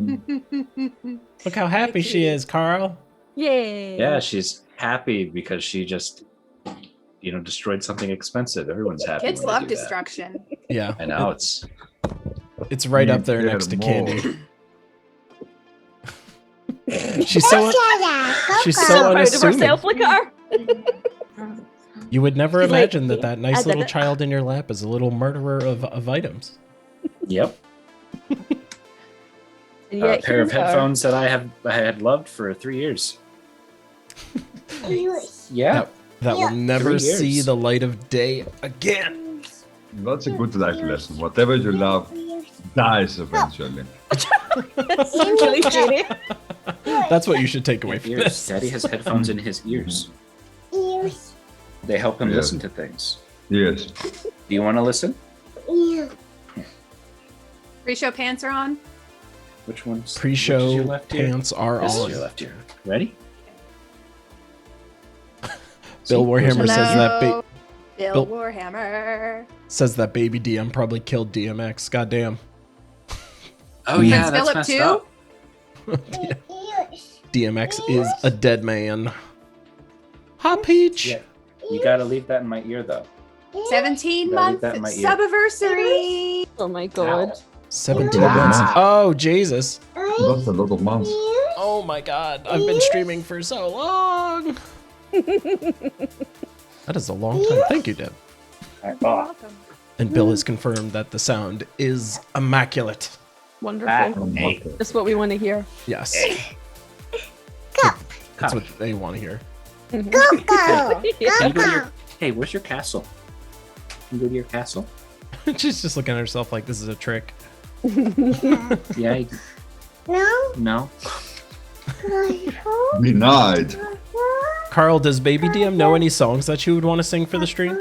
Look how happy she is, Carl. Yay. Yeah, she's happy because she just, destroyed something expensive. Everyone's happy. Kids when they love do that. destruction. Yeah. I know It's right up there next to candy. She's so Proud of unassuming. herself, look at her. You would never She's like, imagine that I nice did little it. child in your lap is a little murderer of items. Yep. And A yet pair of here we are. headphones that I had loved for 3 years. Yeah. That will never 3 years. see the light of day again. That's a good life lesson. Whatever you love dies eventually. That's really funny. That's what you should take away from Ears. this. Daddy has headphones in his ears. They help him Yeah. listen to things. Yes. Do you want to listen? Pre-show pants are on. Which one's Pre-show which is your left ear? pants are This is on. your left ear. Ready? Bill Warhammer says that Bill Bill- Warhammer. says that baby DM probably killed DMX. Goddamn. Oh Prince yeah, that's Philip messed too? up. DMX is a dead man. Hi, Peach. Yeah. You gotta leave that in my ear though. 17 Gotta month leave that in my ear. subiversary. Oh my god. 17 Yeah. months. Oh, Jesus. That's a lot of months. Oh my God. I've been streaming for so long. That is a long time. Thank you, Deb. Oh, And Bill has confirmed that the sound is immaculate. Wonderful. hey. That's what we want to hear. Yes. That's what they want to hear. Can you go to your, hey, where's your castle? Can you go to your castle? She's just looking at herself like this is a trick. Yeah. No. Denied. Carl, does Baby DM know any songs that she would want to sing for the stream?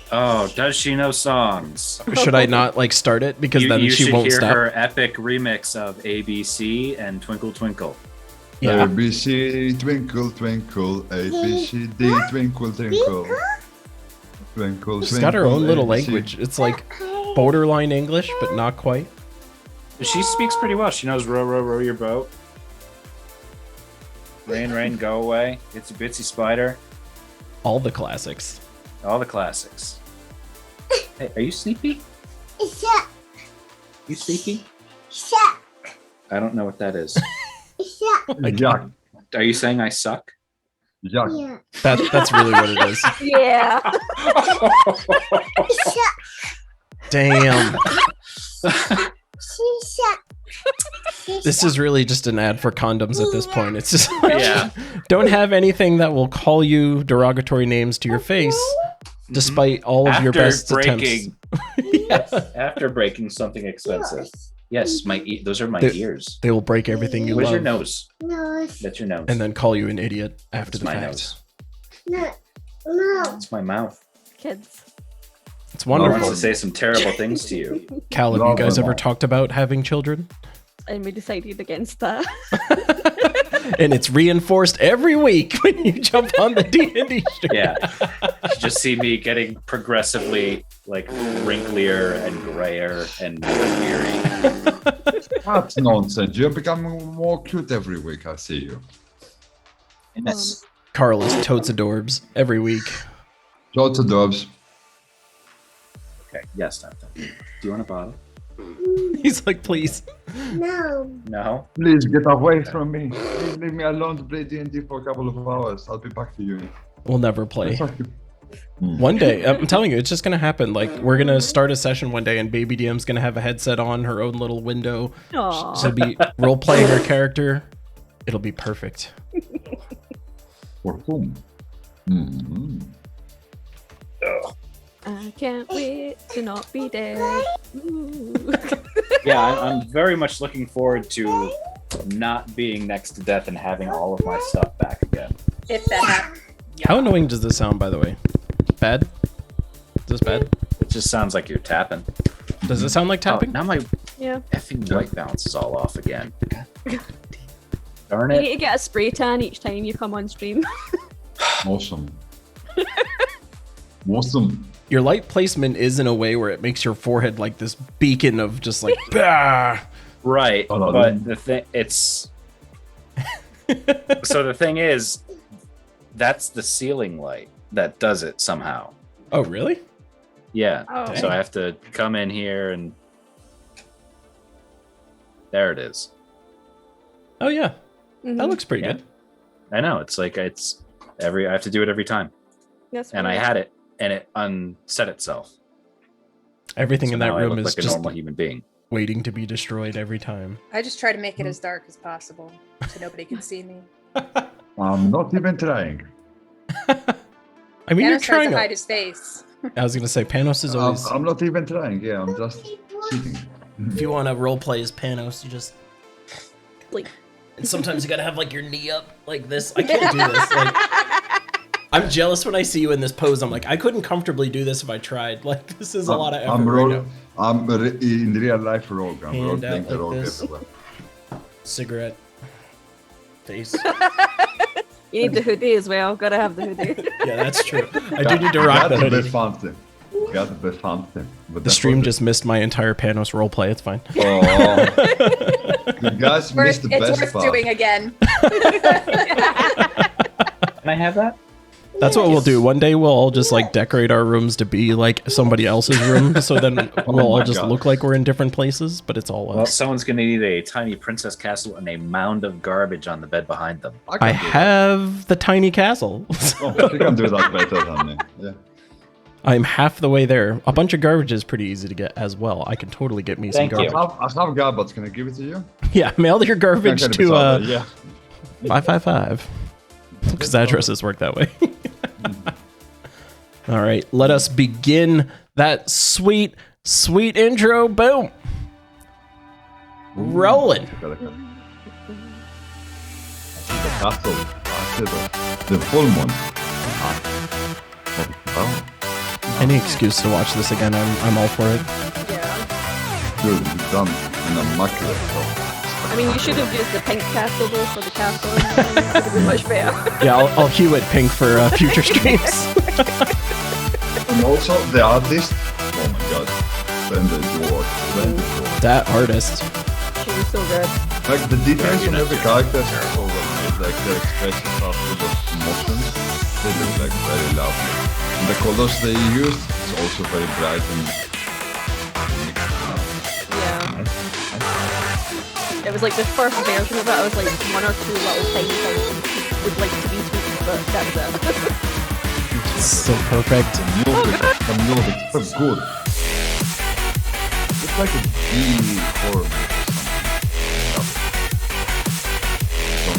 Oh, does she know songs? Should I not like start it because then you she should won't hear stop? her epic remix of ABC and Twinkle Twinkle. Yeah. A, B, C, twinkle, twinkle. A, B, C, D, twinkle, twinkle. Twinkle, She's got her own twinkle, little A, B, C. language. It's like borderline English, but not quite. She speaks pretty well. She knows row, row, row your boat. Rain, rain, go away. Itsy bitsy spider. All the classics. All the classics. Hey, are you sleepy? You sleepy? I don't know what that is. Jack. Are you saying I suck? Jack. That's really what it is. Yeah. Damn. This is really just an ad for condoms at this point. It's just like, Yeah. don't have anything that will call you derogatory names to your face, despite all of your best breaking, attempts. After breaking something expensive. Yes, those are my They- ears. They will break everything you Where's love your nose? That's your nose. and then call you an idiot after That's the my fact. nose. It's my mouth. Kids. It's I want wonderful. to say some terrible things to you. Cal, have you guys ever talked about having children? And we decided against that. And it's reinforced every week when you jump on the D&D stream. Yeah. You just see me getting progressively like wrinklier and grayer and weary. That's nonsense. You're becoming more cute every week. I see you. Yes. Carl is totes adorbs every week. Lots of doves. Okay. Yes, Nathan. Do you want a bottle? He's like, please. No. Please get away from me. Please leave me alone to play D&D for a couple of hours. I'll be back to you. We'll never play. That's okay. One day, I'm telling you, it's just gonna happen. Like, we're gonna start a session one day, and Baby DM's gonna have a headset on, her own little window. Aww. She'll be role playing her character. It'll be perfect. For whom? Mm-hmm. I can't wait to not be dead. Ooh. Yeah, I'm very much looking forward to not being next to death and having all of my stuff back again. If that happens. How annoying does this sound, by the way? Bad? Is this bad? It just sounds like you're tapping. Does it sound like Oh, tapping? now my Yeah. effing white balance is all off again. Darn You it. need to get a spray tan each time you come on stream. Awesome. Awesome. Your light placement is in a way where it makes your forehead like this beacon of just like, bah! Right, Oh, no, but the thing so the thing is, that's the ceiling light that does it somehow. Oh, really? Yeah. Oh. So I have to come in here and there it is. Oh, yeah. Mhm. That looks pretty Yeah. good. I know. It's like I have to do it every time. That's And I weird. had it and it unset itself. Everything So in that now I room look is like a just normal human being. waiting to be destroyed every time. I just try to make it as dark as possible so nobody can see me. I'm not even trying. I mean, you're Thanos tries trying. to hide his face. I was gonna say Panos is always. I'm not even trying. Yeah, I'm just cheating. If you want to role play as Panos, you just. Like, And sometimes you gotta have like your knee up like this. I can't do this. Like, I'm jealous when I see you in this pose. I'm like, I couldn't comfortably do this if I tried. Like, this is a lot of effort. I'm in real life rogue. I'm Hand role playing out the like rogue this. everywhere. Cigarette. Face. you need the hoodie as well. Gotta have the hoodie. Yeah, that's true. I do need to rock the Got hoodie. bit fancy. Got bit fancy. But The stream just missed my entire Panos roleplay. It's fine. Oh. You guys missed the It's best worth part. doing again. Can I have that? That's what we'll do. One day we'll all just like decorate our rooms to be like somebody else's room. So then we'll all my just God. look like we're in different places, but it's all Well, us. someone's gonna need a tiny princess castle and a mound of garbage on the bed behind them. I can do have the tiny castle. that. Oh, you can do that better than me. Yeah. I'm half the way there. A bunch of garbage is pretty easy to get as well. I can totally get me Thank some you. garbage. I have garbage. Can I give it to you? Yeah, mail your garbage Can I to yeah. 555. Because addresses work that way. All right, let us begin that sweet, sweet intro. Boom. Rolling. The castle. The full moon. Oh, Any excuse to watch this again, I'm all for it. Yeah. dude, it's done in a immaculate. So. I mean, you should have used the pink castle though for the castle. It would have been much better. Yeah, I'll hue it pink for future streams. And also the artist. Oh my god. Splendid work. Splendid work. That artist. She was so good. Like the details on every character are so well made. Like their expressions are full of emotions. They look like very lovely. And the colors they use is also very bright and Yeah. It was like the first version of it. I was like one or two little tiny things would like to be tweaked, but that's it. So perfect. the music is so good. It's like a deep horror movie or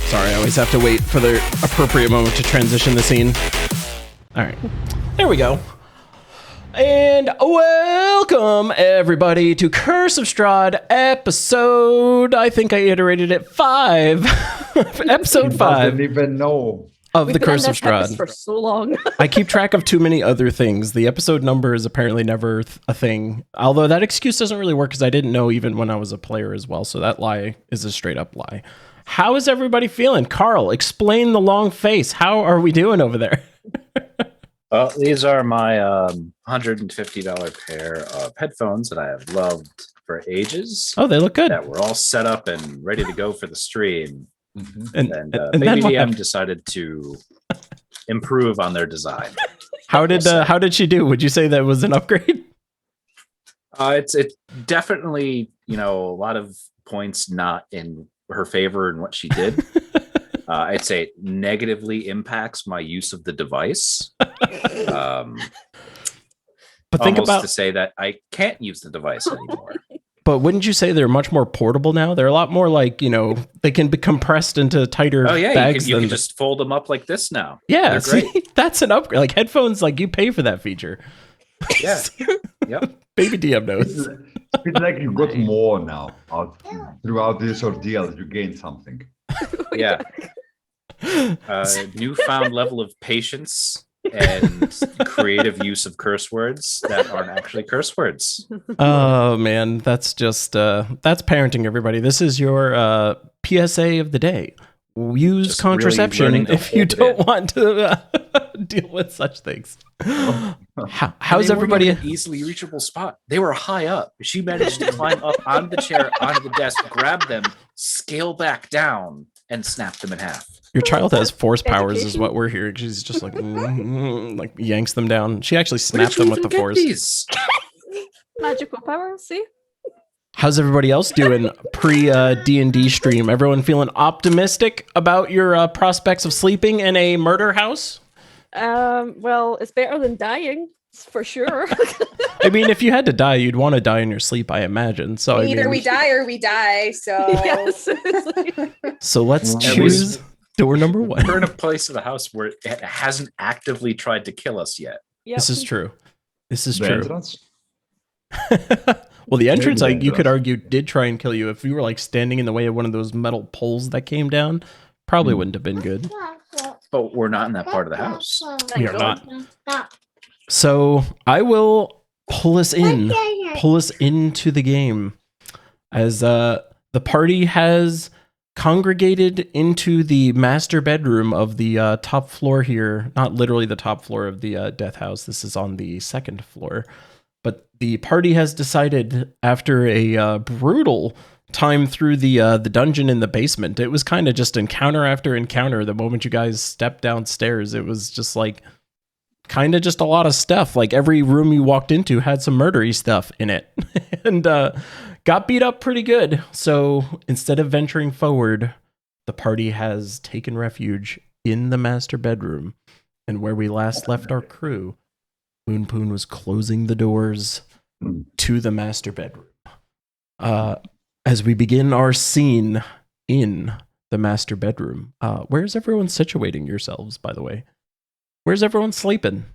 Sorry, I always have to wait for the appropriate moment to transition the scene. All right, there we go. And welcome everybody to Curse of Strahd episode, I think I iterated it 5. Episode 5 I didn't even know. of We've the been on Curse of this premise Strahd. for so long. I keep track of too many other things. The episode number is apparently never a thing. Although that excuse doesn't really work because I didn't know even when I was a player as well. So that lie is a straight up lie. How is everybody feeling? Carl, explain the long face. How are we doing over there? Well, these are my $150 pair of headphones that I have loved for ages. Oh, they look good. That were all set up and ready to go for the stream. And And then Baby what DM happened? decided to improve on their design. How did she do? Would you say that was an upgrade? It's definitely, a lot of points not in her favor in what she did. I'd say it negatively impacts my use of the device. But think Almost about to say that I can't use the device anymore. But wouldn't you say they're much more portable now? They're a lot more like, they can be compressed into tighter Oh yeah, bags. you can just fold them up like this now. Yeah, They're great. see, that's an upgrade. Like headphones, like you pay for that feature. Yeah. Yep. Baby DM knows. It's like you got more now. Throughout this ordeal, you gained something. Yeah. Newfound level of patience and creative use of curse words that aren't actually curse words. Oh man, that's just that's parenting, everybody. This is your PSA of the day. use Just really contraception learning to if you hold it don't in. want to deal with such things. How's They weren't everybody? even an easily reachable spot. They were high up. She managed to climb up onto the chair, onto the desk, grab them, scale back down, and snap them in half. Your child has force powers, is Education. what we're hearing. She's just like, like yanks them down. She actually Where did snapped you them with even the get force. these? Magical power, see? How's everybody else doing pre D&D stream? Everyone feeling optimistic about your prospects of sleeping in a murder house? Well, it's better than dying, for sure. I mean, if you had to die, you'd want to die in your sleep, I imagine. So Either I mean, we die or we die. So Yes. It's like- so let's At choose door number one. We're in a place of the house where it hasn't actively tried to kill us yet. Yep. This is true. This is The true. entrance? Well, the entrance, Maybe you could entrance. argue, did try and kill you. If you were like standing in the way of one of those metal poles that came down, probably wouldn't have been good. But we're not in that part of the house. We are not. So I will pull us into the game as the party has congregated into the master bedroom of the top floor here. Not literally the top floor of the death house. This is on the second floor. But the party has decided, after a brutal time through the dungeon in the basement, it was kind of just encounter after encounter. The moment you guys stepped downstairs, it was just like kind of just a lot of stuff. Like every room you walked into had some murdery stuff in it, and got beat up pretty good. So instead of venturing forward, the party has taken refuge in the master bedroom, and where we last left our crew, Moonpoon was closing the doors to the master bedroom. As we begin our scene in the master bedroom, where's everyone situating yourselves, by the way? Where's everyone sleeping?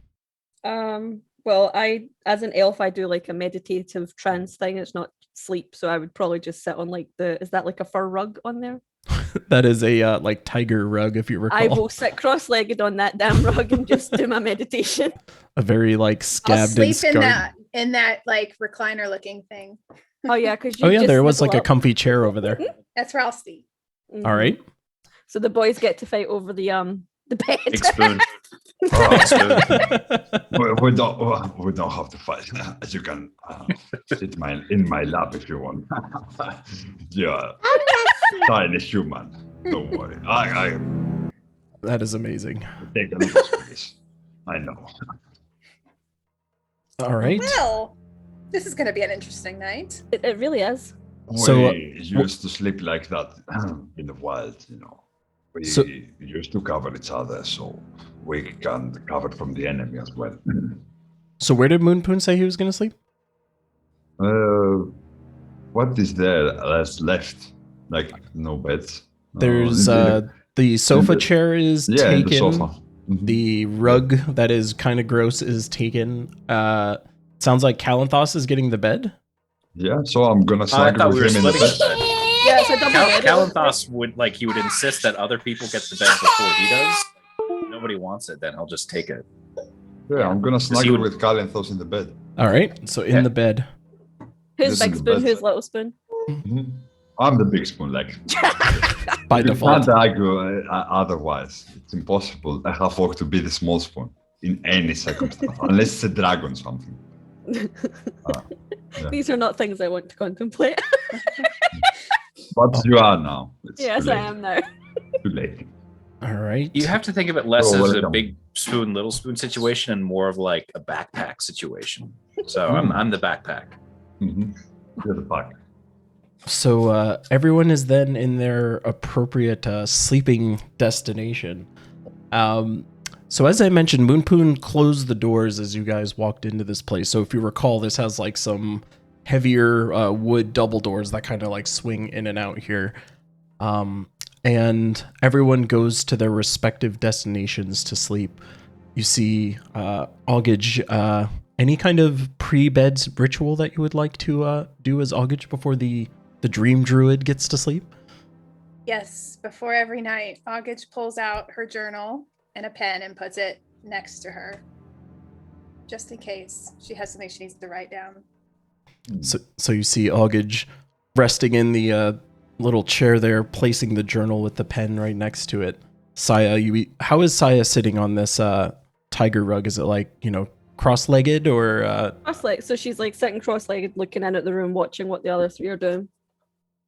Well, as an elf, I do like a meditative trance thing. It's not sleep, so I would probably just sit on like is that like a fur rug on there? That is a like tiger rug, if you recall. I will sit cross-legged on that damn rug and just do my meditation. A very like I'll scabbed and sleep in scarred. that like recliner looking thing. Oh yeah, because Oh yeah, there was like a comfy chair over there. That's where I'll sleep. All right. So the boys get to fight over the bed. Big spoon. Oh, Big spoon. we don't have to fight. You can sit in my lap if you want. Yeah, tiny human. Don't worry. I That is amazing. take a little space. I know. All right. Well, this is going to be an interesting night. It really is. So, We used to sleep like that in the wild, you know. We So- used to cover each other so we can cover from the enemy as well. So where did Moonpoon say he was going to sleep? What is there that's left? Like no beds? There's in the sofa the- chair is yeah, in taken. the sofa. Mhm. The rug that is kind of gross is taken. Sounds like Kalanthos is getting the bed. Yeah, so I'm gonna I snuggle thought we were with him in the splitting bed. the bed. Yeah, it's a double bed. Kalanthos would insist that other people get the bed before he does. If nobody wants it, then he'll just take it. Yeah, I'm gonna he snuggle would- with Kalinthos in the bed. All right. So in Yeah. the bed. Who's This is big the spoon? best. Who's little spoon? Mhm. I'm the big spoon, like By you default. can't argue otherwise. It's impossible. I have work to be the small spoon in any circumstance, unless it's a dragon something. Yeah. These are not things I want to contemplate. But you are now. It's Yes, too I late. am now. Too late. All right. You have to think of it less Oh, as a welcome. big spoon, little spoon situation and more of like a backpack situation. So Hmm. I'm the backpack. Mm-hmm. You're the pack. So everyone is then in their appropriate sleeping destination. So as I mentioned, Moonpoon closed the doors as you guys walked into this place. So if you recall, this has like some heavier wood double doors that kind of like swing in and out here. And everyone goes to their respective destinations to sleep. You see, Augage, any kind of pre-bed ritual that you would like to do as Augage before the dream druid gets to sleep? Yes, before every night, Augage pulls out her journal and a pen and puts it next to her, just in case she has something she needs to write down. So you see Augage resting in the little chair there, placing the journal with the pen right next to it. Saya, how is Saya sitting on this tiger rug? Is it like, cross-legged or? Cross-legged. So she's like sitting cross-legged, looking in at the room, watching what the other three are doing.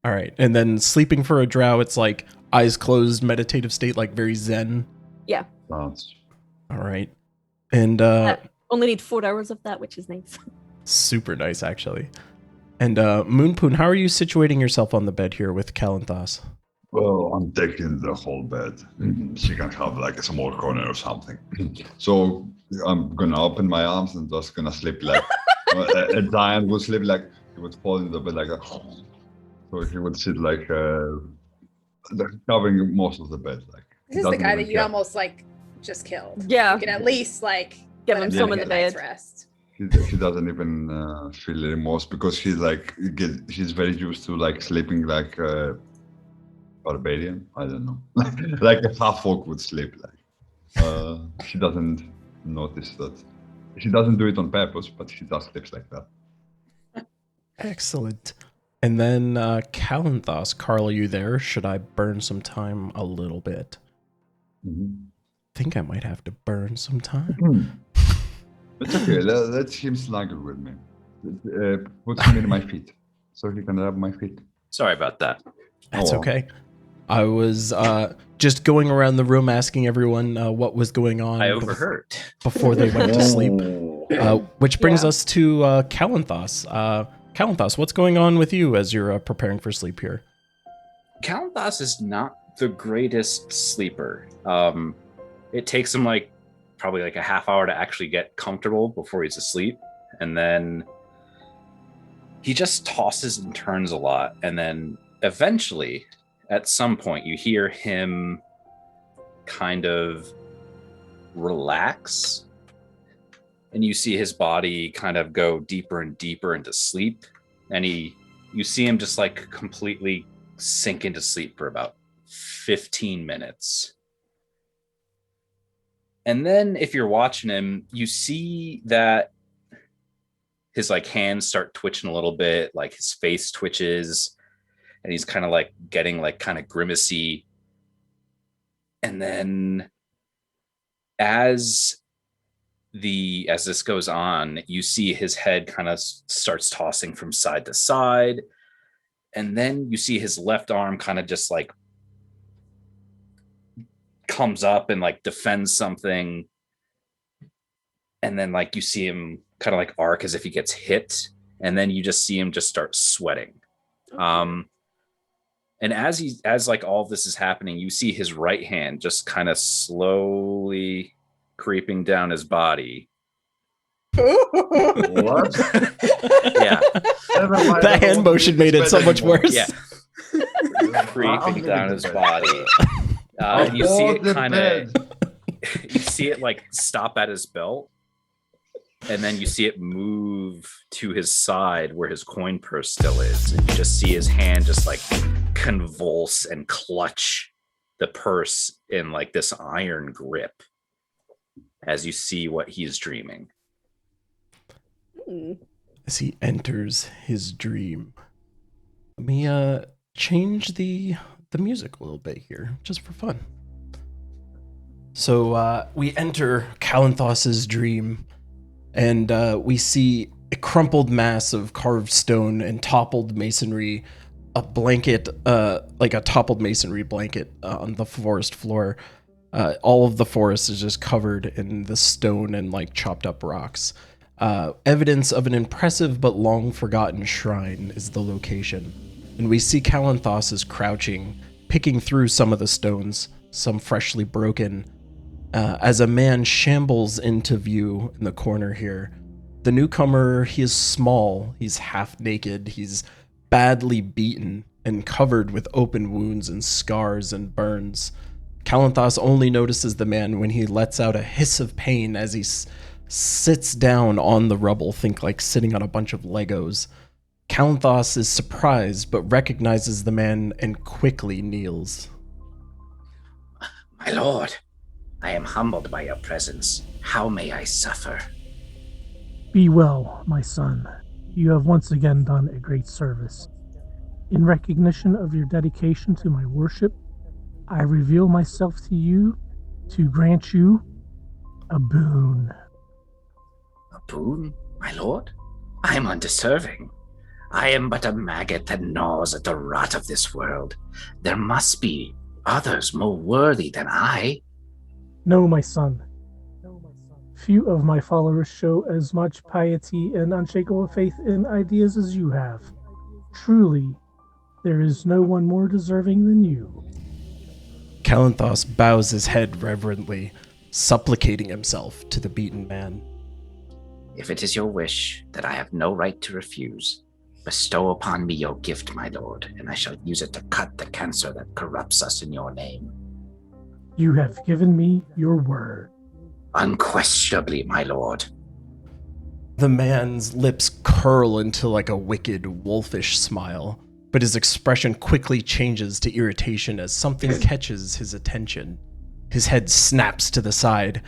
All right, and then sleeping for a drow, it's like eyes closed, meditative state, like very zen. Yeah. All right, and only need 4 hours of that, which is nice. Super nice, actually. And Moonpoon, how are you situating yourself on the bed here with Kalanthas? Well, I'm taking the whole bed. She can have like a small corner or something. So I'm gonna open my arms and just gonna sleep like a giant would sleep, like he would fall in the bed like a. So he would sit like covering most of the bed. Like this is the guy that you almost like just killed. Yeah, you can at least like give him some in the bed. Rest. He doesn't even feel remorse because he's very used to like sleeping like barbarian. I don't know, like a half folk would sleep. Like she doesn't notice that. She doesn't do it on purpose, but she just sleeps like that. Excellent. And then Kalanthas, Carl, are you there? Should I burn some time a little bit? Mm-hmm. I think I might have to burn some time. It's okay. Let him snuggle with me. Put him in my feet so he can rub my feet. Sorry about that. That's okay. I was just going around the room asking everyone what was going on. I overheard. Before they went to sleep. Which brings us to Kalanthas. Kalanthas, what's going on with you as you're preparing for sleep here? Kalanthas is not the greatest sleeper. It takes him probably a half hour to actually get comfortable before he's asleep. And then he just tosses and turns a lot. And then eventually, at some point, you hear him kind of relax. And you see his body kind of go deeper and deeper into sleep. And you see him just completely sink into sleep for about 15 minutes. And then if you're watching him, you see that his hands start twitching a little bit, his face twitches, and he's kind of getting kind of grimacy. And then as this goes on, you see his head kind of starts tossing from side to side. And then you see his left arm kind of just comes up and defends something. And then you see him kind of arc as if he gets hit. And then you just see him just start sweating. Okay. And as all of this is happening, you see his right hand just kind of slowly creeping down his body. What? Yeah. That hand motion made it so much worse. Yeah. Creeping down his body. And you see it kind of, you see it stop at his belt. And then you see it move to his side where his coin purse still is. And you just see his hand just convulse and clutch the purse in this iron grip as you see what he's dreaming. As he enters his dream. Let me change the music a little bit here, just for fun. So we enter Kalanthas's dream, and we see a crumpled mass of carved stone and toppled masonry, a blanket, like a toppled masonry blanket on the forest floor. All of the forest is just covered in the stone and chopped up rocks. Evidence of an impressive but long forgotten shrine is the location. And we see Kalanthas is crouching, picking through some of the stones, some freshly broken, as a man shambles into view in the corner here. The newcomer, he is small, he's half naked, he's badly beaten and covered with open wounds and scars and burns. Kalanthas only notices the man when he lets out a hiss of pain as he sits down on the rubble, think sitting on a bunch of Legos. Kalanthas is surprised, but recognizes the man and quickly kneels. My lord, I am humbled by your presence. How may I suffer? Be well, my son. You have once again done a great service. In recognition of your dedication to my worship, I reveal myself to you to grant you a boon. A boon, my lord? I am undeserving. I am but a maggot that gnaws at the rot of this world. There must be others more worthy than I. No, my son. Few of my followers show as much piety and unshakable faith in ideas as you have. Truly, there is no one more deserving than you. Kalanthos bows his head reverently, supplicating himself to the beaten man. If it is your wish that I have no right to refuse, bestow upon me your gift, my lord, and I shall use it to cut the cancer that corrupts us in your name. You have given me your word. Unquestionably, my lord. The man's lips curl into like a wicked, wolfish smile, but his expression quickly changes to irritation as something catches his attention. His head snaps to the side.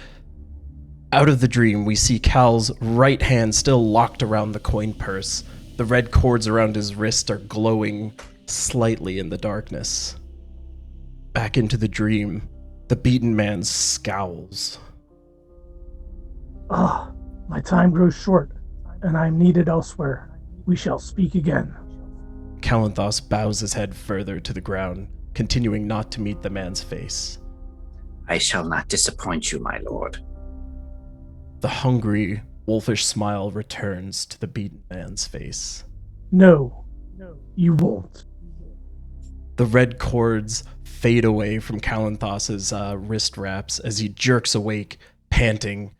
Out of the dream, we see Cal's right hand still locked around the coin purse. The red cords around his wrist are glowing slightly in the darkness. Back into the dream, the beaten man scowls. My time grows short, and I am needed elsewhere. We shall speak again. Kalanthos bows his head further to the ground, continuing not to meet the man's face. I shall not disappoint you, my lord. The hungry, wolfish smile returns to the beaten man's face. No, you won't. The red cords fade away from Kalanthos's wrist wraps as he jerks awake, panting.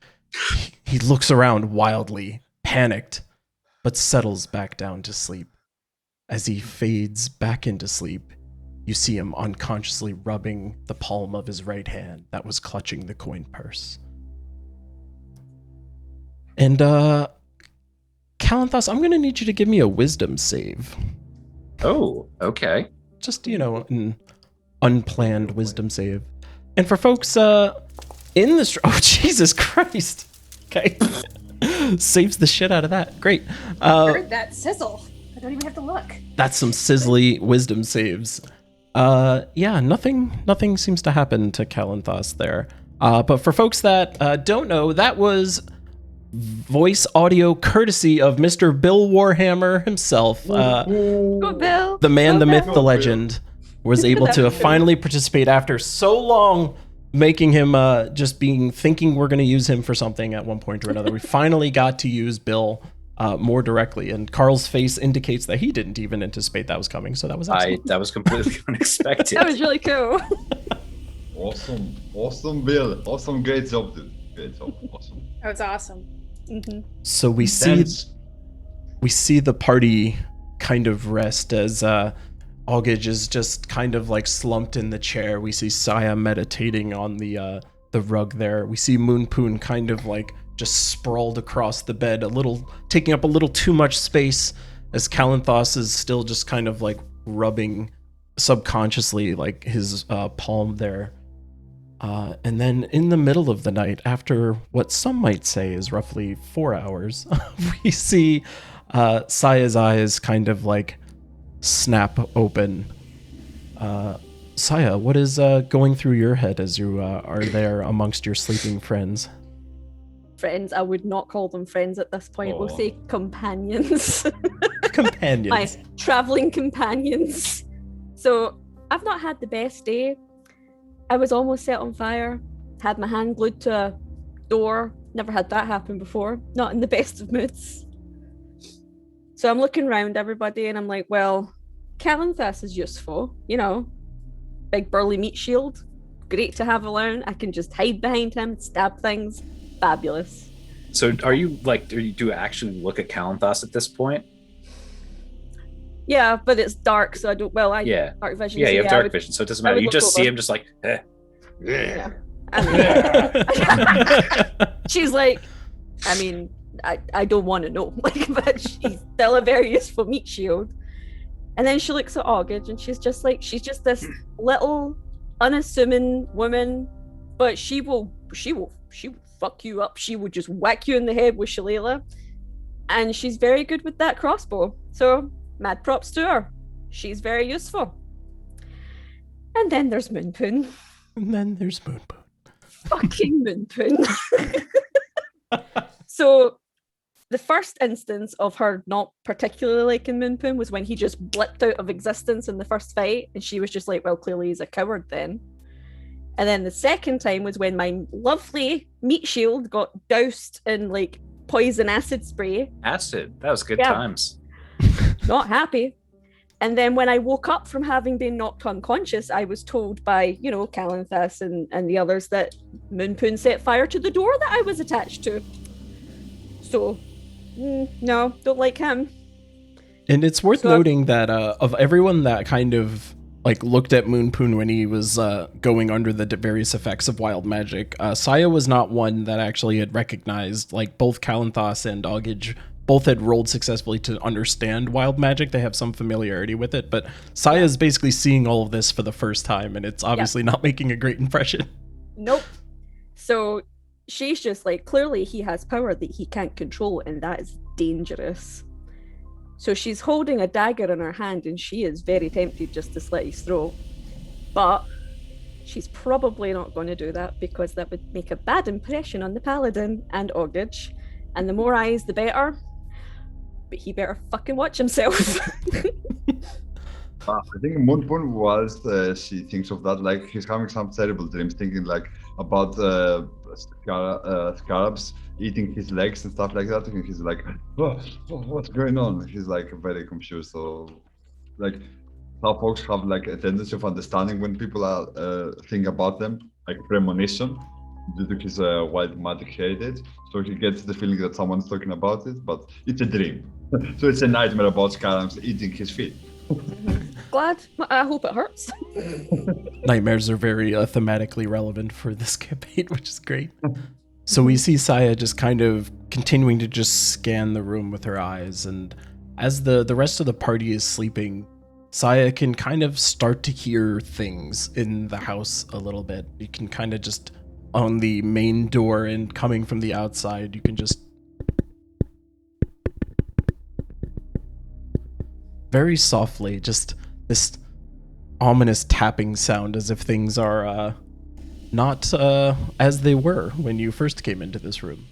He looks around wildly, panicked, but settles back down to sleep. As he fades back into sleep, you see him unconsciously rubbing the palm of his right hand that was clutching the coin purse. And, Kalanthos, I'm going to need you to give me a wisdom save. Oh, okay. Just, an unplanned wisdom save. And for folks, in the... Oh, Jesus Christ. Okay. Saves the shit out of that. Great. Heard that sizzle. I don't even have to look. That's some sizzly wisdom saves. Yeah, nothing seems to happen to Kalanthos there. But for folks that don't know, that was voice audio courtesy of Mr. Bill Warhammer himself. Go Bill. The man, the myth, Bill. the legend, was able to finally participate after so long, making him thinking we're going to use him for something at one point or another. We finally got to use Bill more directly, and Carl's face indicates that he didn't even anticipate that was coming, so that was awesome. That was completely unexpected. That was really cool. Awesome, Bill. Awesome, great job, dude. Great job, awesome. That was awesome. So we see the party kind of rest as Augage is just kind of like slumped in the chair. We see Saya meditating on the rug there. We see Moonpoon kind of like just sprawled across the bed, taking up a little too much space, as Kalanthos is still just kind of like rubbing subconsciously like his palm there. And then in the middle of the night, after what some might say is roughly 4 hours, we see Saya's eyes kind of like snap open. Saya, what is going through your head as you are there amongst your sleeping friends? Friends, I would not call them friends at this point. We'll say companions. Companions. My traveling companions. So I've not had the best day. I was almost set on fire, had my hand glued to a door. Never had that happen before. Not in the best of moods. So I'm looking around everybody and I'm like, well, Kalanthos is useful, big burly meat shield. Great to have around. I can just hide behind him, stab things. Fabulous. So do you actually look at Kalanthos at this point? Yeah, but it's dark, so I don't. Well, dark vision. Yeah, so you have dark vision, so it doesn't matter. You just see him just like. Yeah. She's like, I don't want to know, but she's still a very useful meat shield. And then she looks at Augage, and she's just this little unassuming woman, but she will fuck you up. She will just whack you in the head with Shillelagh, and she's very good with that crossbow. So mad props to her. she's very useful. And then there's Moonpoon. And then there's Moonpoon. Fucking Moonpoon. So the first instance of her not particularly liking Moonpoon was when he just blipped out of existence in the first fight, and she was just like, well, clearly he's a coward then. And then the second time was when my lovely meat shield got doused in like poison acid spray. Acid. That was good Yeah. times. Not happy. And then when I woke up from having been knocked unconscious, I was told by, Calanthas and the others that Moonpoon set fire to the door that I was attached to. So, no, don't like him. And it's worth noting that of everyone that kind of like looked at Moonpoon when he was going under the various effects of wild magic, Saya was not one that actually had recognized, like both Calanthas and Augage both had rolled successfully to understand wild magic. They have some familiarity with it, but Saya is basically seeing all of this for the first time, and it's obviously not making a great impression. Nope. So she's just like, clearly he has power that he can't control, and that is dangerous. So she's holding a dagger in her hand, and she is very tempted just to slit his throat. But she's probably not going to do that, because that would make a bad impression on the paladin and Augage. And the more eyes, the better. But he better fucking watch himself. I think Moonpoon, whilst she thinks of that, like he's having some terrible dreams, thinking like about scarabs eating his legs and stuff like that. And he's like, what's going on? He's like very confused. So, like, how folks have like a tendency of understanding when people are think about them, like premonition, due to his wild magic heritage. So he gets the feeling that someone's talking about it, but it's a dream. So it's a nightmare about scarabs eating his feet. Glad. I hope it hurts. Nightmares are very thematically relevant for this campaign, which is great. So we see Saya just kind of continuing to just scan the room with her eyes, and as the rest of the party is sleeping, Saya can kind of start to hear things in the house a little bit. You can kind of just, on the main door and coming from the outside, you can just very softly, just this ominous tapping sound as if things are not as they were when you first came into this room.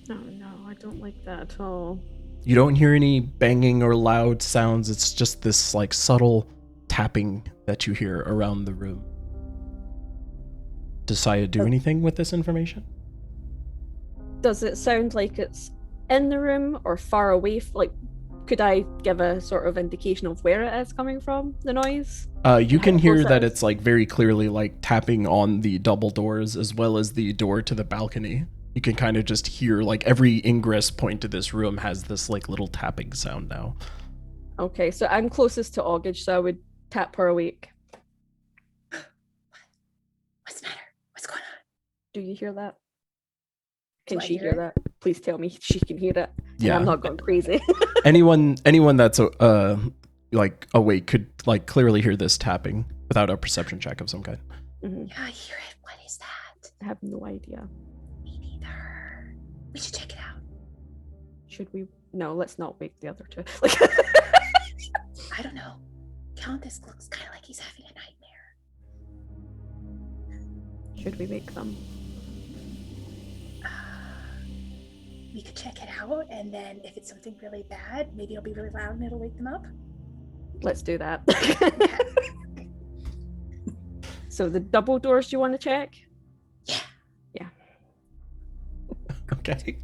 Oh no, I don't like that at all. You don't hear any banging or loud sounds. It's just this like subtle tapping that you hear around the room. Does Saya do anything with this information? Does it sound like it's in the room or far away? Like, could I give a sort of indication of where it is coming from, the noise? You can How hear close that is? it's like very clearly like tapping on the double doors as well as the door to the balcony. You can kind of just hear like every ingress point to this room has this like little tapping sound now. Okay, so I'm closest to Augage, so I would tap her awake. What's the matter? What's going on? Do you hear that? Can Do I she hear hear that? Please tell me she can hear it. Yeah. And I'm not going crazy. anyone that's like awake could like clearly hear this tapping without a perception check of some kind. Mhm. Yeah, I hear it. What is that? I have no idea. Me neither. We should check it out. Should we? No, let's not wake the other two. Like, I don't know. Countess looks kind of like he's having a nightmare. should we wake them? We could check it out, and then if it's something really bad, maybe it'll be really loud and it'll wake them up. Let's do that. So the double doors you want to check? Yeah. Okay.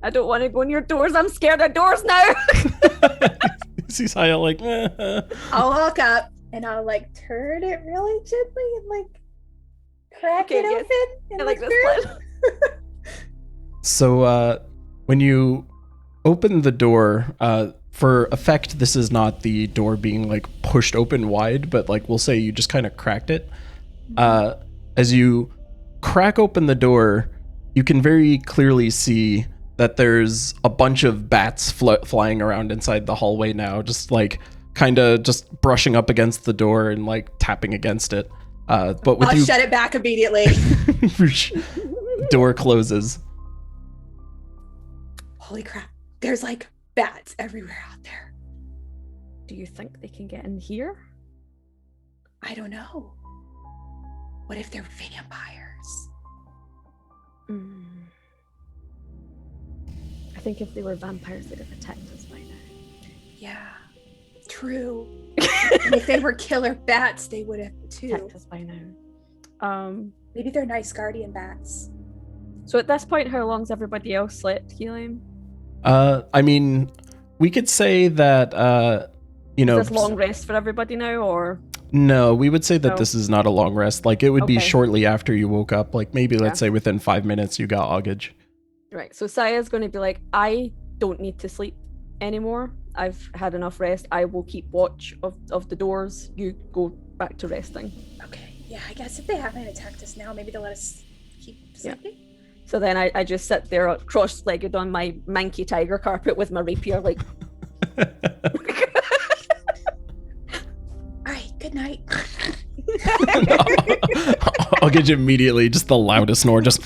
I don't want to go near doors. I'm scared of doors now. See Saya like, I'll walk up and I'll like turn it really gently and like crack Okay, it yes. open. And I like look this through. plan. So when you open the door, for effect, this is not the door being like pushed open wide, but like we'll say you just kind of cracked it. As you crack open the door, you can very clearly see that there's a bunch of bats flying around inside the hallway now, just like kind of just brushing up against the door and like tapping against it. But with I'll you, shut it back immediately. door closes. Holy crap. There's like bats everywhere out there. Do you think they can get in here? I don't know. What if they're vampires? I think if they were vampires, they'd have attacked us by now. Yeah, true. And if they were killer bats, they would have too. Attacked us by now. Maybe they're nice guardian bats. So at this point, how long's everybody else slept, Helium? I mean, we could say that, Is this long rest for everybody now, or? No, we would say that No. this is not a long rest. Like, it would be Okay. shortly after you woke up. Like, maybe, Yeah. let's say within 5 minutes, you got Augage. Right, so Saya's going to be like, I don't need to sleep anymore. I've had enough rest. I will keep watch of the doors. You go back to resting. Okay, yeah, I guess if they haven't attacked us now, maybe they'll let us keep Yeah. sleeping. So then I just sit there cross-legged on my manky tiger carpet with my rapier, like... All right, good night. Augage immediately, just the loudest snore, just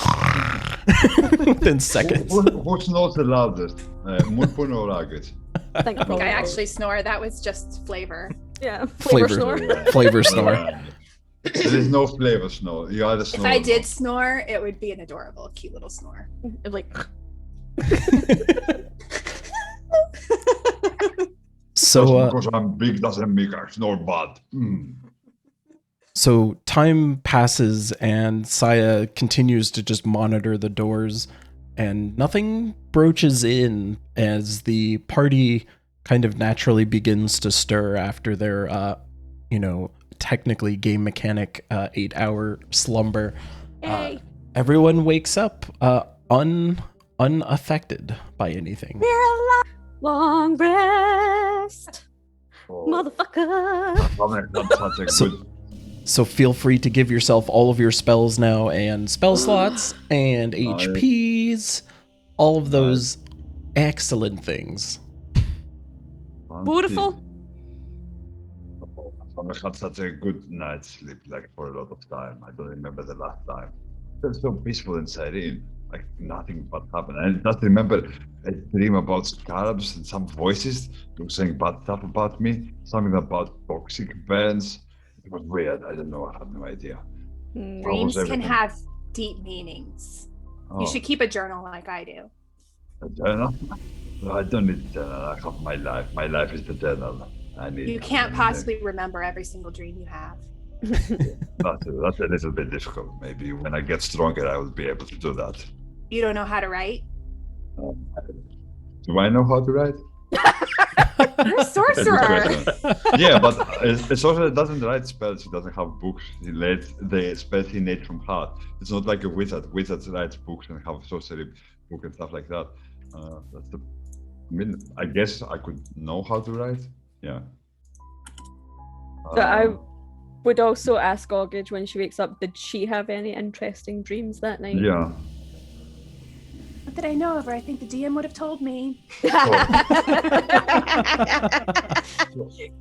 within seconds. Who snores the loudest? Moonpoon or August? I think I think I actually snore. That was just flavor. Yeah, flavor snore. Flavor snore. There is no flavor snore. You either If snore. I or did not. snore, it would be an adorable, cute little snore. Like, So, Just because I'm big doesn't make I snore bad. So time passes and Saya continues to just monitor the doors, and nothing broaches in as the party kind of naturally begins to stir after their, technically game mechanic 8-hour slumber. yay. Everyone wakes up unaffected by anything. We're alive. Long rest, Oh, motherfucker. that's such a So- good. So feel free to give yourself all of your spells now, and spell slots, and HPs, all of those excellent things. Beautiful. I had such a good night's sleep, like for a lot of time. I don't remember the last time. It felt so peaceful and serene, like nothing but happened. I just remember a dream about scarabs and some voices were saying bad stuff about me, something about toxic burns. It was weird. I don't know. I have no idea. Hmm. Dreams can everything. have deep meanings. Oh, You should keep a journal like I do. a journal? No, I don't need a journal. I have my life. My life is the journal. I need. You can't possibly remember every single dream you have. That's a little bit difficult. Maybe when I get stronger, I will be able to do that. You don't know how to write? Do I know how to write? You're a That's a good sorcerer. question. Yeah, but a sorcerer doesn't write spells. He doesn't have books. He learns the spells he made from heart. It's not like a wizard. Wizards write books and have sorcery book and stuff like that. I guess I could know how to write. Yeah. So I would also ask Augage when she wakes up, did she have any interesting dreams that night? Yeah. Not that I know of, or I think the DM would have told me.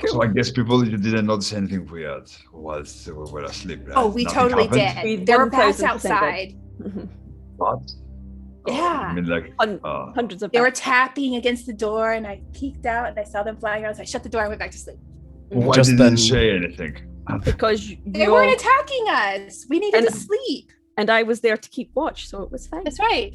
So I guess people, you didn't notice anything weird whilst we were asleep, right? Oh, we Nothing totally happened? did. We There were bats 1000% did. outside. But Yeah. I mean, like, Hundreds of They were bats. tapping against the door, and I peeked out and I saw them flying around. So I shut the door and went back to sleep. why Just didn't then- you say anything? Because They you weren't all, attacking us. We needed And- to sleep. and I was there to keep watch, so it was fine. That's right.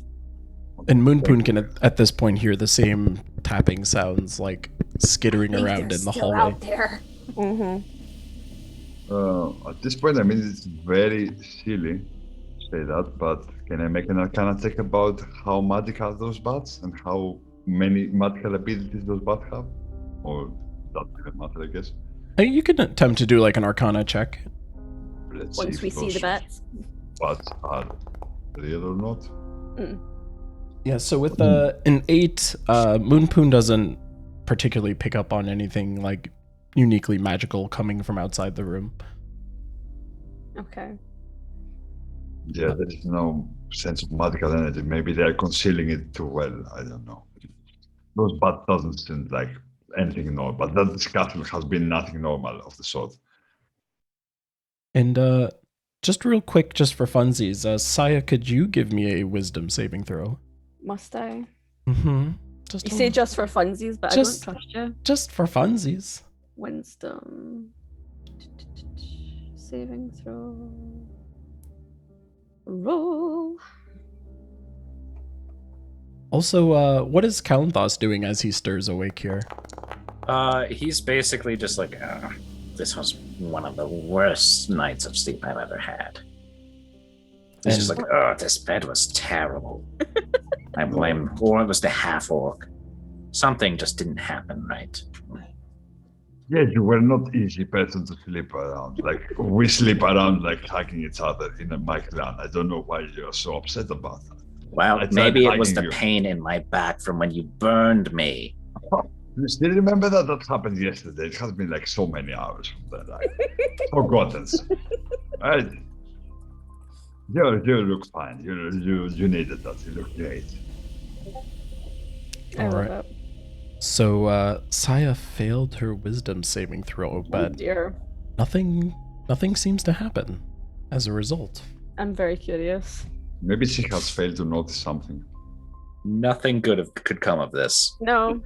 And Moonpoon can at this point hear the same tapping sounds, like skittering I think around they're in the still hallway. out there. At this point, I mean, it's very silly to say that, but can I make an arcana check about how magical are those bats and how many magical abilities those bats have? Or that doesn't matter, I guess. Hey, you can attempt to do like an Arcana check. Let's Once if we see those the bats. bats are real or not. Yeah, so with an 8, Moonpoon doesn't particularly pick up on anything like uniquely magical coming from outside the room. Okay. Yeah, there is no sense of magical energy. Maybe they are concealing it too well. I don't know. Those bats doesn't seem like anything normal, but that castle has been nothing normal of the sort. And just real quick, just for funsies, Saya, could you give me a wisdom saving throw? Must I? Mm-hmm. Just You say just for funsies, but Just- I don't trust you. just for funsies. Wisdom. Saving throw. Roll. Also, what is Kalanthos doing as he stirs awake here? He's basically just like, this was one of the worst nights of sleep I've ever had. He's just like, this bed was terrible. I blame, or it was the half-orc. Something just didn't happen right. Yeah, you were not easy person to sleep around. Like, we sleep around like hugging each other in my clan. I don't know why you're so upset about that. Well, I tried maybe it was hugging the you. pain in my back from when you burned me. You still remember that? That happened yesterday. It has been like so many hours from that. I've forgotten. Right. You look fine. You needed that. You look great. I All love right. it. So, Saya failed her wisdom saving throw, Oh but dear. nothing seems to happen as a result. I'm very curious. Maybe she has failed to notice something. Nothing good could come of this. No,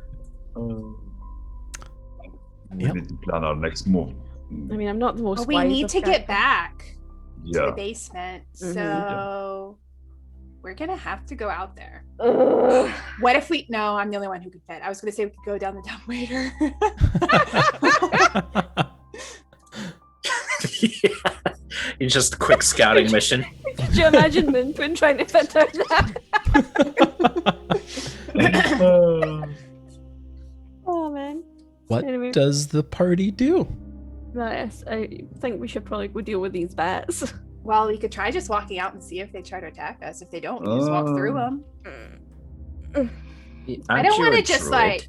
We Yep. need to plan our next move. I mean, I'm not the most But we wise need of to get characters. back to Yeah. the basement. Mhm. So we're gonna have to go out there. Ugh. What if we? No, I'm the only one who could fit. I was gonna say we could go down the dumbwaiter. Yeah. It's just a quick scouting mission. Could you imagine Moonpin trying to fit out that? Oh man. What Anyway. does the party do? Yes, I think we should probably go deal with these bats. Well, we could try just walking out and see if they try to attack us. If they don't, we just walk through them. I don't want to just like.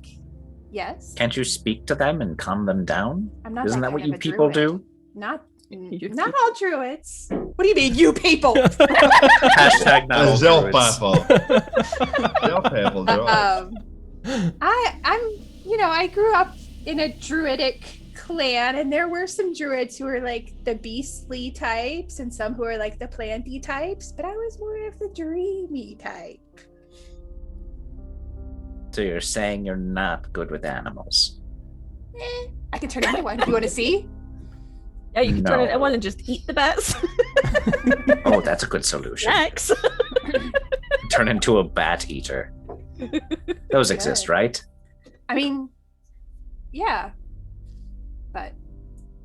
Yes. Can't you speak to them and calm them down? I'm not. Isn't that kind what of you a people druid. do? Not. You Not all druids. What do you mean, you people? Hashtag not all They're druids. people. They're all. I grew up in a druidic clan, and there were some druids who were like the beastly types and some who were like the planty types, but I was more of the dreamy type. So you're saying you're not good with animals? I can turn into one. Do you want to see? Yeah, you can turn it. I No. want to just eat the bats. Oh, that's a good solution. Next. Turn into a bat eater. Those exist, Good. right? I mean, yeah. But,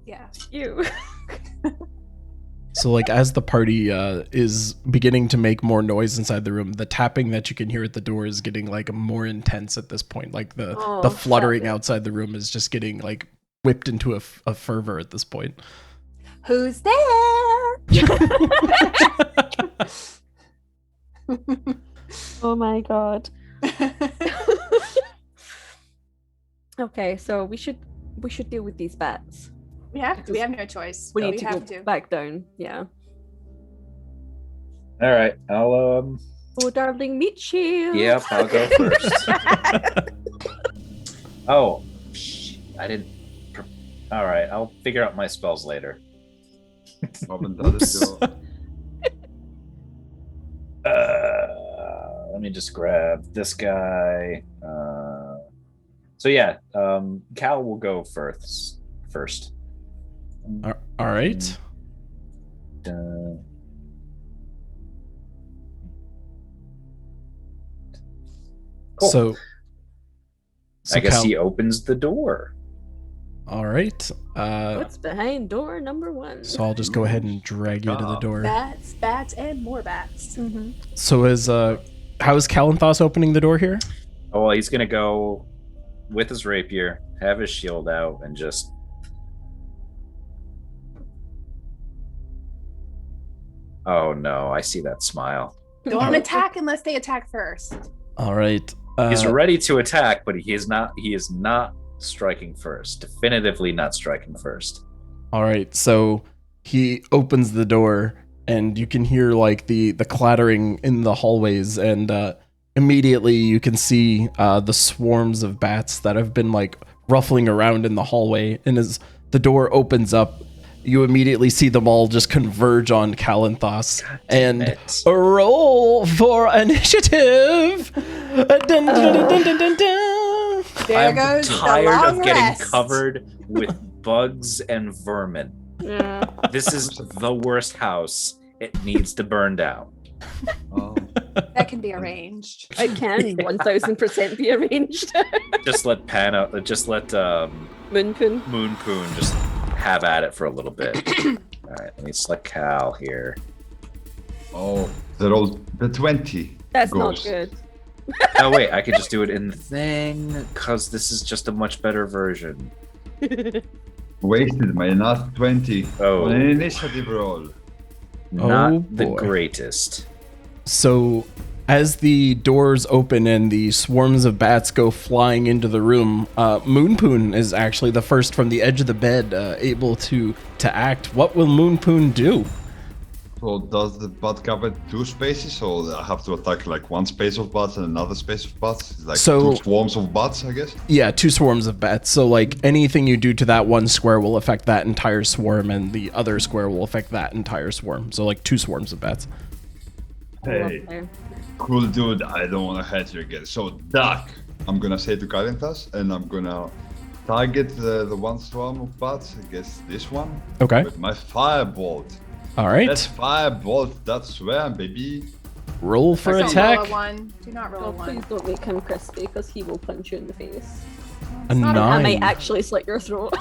yeah. You. So, like, as the party is beginning to make more noise inside the room, the tapping that you can hear at the door is getting like more intense at this point. Like the fluttering shut it. outside the room is just getting like whipped into a fervor at this point. Who's there? Oh my god. Okay, so we should deal with these bats. We have to. We have no choice. We but need to have go back down. Yeah. All right, I'll Oh, darling, meat shield. Yep, I'll go first. Oh, I didn't. All right, I'll figure out my spells later. Let me just grab this guy. So yeah, Cal will go first. All right. Cool. So I guess Cal- he opens the door. All right. What's behind door number 1? So I'll just go ahead and drag you to the door. Bats, and more bats. Mm-hmm. So how is Kalanthos opening the door here? Oh, well, he's gonna go with his rapier, have his shield out, and just. Oh no! I see that smile. Don't attack unless they attack first. All right. He's ready to attack, but he is not. He is not striking first. Definitively not striking first. All right. So he opens the door, and you can hear like the clattering in the hallways, and immediately you can see the swarms of bats that have been like ruffling around in the hallway. And as the door opens up, you immediately see them all just converge on Kalanthos and a roll for initiative. Dun, dun, dun, dun, dun, dun, dun. There I'm goes the tired long of getting rest. covered with bugs and vermin. Yeah. This is the worst house. It needs to burn down. Oh. That can be arranged. It can 1000% be arranged. Just let Moonpoon. Moonpoon just have at it for a little bit. All right, let me select Cal here. Oh, the 20. That's goes. not good. Oh wait, I could just do it in the thing because this is just a much better version. Wasted my last 20 Oh. on an initiative roll. Not the boy. greatest. So, as the doors open and the swarms of bats go flying into the room, Moonpoon is actually the first from the edge of the bed, able to act. What will Moonpoon do? So does the bat cover 2 spaces, or I have to attack like 1 space of bats and another space of bats? It's like So- 2 swarms of bats, I guess. Yeah, 2 swarms of bats. So, like, anything you do to that one square will affect that entire swarm, and the other square will affect that entire swarm. So, like, 2 swarms of bats. Hey, Lovely. cool dude, I don't want to hurt you again. So duck, I'm gonna say to Calentas, and I'm gonna target the 1 swarm of bats, I guess this one, Okay. with my firebolt. All right. That's firebolt, that's swarm, baby. Roll for Don't attack. roll a 1. Do not roll Oh, a 1. please don't make him crispy, because he will punch you in the face. A not a- I 9. might actually slit your throat.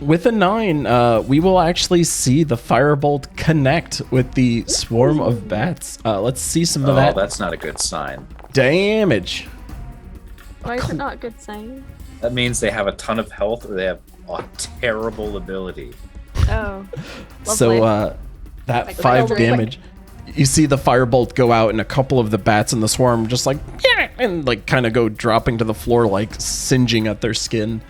With a 9, we will actually see the firebolt connect with the swarm of bats. Let's see some of Oh, that that's not a good sign. damage. Why is it not a good sign? That means they have a ton of health or they have a terrible ability. Oh. So lovely. that Like 5 quick. damage. You see the firebolt go out, and a couple of the bats in the swarm just like, yeah, and like kind of go dropping to the floor, like singeing at their skin.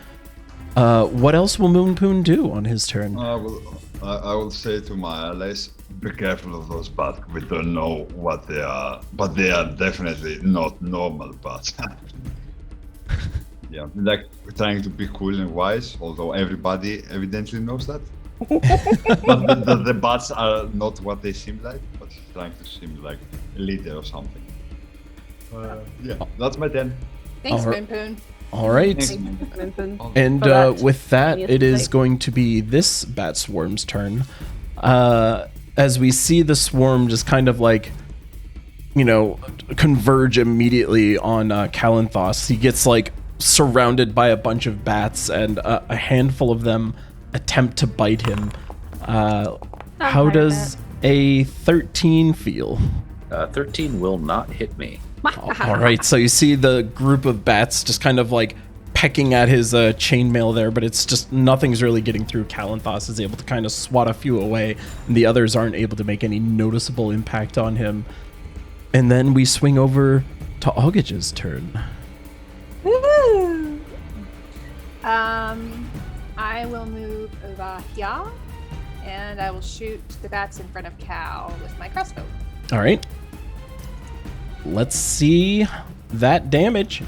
What else will Moonpoon do on his turn? I will say to my allies, be careful of those bats. We don't know what they are, but they are definitely not normal bats. Yeah, like trying to be cool and wise, although everybody evidently knows that. But the bats are not what they seem like, but trying to seem like a leader or something. Yeah, that's my 10. Thanks, Alright. Moonpoon. All right. Thanks. Moonpoon. And For that, with that, yes, it is like- going to be this bat swarm's turn. As we see the swarm just kind of like, converge immediately on Calanthos. He gets like surrounded by a bunch of bats, and a handful of them attempt to bite him. How part of does a 13 feel? 13 will not hit me. All right, so you see the group of bats just kind of like pecking at his chainmail there, but it's just nothing's really getting through. Calanthos is able to kind of swat a few away, and the others aren't able to make any noticeable impact on him. And then we swing over to Augage's turn. Woo! I will move over here, and I will shoot the bats in front of Cal with my crossbow. All right. Let's see that damage.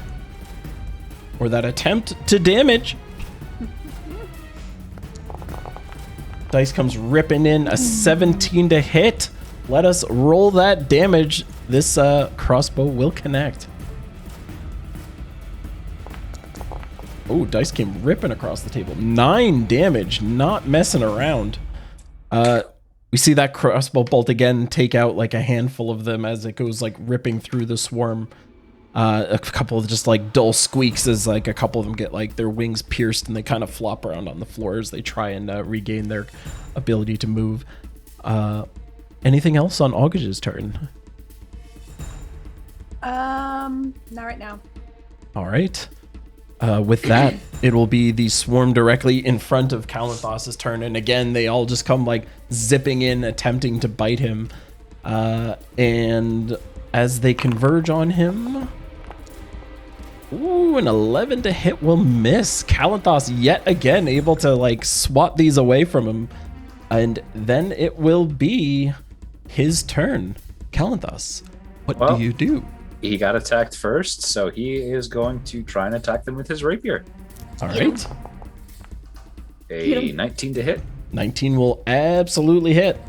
Or that attempt to damage. Dice comes ripping in a 17 to hit. Let us roll that damage. This crossbow will connect. Oh, dice came ripping across the table. 9 damage, not messing around. We see that crossbow bolt again take out like a handful of them as it goes like ripping through the swarm. A couple of just like dull squeaks as like a couple of them get like their wings pierced and they kind of flop around on the floor as they try and regain their ability to move. Anything else on Augage's turn? Not right now. All right. With that, it will be the swarm directly in front of Calanthos' turn. And again, they all just come like zipping in, attempting to bite him. And as they converge on him, ooh, an 11 to hit will miss. Calanthos yet again able to like swat these away from him. And then it will be his turn. Calanthos, what Well, do you do? He got attacked first, so he is going to try and attack them with his rapier. All right. A 19 to hit, 19 will absolutely hit.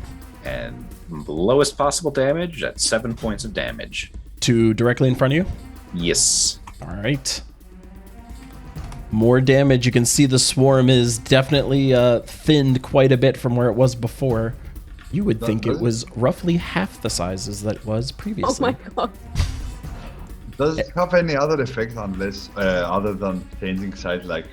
and lowest possible damage at 7 points of damage. To directly in front of you? Yes. All right. More damage. You can see the swarm is definitely thinned quite a bit from where it was before. You would think it was roughly half the size as that was Oh previously. my god. Does it have any other effect unless, other than changing size, like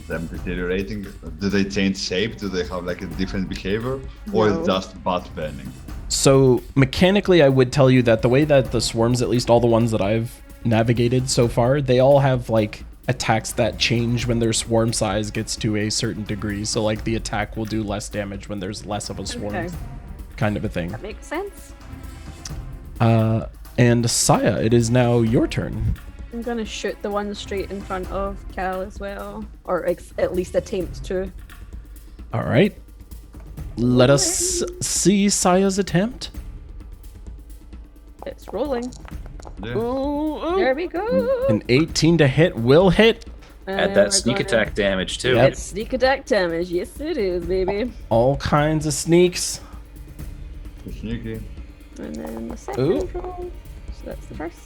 them deteriorating? Do they change shape? Do they have like a different behavior? Or is No. it just bad burning? So mechanically, I would tell you that the way that the swarms, at least all the ones that I've navigated so far, they all have like attacks that change when their swarm size gets to a certain degree. So like the attack will do less damage when there's less of a swarm, Okay. kind of a thing. That makes sense. And Saya, it is now your turn. I'm gonna shoot the one straight in front of Cal as well. Or at least attempt to. All right. Let us see Saya's attempt. It's rolling. Yeah. Ooh, There we go. An 18 to hit will hit. Add And that we're sneak gonna- attack damage too. Yep. It's sneak attack damage. Yes, it is, baby. All kinds of sneaks. Sneaky. And then the second Ooh. roll. So that's the first.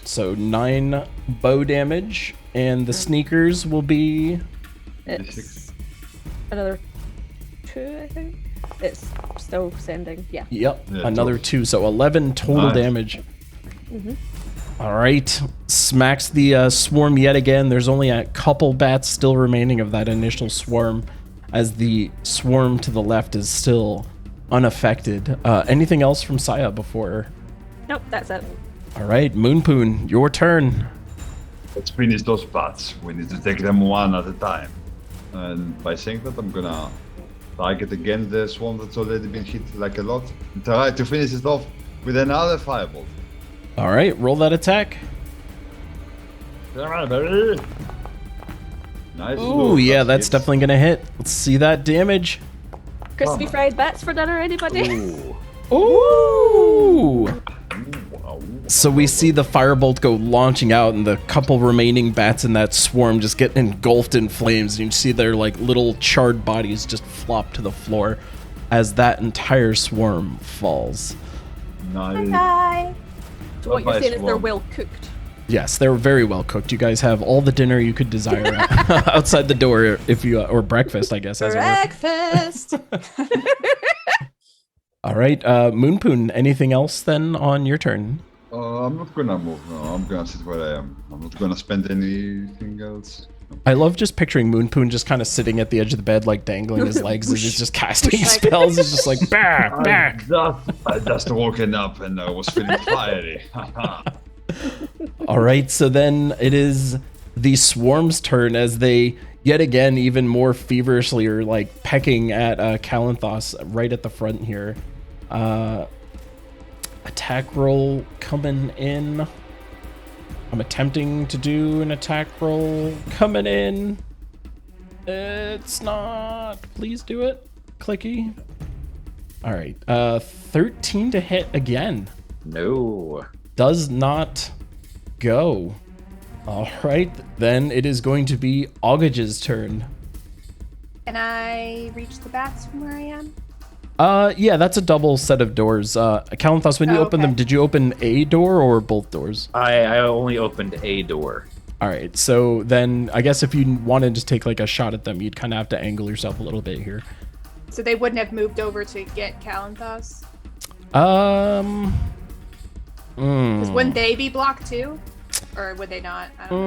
So 9 bow damage, and the sneakers will be It's another 2, I think. It's still sending. Yeah. yep, Yeah, another 2, so 11 total Nice. damage. Mhm. All right, smacks the swarm yet again. There's only a couple bats still remaining of that initial swarm, as the swarm to the left is still unaffected. Anything else from Saya before? Nope, that's it. All right, Moonpoon, your turn. Let's finish those bats. We need to take them one at a time. And by saying that, I'm gonna target again the swarm that's already been hit like a lot. Try to finish it off with another firebolt. All right, roll that attack. Nice. Ooh, yeah, that's definitely gonna hit. Let's see that damage. Crispy fried bats for dinner, anybody? Ooh! So we see the firebolt go launching out, and the couple remaining bats in that swarm just get engulfed in flames. And you see their like little charred bodies just flop to the floor as that entire swarm falls. Nice. Bye. So what you're Bye-bye, saying is they're swarm. well cooked. Yes, they're very well cooked. You guys have all the dinner you could desire outside the door, if you or breakfast, I guess. As it were. Breakfast. All right, Moonpoon. Anything else then on your turn? I'm not gonna move. No, I'm gonna sit where I am. I'm not gonna spend anything else. I love just picturing Moonpoon just kind of sitting at the edge of the bed, like dangling his legs as he's just casting spells. He's just like, bah, bah. I just woken up and I was feeling fiery. All right, so then it is the swarm's turn as they yet again even more feverishly are like pecking at Kalanthos right at the front here. Attack roll coming in. I'm attempting to do an attack roll coming in. It's not. Please do it. Clicky. All right. 13 to hit again. No. Does not go. All right. Then it is going to be Augage's turn. Can I reach the bats from where I am? Yeah, that's a double set of doors. Kalanthos, when you Oh, open them, okay. did you open a door or both doors? I only opened a door. All right, so then I guess if you wanted to take like a shot at them, you'd kind of have to angle yourself a little bit here. So they wouldn't have moved over to get Kalanthos? Because wouldn't they be blocked too? Or would they not? I don't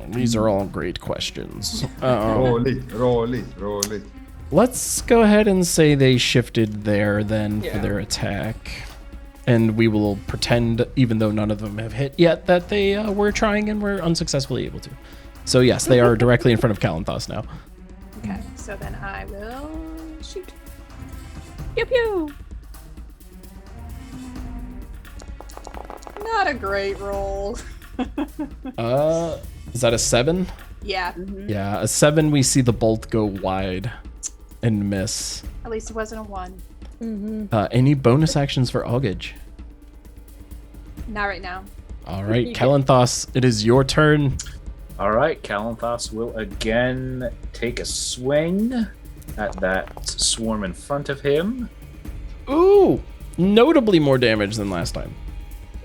know. These are all great questions. roll it, roll it, roll it. Let's go ahead and say they shifted there then for Yeah. their attack. And we will pretend, even though none of them have hit yet, that they were trying and were unsuccessfully able to. So yes, they are directly in front of Kalanthos now. Okay, so then I will shoot. Pew pew. Not a great roll. Is that a 7? Yeah, Yeah, a 7, we see the bolt go wide and miss. at least it wasn't a 1. Any bonus actions for Augage? Not right now. All right, Kalanthos, it is your turn. All right, Kalanthos will again take a swing at that swarm in front of him. Ooh, notably more damage than last time.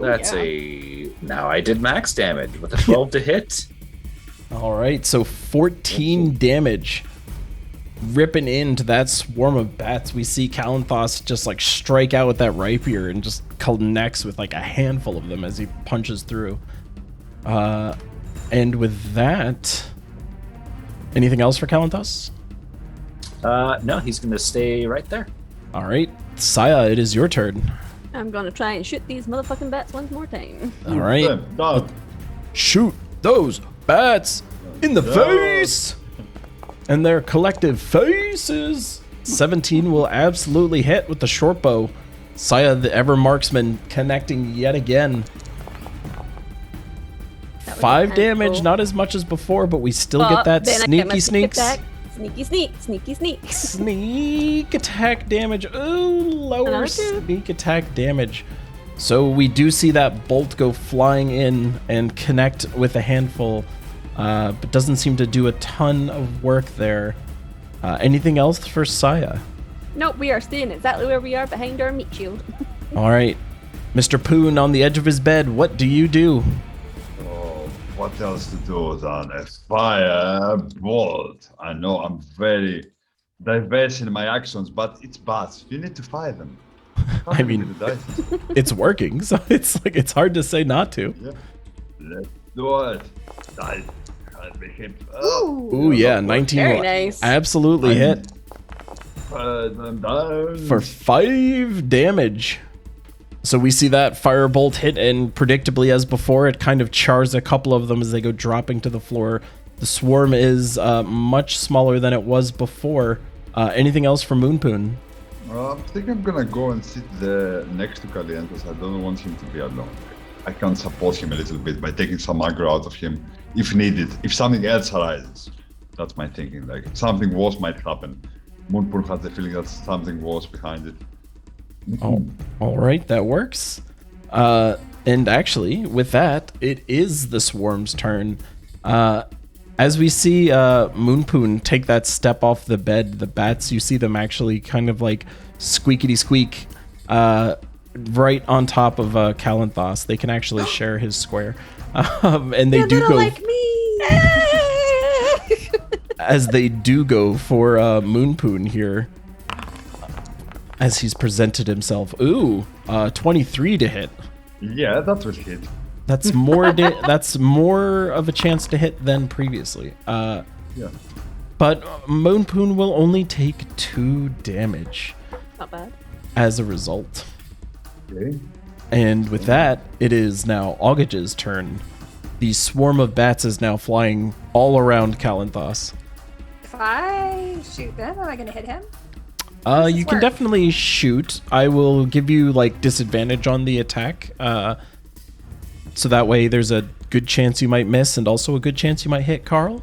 That's a... Now I did max damage with a 12 to hit. All right, so 14 damage. Ripping into that swarm of bats, we see Kalanthos just like strike out with that rapier and just connects with like a handful of them as he punches through. And with that, anything else for Kalanthos? No, he's going to stay right there. All right, Saya, it is your turn. I'm gonna try and shoot these motherfucking bats one more time. All right, No. shoot those bats in the face and their collective faces. 17 will absolutely hit with the short bow. Saya, the ever marksman, connecting yet again. That was 5 a damage, handful. not as much as before, but we still But get that then I get my sneaky sneak sneaks. attack. Sneaky sneak, sneaky sneak. Sneak attack damage. Ooh, lower Another two. sneak attack damage. So we do see that bolt go flying in and connect with a handful, but doesn't seem to do a ton of work there. Anything else for Saya? Nope, we are staying exactly where we are behind our meat shield. All right, Mr. Poon on the edge of his bed. What do you do? Oh, what else to do than a firebolt? I know I'm very diverse in my actions, but it's bats. You need to fight them. I mean, it's working, so it's like it's hard to say not to. Yeah. Let's do it. Die. Let me hit. Ooh, yeah, 19 Very will nice. absolutely hit I'm down. for 5 damage. So we see that firebolt hit, and predictably as before, it kind of chars a couple of them as they go dropping to the floor. The swarm is much smaller than it was before. Anything else for Moonpoon? I think I'm gonna go and sit there next to Calientes. I don't want him to be alone. I can support him a little bit by taking some aggro out of him if needed. If something else arises, that's my thinking. Like something worse might happen. Moonpoon has the feeling that something worse behind it. Oh, all right, that works. And actually, with that, it is the swarm's turn. As we see Moonpoon take that step off the bed, the bats, you see them actually kind of like squeakity squeak right on top of Kalanthos. They can actually share his square. And they do go like me. as they do go for Moonpoon here. As he's presented himself. Ooh, 23 to hit. Yeah, that will hit. That's more. That's more of a chance to hit than previously. Yeah. But Moonpoon will only take 2 damage Not bad. as a result. Okay. And with that, it is now Augage's turn. The swarm of bats is now flying all around Kalanthos. If I shoot them, am I going to hit him? You can work? definitely shoot. I will give you like disadvantage on the attack. So that way there's a good chance you might miss and also a good chance you might hit Carl.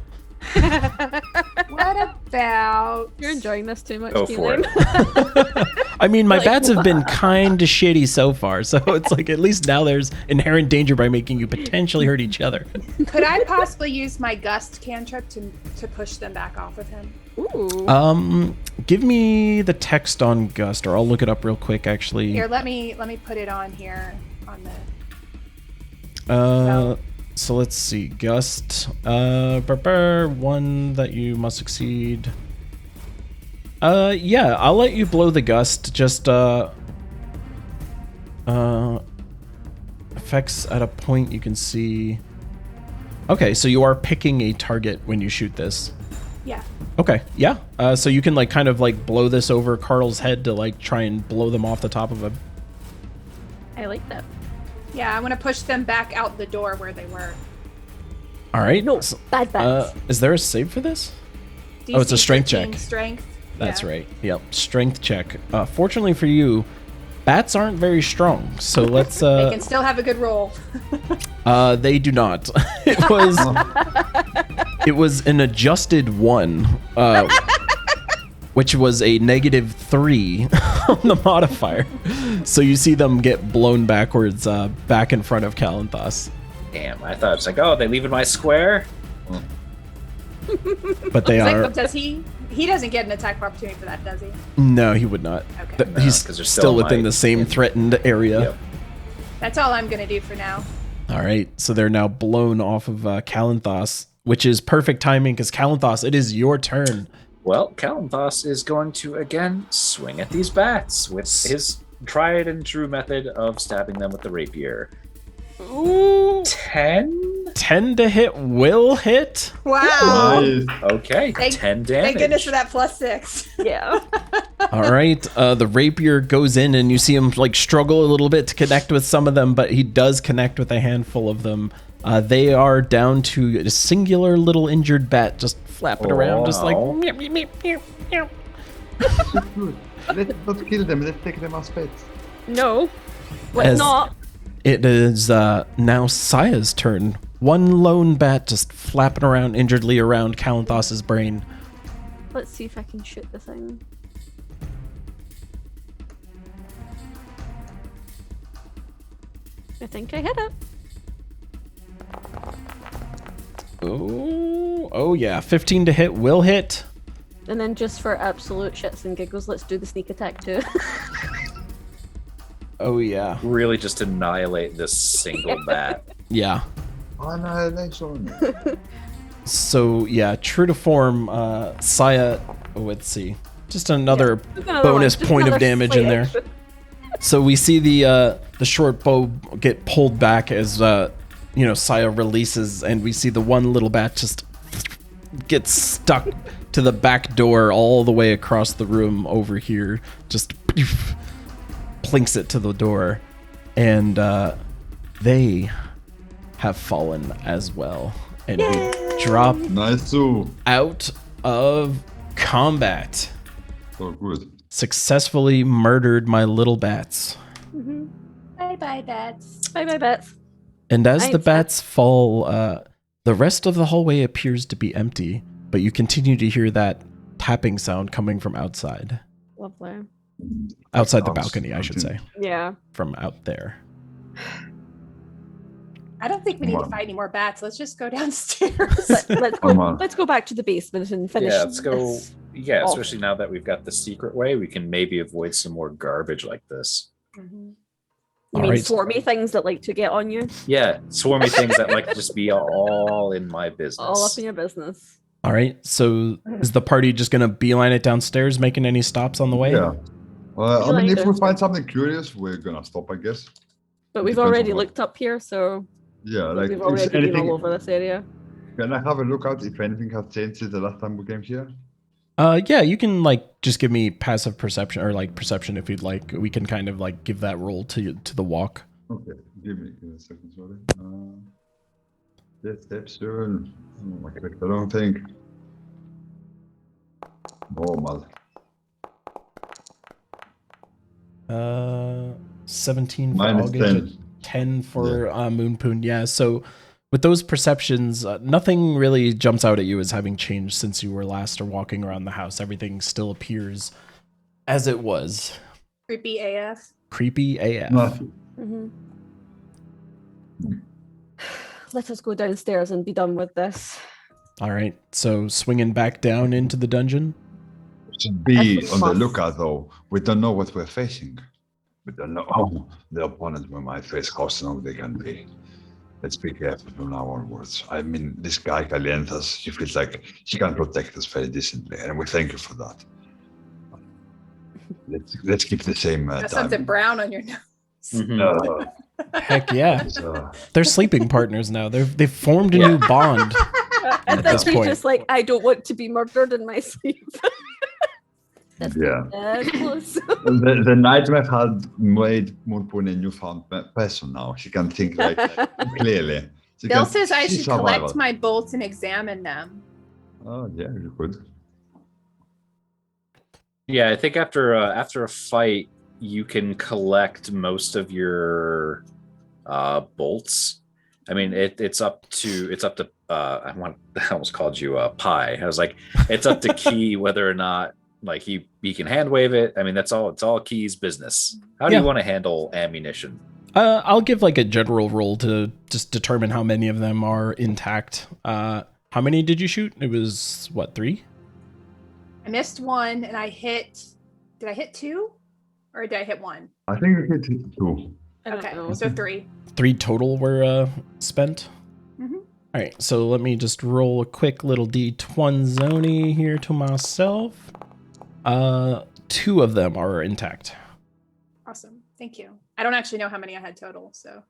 What about... You're enjoying this too much, Go for it. Keelan. I mean, my Like, bats have been kind of shitty so far, so it's like at least now there's inherent danger by making you potentially hurt each other. Could I possibly use my gust cantrip to push them back off of him? Ooh. Give me the text on Gust, or I'll look it up real quick. Actually, Here, let me put it on here on the... so let's see, Gust. One that you must succeed. Yeah, I'll let you blow the gust. Just effects at a point you can see. Okay, so you are picking a target when you shoot this. Yeah. Okay, yeah. So you can like kind of like blow this over Carl's head to like try and blow them off the top of him. I like that. Yeah, I want to push them back out the door where they were. All right. No, bad bats. Is there a save for this? Oh, it's a DC strength 15 check. Strength. That's Yeah. right. Yep. Strength check. Fortunately for you, bats aren't very strong. So let's. They can still have a good roll. They do not. It was an adjusted 1, which was a -3 on the modifier. So you see them get blown backwards, back in front of Kalanthos. Damn, I thought it's like, oh, they leaving my square? But they It's like, are. does he doesn't get an attack of opportunity for that, does he? No, he would not. Okay. He's No, 'cause they're still still within my- the same threatened area. Yep. That's all I'm gonna do for now. All right, so they're now blown off of Kalanthos, which is perfect timing because Kalanthos, it is your turn. Well, Kalanthos is going to again swing at these bats with his tried and true method of stabbing them with the rapier. Ooh. 10? 10 to hit will hit. Wow. Nice. Okay, 10 damage. Thank goodness for that +6. Yeah. All right, the rapier goes in and you see him like struggle a little bit to connect with some of them, but he does connect with a handful of them. They are down to a singular little injured bat just flapping around, just like meow, meow, meow, meow, meow. Good. Let's not kill them. Let's take them as pets. No. Let's As- not. It is now Saya's turn. One lone bat just flapping around injuredly around Kalanthos' brain. Let's see if I can shoot the thing. I think I hit it. Oh yeah, 15 to hit will hit. And then just for absolute shits and giggles, let's do the sneak attack too. Oh yeah. Really just annihilate this single bat. Yeah. Annihilation. So yeah, true to form, Saya. Oh, let's see. Just another Another bonus one, just point of another damage in slight there. extra. So we see the short bow get pulled back as Saya releases, and we see the one little bat just gets stuck to the back door all the way across the room over here. Just plinks it to the door, and they have fallen as well, and we drop Nice too. out of combat. So good. Successfully murdered my little bats. Bye-bye, bats. Bye bye, Bets. And as I'm the sad. bats fall, the rest of the hallway appears to be empty, but you continue to hear that tapping sound coming from outside. Lovely. Outside the Sounds balcony, I should say. empty. Yeah. From out there. I don't think we need Come to on. fight any more bats. Let's just go downstairs. Let's Come go. on. Let's go back to the basement and finish. Yeah, let's go. this. Yeah, off. especially now that we've got the secret way, we can maybe avoid some more garbage like this. You All mean right. swarmy things that like to get on you? Yeah, swarmy things that like to just be all in my business. All up in your business. All right, so is the party just going to beeline it downstairs, making any stops on the way? Yeah. Well, I mean, if we Like find something curious, we're gonna stop, I guess. But we've Depends on already what- looked up here, so Yeah, like we've if already been anything, all over this area. can I have a look out if anything has changed since the last time we came here? Yeah, you can like just give me passive perception or like perception if you'd like. We can kind of like give that roll to the walk. Okay, give me a second, sorry. Deception. Oh, I clicked the wrong thing. Normal. 17 for Minus August, 10. 10 for Moonpoon. Yeah, so with those perceptions, nothing really jumps out at you as having changed since you were last or walking around the house. Everything still appears as it was. Creepy AF. Creepy AF. Nothing. Let us go downstairs and be done with this. All right, so swinging back down into the dungeon. Should be That's on the fun. lookout though. We don't know what we're facing. We don't know how the opponent we might face, how strong they can be. Let's be careful from now onwards. I mean, this guy Calientas, she feels like she can protect us very decently, and we thank you for that. Let's keep the same Got time. something brown on your nose. Mhm. Heck yeah. it's, They're sleeping partners now. They've formed a Yeah. new bond. I At think this he's point. just like, I don't want to be murdered in my sleep. That's yeah. close. The nightmare had made Moonpoon a newfound person now. She can think like clearly. She Bill can says I see should survival. collect my bolts and examine them. Oh yeah, you could. Yeah, I think after a fight, you can collect most of your bolts. I mean, it's up to I almost called you Pi. I was like, it's up to Key whether or not like he can hand wave it. I mean, it's all Key's business. How do Yeah. you want to handle ammunition? I'll give like a general roll to just determine how many of them are intact. How many did you shoot? It was what, 3? I missed one and I hit. Did I hit 2? Or did I hit 1? I think you hit it too. I don't Okay, know. so 3. 3 total were spent. Mhm. All right, so let me just roll a quick little D20 here to myself. 2 of them are intact. Awesome. Thank you. I don't actually know how many I had total, so.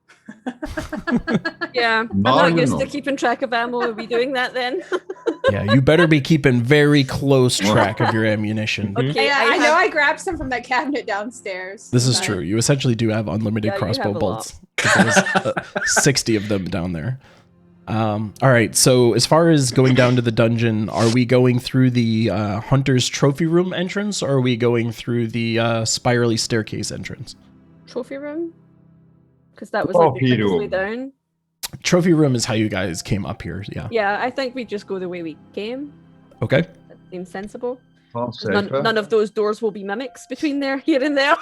Yeah, I'm Now not you used know. to keeping track of ammo. Are we doing that then? Yeah, you better be keeping very close track of your ammunition. Okay, Yeah, I I know have- I grabbed some from that cabinet downstairs. This is but- true. You essentially do have unlimited Yeah, you crossbow have a bolts. 'Cause there was 60 of them down there. All right, so as far as going down to the dungeon, are we going through the Hunter's Trophy Room entrance, or are we going through the spirally staircase entrance? Trophy room? Because that was like the Trophy quickest way room. down. Trophy Room is how you guys came up here, yeah. Yeah, I think we just go the way we came. Okay. That seems sensible. Sounds 'Cause safer. none of those doors will be mimics between there, here and there.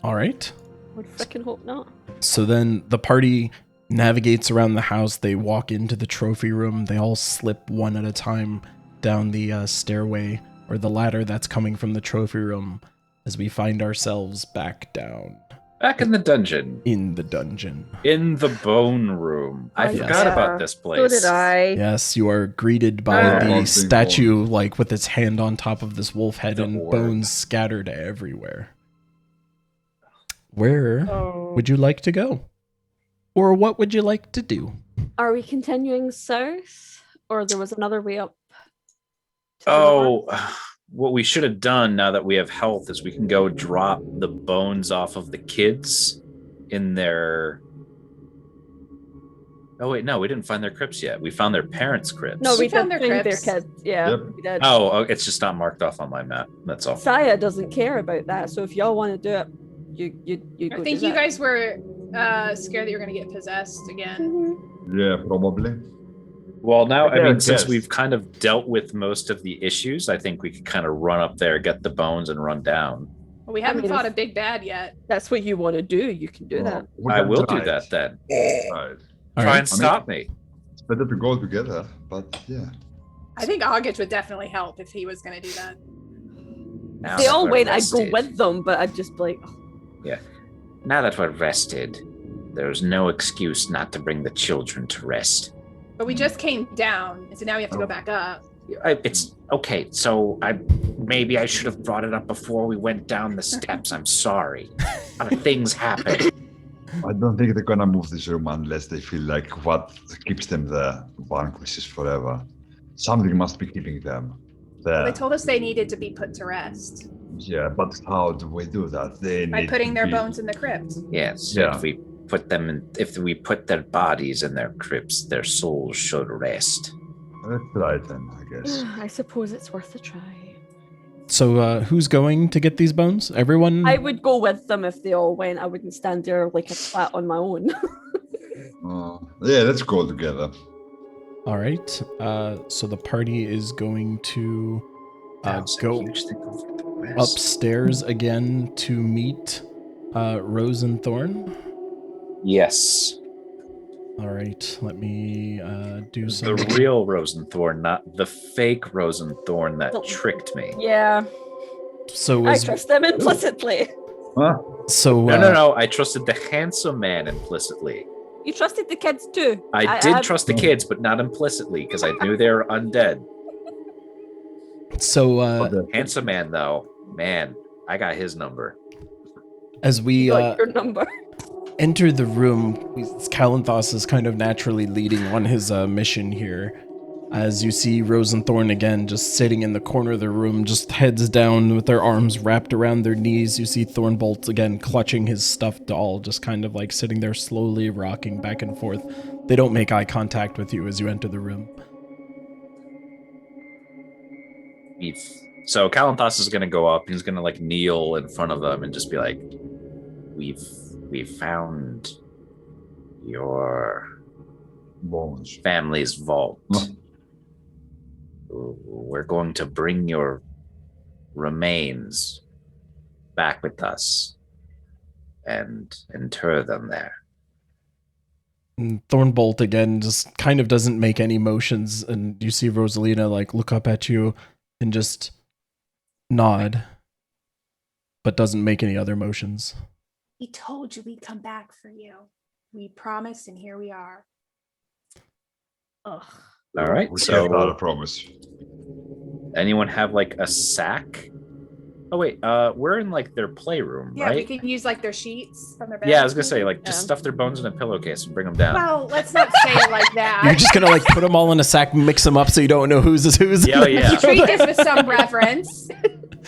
All right. Would frickin' hope not. So then the party navigates around the house. They walk into the trophy room. They all slip one at a time down the stairway or the ladder that's coming from the trophy room as we find ourselves back down Back in the dungeon, in the dungeon. in the bone room. I Oh, forgot yeah. about this place. So did I. Yes, you are greeted by Oh, the big statue, like with its hand on top of this wolf head The and orb. bones scattered everywhere. Where Oh. would you like to go? Or what would you like to do? Are we continuing south? Or there was another way up? to the Oh, north? what we should have done now that we have health is we can go drop the bones off of the kids in their. Oh wait, no, we didn't find their crypts yet. We found their parents' crypts. No, we found did their find their crypts. kids. Yeah, Yep. we did. Oh, it's just not marked off on my map. That's all. Saya doesn't care about that, so if y'all want to do it, you go I think do you that. guys were scared that you were going to get possessed again. Mhm. Yeah, probably. Well, now, I Yeah, mean, since yes. we've kind of dealt with most of the issues, I think we could kind of run up there, get the bones, and run down. Well, we haven't mean, fought if- a big bad yet. That's what you want to do. You can do that. We I can will try do that it. then. Right. All Try right. and stop me. It's better to go together, but yeah. I think August would definitely help if he was going to do that. Now They that all we're went. I'd go rested- with them, but I'd just be like, oh, Now that we're rested, there's no excuse not to bring the children to rest. But we just came down, and so now we have to go back up. It's okay. So maybe I should have brought it up before we went down the steps. I'm sorry. A lot of things happen. I don't think they're gonna move this room unless they feel like what keeps them there vanquishes forever. Something must be keeping them there. They told us they needed to be put to rest Yeah, but how do we do that? They by need putting to their be- bones in the crypt. Yes. Yeah. If we put their bodies in their crypts, their souls should rest. Let's try it then, I guess. I suppose it's worth a try. So who's going to get these bones? Everyone? I would go with them if they all went. I wouldn't stand there like a twat on my own. Yeah, let's go together. All right. So the party is going to That's a go huge thing over the rest. upstairs again to meet Rose and Thorn. Yes. All right. Let me do The some. real Rosenthorn, not the fake Rosenthorn that The- tricked me. Yeah, So I as, trust them implicitly. Huh? so No. I trusted the handsome man implicitly. You trusted the kids too. I did trust the kids, but not implicitly because I knew they were undead. So Okay. Handsome man, though, man, I got his number. as we Got your number. enter the room, Kalanthos is kind of naturally leading on his mission here. As you see Rose and Thorn again just sitting in the corner of the room, just heads down with their arms wrapped around their knees. You see Thornbolt again clutching his stuffed doll, just kind of like sitting there slowly rocking back and forth. They don't make eye contact with you as you enter the room. So Kalanthos is gonna go up. He's gonna like kneel in front of them and just be like, "We've found your Bones. family's vault. Huh. We're going to bring your remains back with us and inter them there." And Thornbolt again just kind of doesn't make any motions, and you see Rosalina like look up at you and just nod, but doesn't make any other motions. We told you we'd come back for you. We promised, and here we are. Ugh. All right. We kept our So, promise. anyone have like a sack? Oh wait, we're in like their playroom, Yeah, we right? can use like their sheets from their bed. Yeah, I was gonna say like just Yeah. stuff their bones in a pillowcase and bring them down. Well, let's not say it like You're that. just gonna like put them all in a sack, mix them up so you don't know whose is whose. Yeah, yeah. Treat this with some reverence.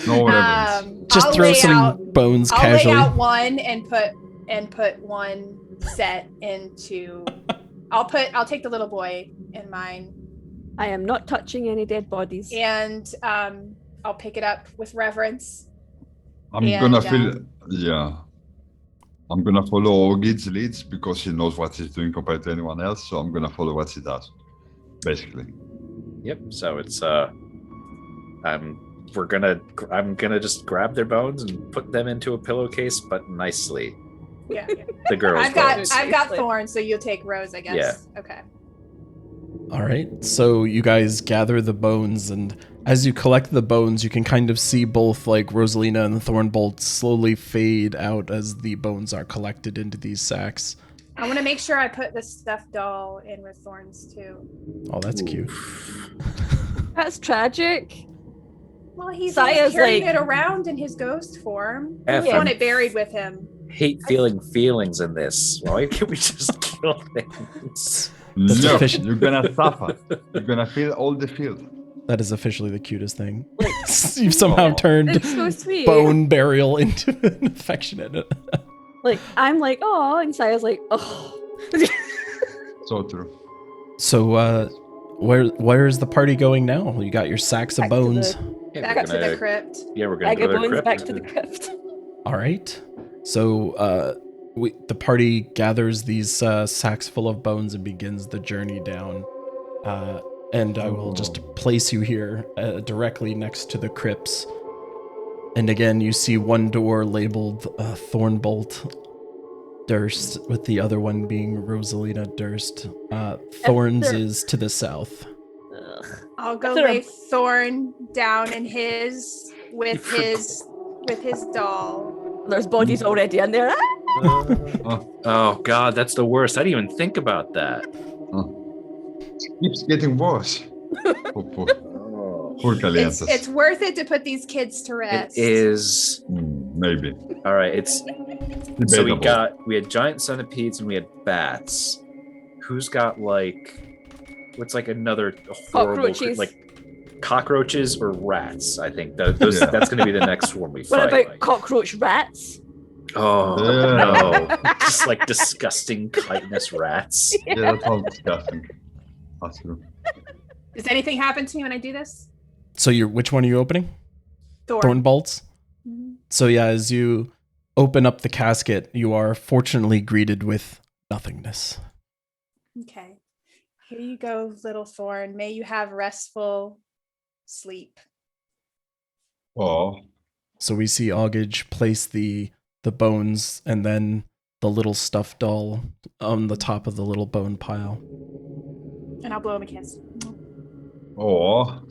No reverence. Just I'll throw lay some out, bones I'll casually. lay out one and put one set into. I'll take the little boy in mine, I am not touching any dead bodies. and I'll pick it up with reverence. I'm gonna I'm gonna follow Ogid's leads because he knows what he's doing compared to anyone else. So I'm gonna follow what he does, basically. Yep. So it's I'm gonna just grab their bones and put them into a pillowcase, but nicely. Yeah, The girls. I've got Seriously. Thorn, so you'll take Rose, I guess. Yeah. Okay. All right. So you guys gather the bones, and as you collect the bones, you can kind of see both like Rosalina and the Thornbolt slowly fade out as the bones are collected into these sacks. I want to make sure I put the stuffed doll in with Thorns too. Oh, that's cute. That's tragic. Well, he's Saya's carrying like- it around in his ghost form. F, I want I'm it buried with him. hate feeling feelings in this. Why can't we just kill things? That's No, efficient. you're gonna suffer. You're gonna feel all the field. That is officially the cutest thing. You've somehow Aw. turned It's so sweet. bone burial into an affectionate. Like I'm like, oh, and Saya's like, oh. So true. So, where's the party going now? You got your sacks of Back to bones. Yeah, Back we're to the gonna- crypt. Yeah, we're gonna Bag go of to the bones crypt. back to the crypt. All right. So, the party gathers these sacks full of bones and begins the journey down. And I will just place you here directly next to the crypts. And again, you see one door labeled Thornbolt Durst, with the other one being Rosalina Durst. Thorns there- is to the south. Ugh. I'll go There- lay Thorn down in his with his doll. There's bodies already in there. Ah! Oh God, that's the worst. I didn't even think about that. Keeps getting worse. Poor It's Calientes. worth it to put these kids to It rest. is. Maybe. All right. It's so Debatable. we had giant centipedes and we had bats. Who's got like what's like another horrible Cockroaches. like cockroaches or rats? I think those Yeah. that's gonna be the next one we What fight. about cockroach rats? Oh Yeah. no! Just like disgusting chitinous rats. Yeah, that sounds disgusting. That's true. Does anything happen to me when I do this? So which one are you opening? Thorn. Thorn bolts? Mhm. So yeah, as you open up the casket, you are fortunately greeted with nothingness. Okay. Here you go, little Thorn. May you have restful sleep. Oh, So we see Augage place the bones and then the little stuffed doll on the top of the little bone pile. And I'll blow him a kiss. oh,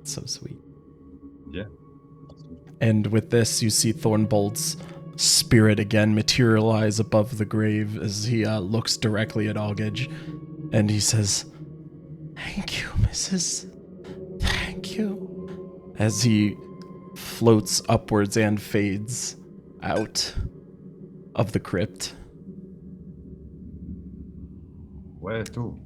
So sweet. yeah. And with this, you see Thornbolt's spirit again materialize above the grave as he looks directly at Augage, and he says, "Thank you, Mrs. Thank you." As he floats upwards and fades out of the crypt. Where to?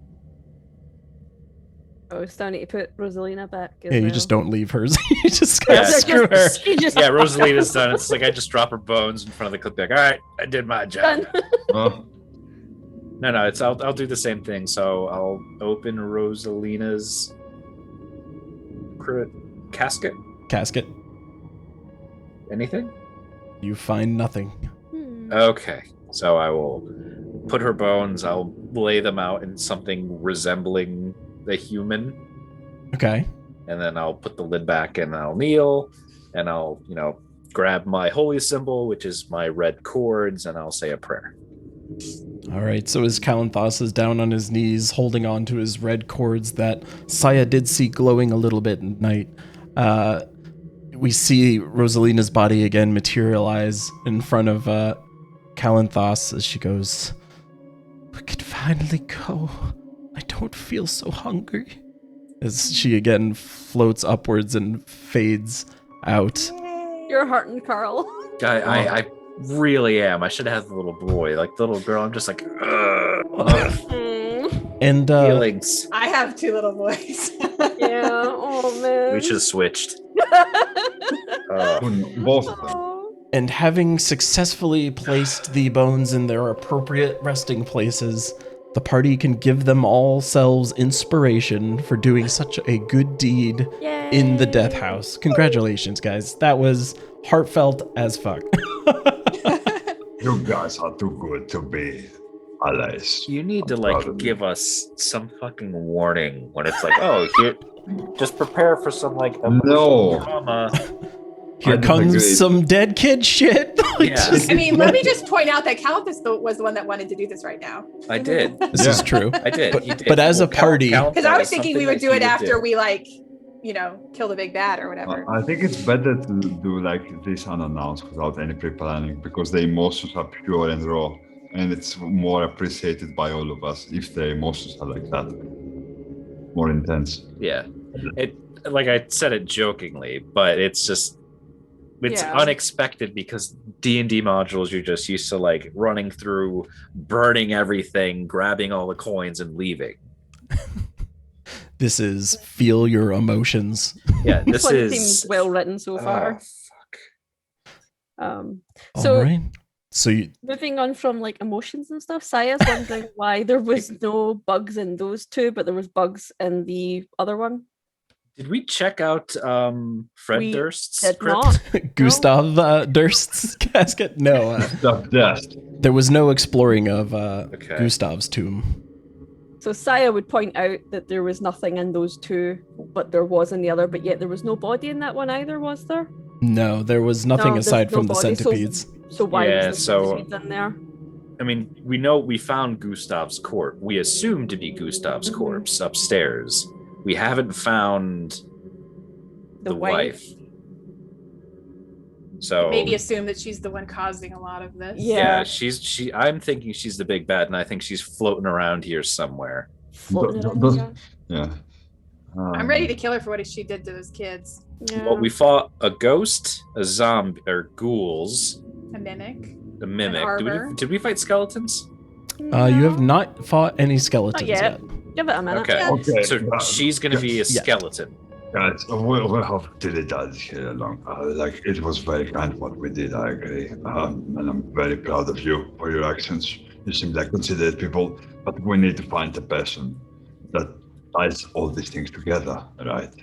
Oh, still need to put Rosalina back. Yeah, you just don't leave hers. You just Yeah, gotta screw her. She just Yeah, Rosalina's done. It's like I just drop her bones in front of the clip. Like, all right, I did my job. done. Oh, No, it's I'll do the same thing. So I'll open Rosalina's casket. Casket. Anything? You find nothing. Hmm. Okay. So I will put her bones. I'll lay them out in something resembling a human, Okay. and then I'll put the lid back, and I'll kneel, and I'll grab my holy symbol, which is my red cords, and I'll say a prayer. All right, so as Kalanthos is down on his knees, holding on to his red cords that Saya did see glowing a little bit at night, we see Rosalina's body again materialize in front of Kalanthos as she goes, "We can finally go. I don't feel so hungry." As she again floats upwards and fades out. You're hurting, Carl. I really am. I should have the little boy. Like the little girl, I'm just like, And feelings. I have 2 little boys. Yeah. Oh man. We should have switched. Both of them. And having successfully placed the bones in their appropriate resting places, the party can give them all selves inspiration for doing such a good deed in the death house. Congratulations, guys. That was heartfelt as fuck. You guys are too good to be allies. You need to I'm proud of give us some fucking warning when it's like, oh, here, just prepare for some like No. drama. Here I comes disagree. some dead kid shit. Yeah. I mean, let me just point out that Calipus was the one that wanted to do this right now. I did. This is true. I did. But- You did. but as a party- Because I was thinking we would do it after we kill the big bad or whatever. I think it's better to do like this unannounced without any pre-planning because the emotions are pure and raw, and it's more appreciated by all of us if the emotions are like that, more intense. Yeah. It like I said it jokingly, but it's just Yeah. unexpected because D&D modules you're just used to like running through, burning everything, grabbing all the coins and leaving. This is feel your emotions. Yeah, this one is seems well written so far. fuck. So All right. So you, moving on from like emotions and stuff, Saya's wondering why there was no bugs in those 2, but there was bugs in the other one. Did we check out Fred We Durst's did crypt? not. Gustav Durst's casket? No, Stop that. there was no exploring of Okay. Gustav's tomb. So Saya would point out that there was nothing in those 2, but there was in the other, but yet there was no body in that one either, was there? No, there was nothing No, there's aside no from the body, so- centipedes. So why Yeah, was the so- centipedes in there? I mean, we know we found Gustav's corpse. We assume to be Gustav's Mhm. corpse upstairs. We haven't found the wife. So Maybe assume that she's the one causing a lot of this. Yeah. I'm thinking she's the big bad, and I think she's floating around here somewhere. Floating Th- around th- here. Yeah. I'm ready to kill her for what she did to those kids. Yeah. Well, we fought a ghost, a zombie, or ghouls, A mimic. a mimic. arbor. Did we fight skeletons? You No. have not fought any skeletons yet. yet. Give it a minute. Okay. Okay. So she's gonna be a Yeah. skeleton. Guys, we have really done here along. Like it was very kind what we did. I agree, and I'm very proud of you for your actions. You seem like considerate people, but we need to find the person that ties all these things together, right?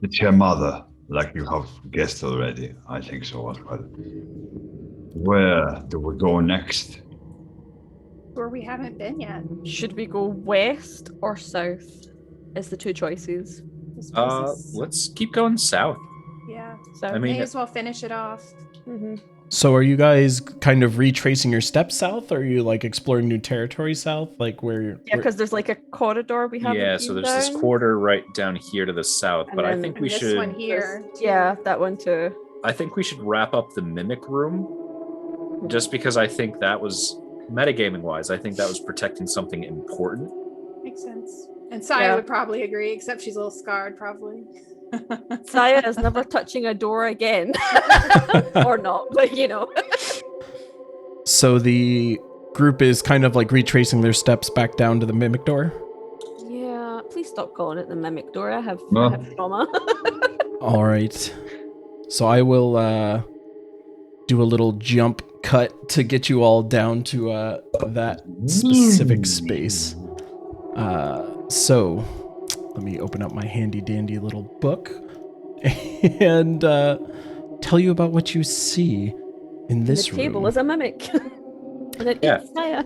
It's your mother, like you have guessed already. I think so as well. Where do we go next? Where we haven't been yet. Should we go west or south? Is the 2 choices. This place is- Let's keep going south. yeah. So, I mean- May as well finish it off. mhm. So are you guys kind of retracing your steps south? Or are you like exploring new territory south? Like where? Yeah, because there's like a corridor we haven't Yeah, been so there's this down. quarter right down here to the south, And but I then- think And we this should. one here. Yeah, that one too. I think we should wrap up the mimic room, just because I think that was metagaming wise. I think that was protecting something important. Makes sense. And Saya Yeah. would probably agree, except she's a little scarred, probably. Saya is never touching a door again. Or not, but you know. So the group is kind of like retracing their steps back down to the mimic door. Yeah, please stop calling it the mimic door. I have No. trauma. All right. So I will do a little jump cut to get you all down to that specific space. So let me open up my handy dandy little book and tell you about what you see in this the table room. is a mimic. And it Yeah. eats Saya.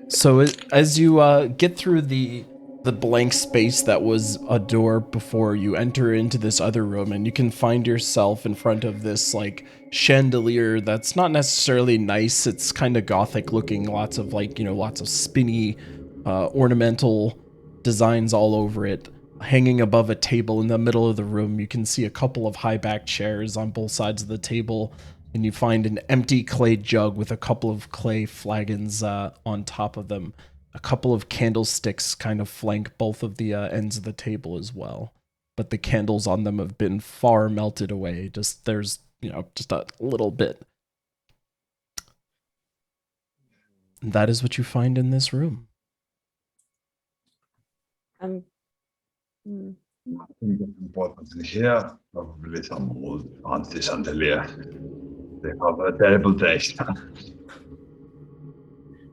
So as you get through the blank space that was a door before, you enter into this other room, and you can find yourself in front of this like chandelier that's not necessarily nice. It's kind of gothic looking, lots of lots of spinny ornamental designs all over it. Hanging above a table in the middle of the room, you can see a couple of high back chairs on both sides of the table. and you find an empty clay jug with a couple of clay flagons on top of them. A couple of candlesticks kind of flank both of the ends of the table as well. But the candles on them have been far melted away. There's just a little bit. And that is what you find in this room. Hmm. Nothing important in here. Probably some old auntie chandelier. They have a terrible taste.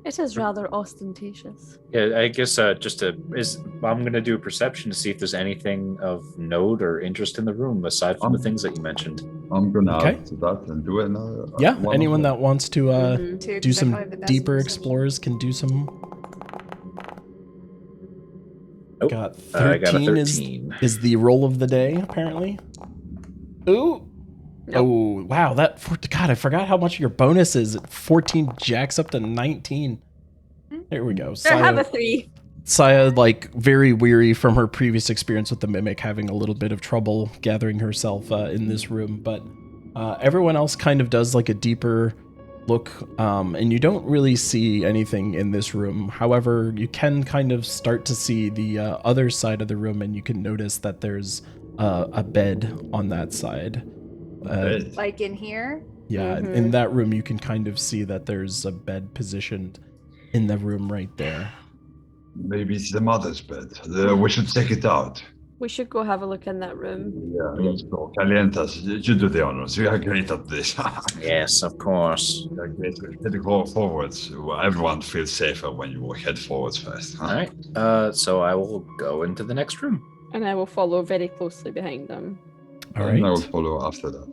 It is rather ostentatious. Yeah, I guess I'm gonna do a perception to see if there's anything of note or interest in the room aside from the things that you mentioned. I'm gonna Okay. add to that and do another. Yeah, one anyone of them. that wants to Mhm. Too, do 'cause I some probably have the best deeper perception. explorers can do some. Nope. Got I got a 13 13. is the roll of the day, apparently. Ooh. Nope. Oh, wow. God, I forgot how much your bonus is. 14 jacks up to 19. There we go. There, have a 3. Saya, like, very weary from her previous experience with the mimic, having a little bit of trouble gathering herself in this room. But everyone else kind of does, like, a deeper look, and you don't really see anything in this room. However, you can kind of start to see the other side of the room, and you can notice that there's a bed on that side. Like in here? Yeah, Mhm. in that room, you can kind of see that there's a bed positioned in the room right there. Maybe it's the mother's bed. We should check it out. We should go have a look in that room. Yeah, let's go. Calientas, you do the honors. You are great at this. Yes, of course. You are great. Go forwards. Everyone feels safer when you head forwards first. Huh? All right. So I will go into the next room. And I will follow very closely behind them. All And I will right. follow after that.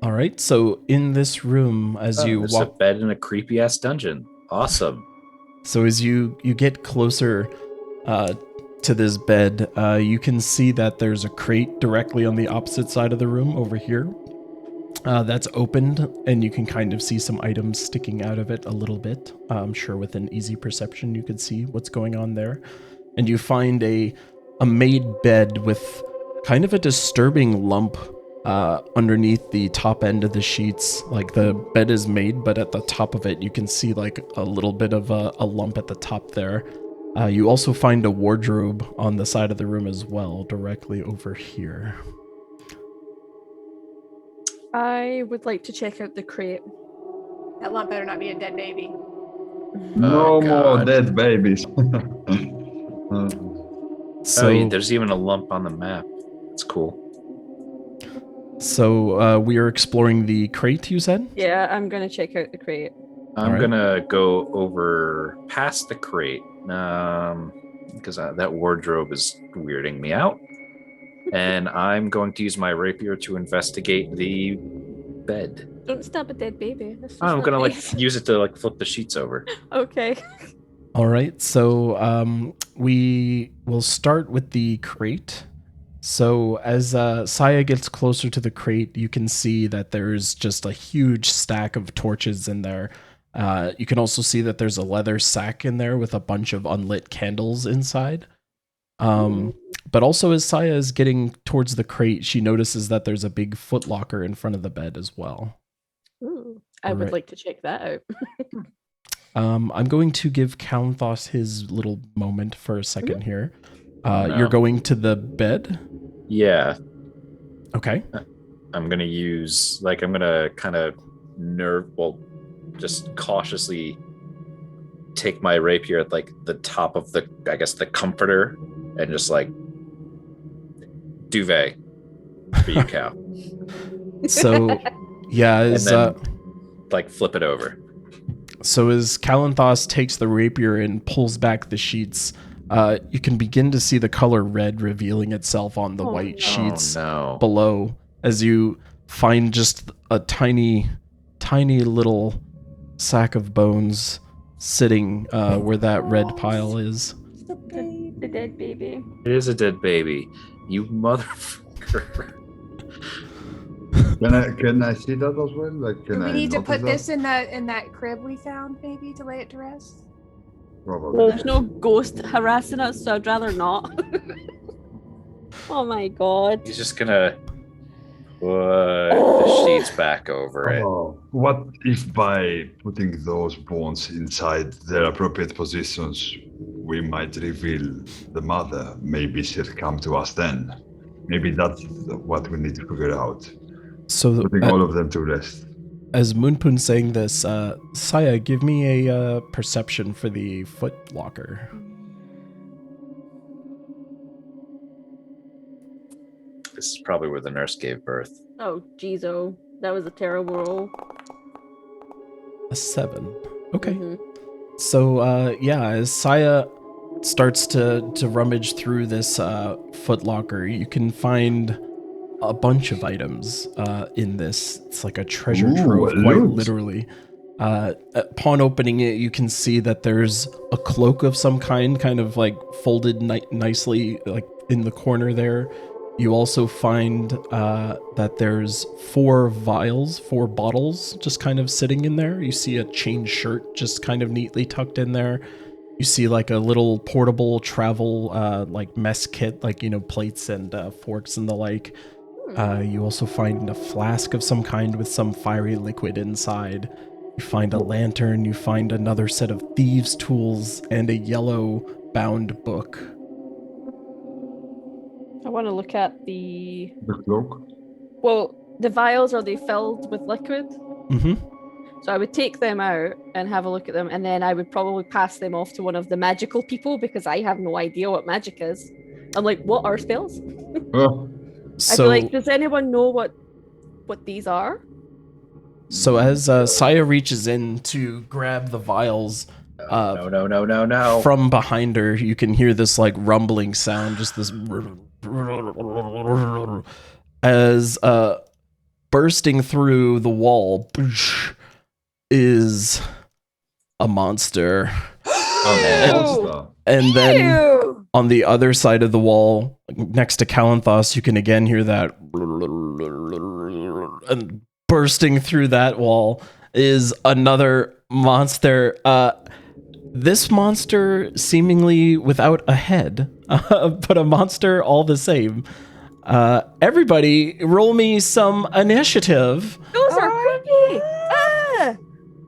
All right. So in this room, as you It's walk, a bed in a creepy ass dungeon. Awesome. so as you get closer to this bed, you can see that there's a crate directly on the opposite side of the room over here. That's opened, and you can kind of see some items sticking out of it a little bit. I'm sure with an easy perception, you could see what's going on there. And you find a made bed with kind of a disturbing lump underneath the top end of the sheets. Like, the bed is made, but at the top of it, you can see like a little bit of a lump at the top there. You also find a wardrobe on the side of the room as well, directly over here. I would like to check out the crate. That lump better not be a dead baby. No more God. dead babies. So, There's even a lump on the map. It's cool. so we are exploring the crate, you said? Yeah, I'm gonna check out the crate. I'm Alright. gonna go over past the crate because that wardrobe is weirding me out, and I'm going to use my rapier to investigate the bed. Don't stab a dead baby. That's just I'm not gonna nice. use it to flip the sheets over. Okay. All right, so we will start with the crate. So as Saya gets closer to the crate, you can see that there's just a huge stack of torches in there. You can also see that there's a leather sack in there with a bunch of unlit candles inside. But also as Saya is getting towards the crate, she notices that there's a big footlocker in front of the bed as well. Ooh, I would Alright. like to check that out. I'm going to give Kalanthos his little moment for a second here. No. You're going to the bed? Yeah, Okay. I'm gonna use I'm gonna kind of just cautiously take my rapier at the top of the comforter and just duvet for you, cow. So, yeah, And as, then flip it over. so as Kalanthos takes the rapier and pulls back the sheets, you can begin to see the color red revealing itself on the Oh, white no. sheets Oh no. below as you find just a tiny little sack of bones sitting where that red pile is. The dead baby. It is a dead baby. You motherfucker. Can I see that as well? Do we need to put notice this in that crib we found, maybe, to lay it to rest? that? Well, Probably. there's no ghost harassing us, so I'd rather not. Oh my god. He's just gonna Put the sheets back over it. Oh, what if by putting those bones inside their appropriate positions, we might reveal the mother? Maybe she'll come to us then. Maybe that's what we need to figure out. So Putting all of them to rest. as Moonpoon's saying this, Saya, give me a perception for the foot locker. This is probably where the nurse gave birth. Oh, jeez, oh. That was a terrible roll. A 7. Okay. Mhm. So, as Saya starts to rummage through this foot locker, you can find a bunch of items in this. It's like a treasure trove, quite loot. literally. Upon opening it, you can see that there's a cloak of some kind of like folded nicely, like in the corner there. You also find that there's 4 vials, 4 bottles just kind of sitting in there. You see a chain shirt just kind of neatly tucked in there. You see like a little portable travel like mess kit, like, plates and forks and the like. You also find a flask of some kind with some fiery liquid inside. You find a lantern. You find another set of thieves' tools and a yellow bound book. I want to look at the... The cloak? Well, the vials, are they filled with liquid? Mm-hmm. So I would take them out and have a look at them, and then I would probably pass them off to one of the magical people because I have no idea what magic is. I'm like, what are spells? Oh, I'd be like, does anyone know what these are? So as Saya reaches in to grab the vials, No. from behind her, you can hear this like rumbling sound, just this as bursting through the wall is a monster. monster. And then Ew! on the other side of the wall, next to Calanthos, you can again hear that. And bursting through that wall is another monster. This monster seemingly without a head, but a monster all the same. Everybody, roll me some initiative. Those are creepy! Ah!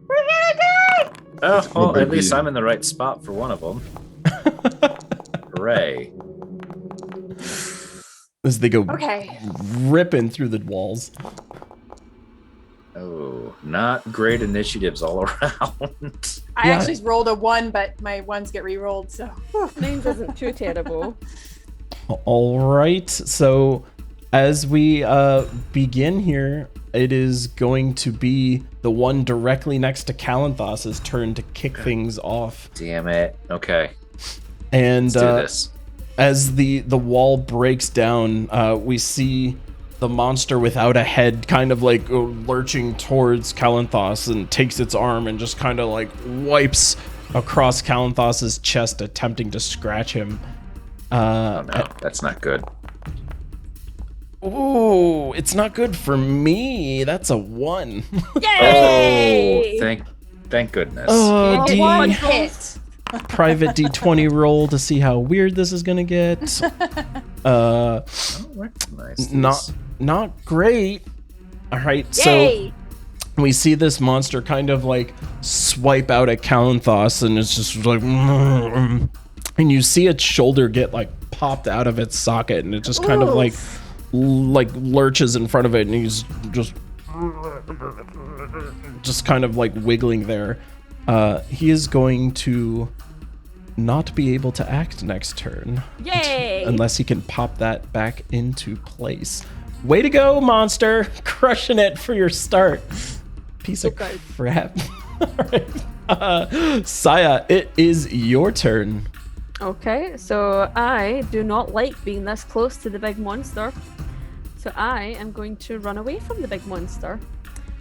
We're gonna die! Oh, well, at Maybe. least I'm in the right spot for one of them. Hooray. As they go Okay. ripping through the walls. Oh, not great initiatives all around. I Yeah. actually rolled a 1, but my 1s get re-rolled, so. Mine isn't too terrible. All right. So as we begin here, it is going to be the one directly next to Calanthos' turn to kick things off. Damn it. Okay, And let's do this. as the wall breaks down, we see the monster without a head kind of like lurching towards Calanthos and takes its arm and just kind of like wipes across Calanthos' chest, attempting to scratch him. Oh no, that's not good. Ooh, it's not good for me. That's a 1. Yay! Oh, thank goodness. Oh, Get D, one hit. private D20 roll to see how weird this is gonna get. Oh, recognize these. Not great. All right, Yay! so we see this monster kind of like swipe out at Calanthos, and it's just like, and you see its shoulder get like popped out of its socket, and it just kind of like lurches in front of it, and he's just kind of like wiggling there. He is going to not be able to act next turn Yay! unless he can pop that back into place. Way to go, monster! Crushing it for your start. Piece of Okay. crap. All right. Saya, it is your turn. Okay, so I do not like being this close to the big monster. So I am going to run away from the big monster.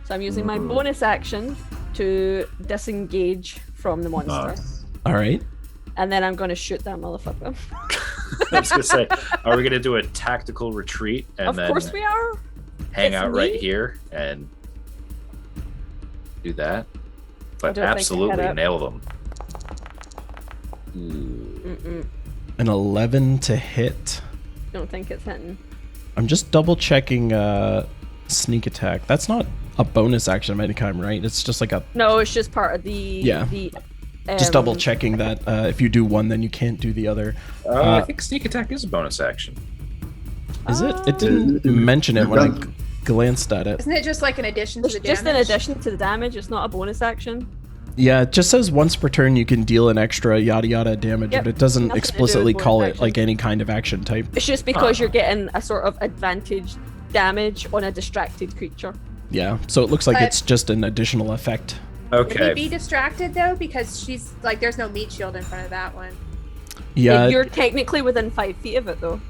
So I'm using my bonus action to disengage from the monster. Nice. All right. And then I'm going to shoot that motherfucker. I was gonna say, are we gonna do a tactical retreat and Of then course we are. hang It's out right me. here and do that? But don't think I absolutely had it. nail them. Mm-mm. An 11 to hit. Don't think it's hitting. I'm just double checking sneak attack. That's not a bonus action of any kind, right? It's just like a... No, it's just part of the... Yeah. Just double checking that if you do one, then you can't do the other. I think sneak attack is a bonus action. Is it? It didn't mention it when I glanced at it. Isn't it just like an addition to It's the damage? just an addition to the damage. It's not a bonus action. Yeah, it just says once per turn you can deal an extra yada yada damage, Yep, but it doesn't nothing to do explicitly with call bonus it action. like any kind of action type. It's just because you're getting a sort of advantage damage on a distracted creature. Yeah, so it looks like But- it's just an additional effect. Would he Okay. be distracted though? Because she's like, there's no meat shield in front of that one. Yeah, You're technically within 5 feet of it, though.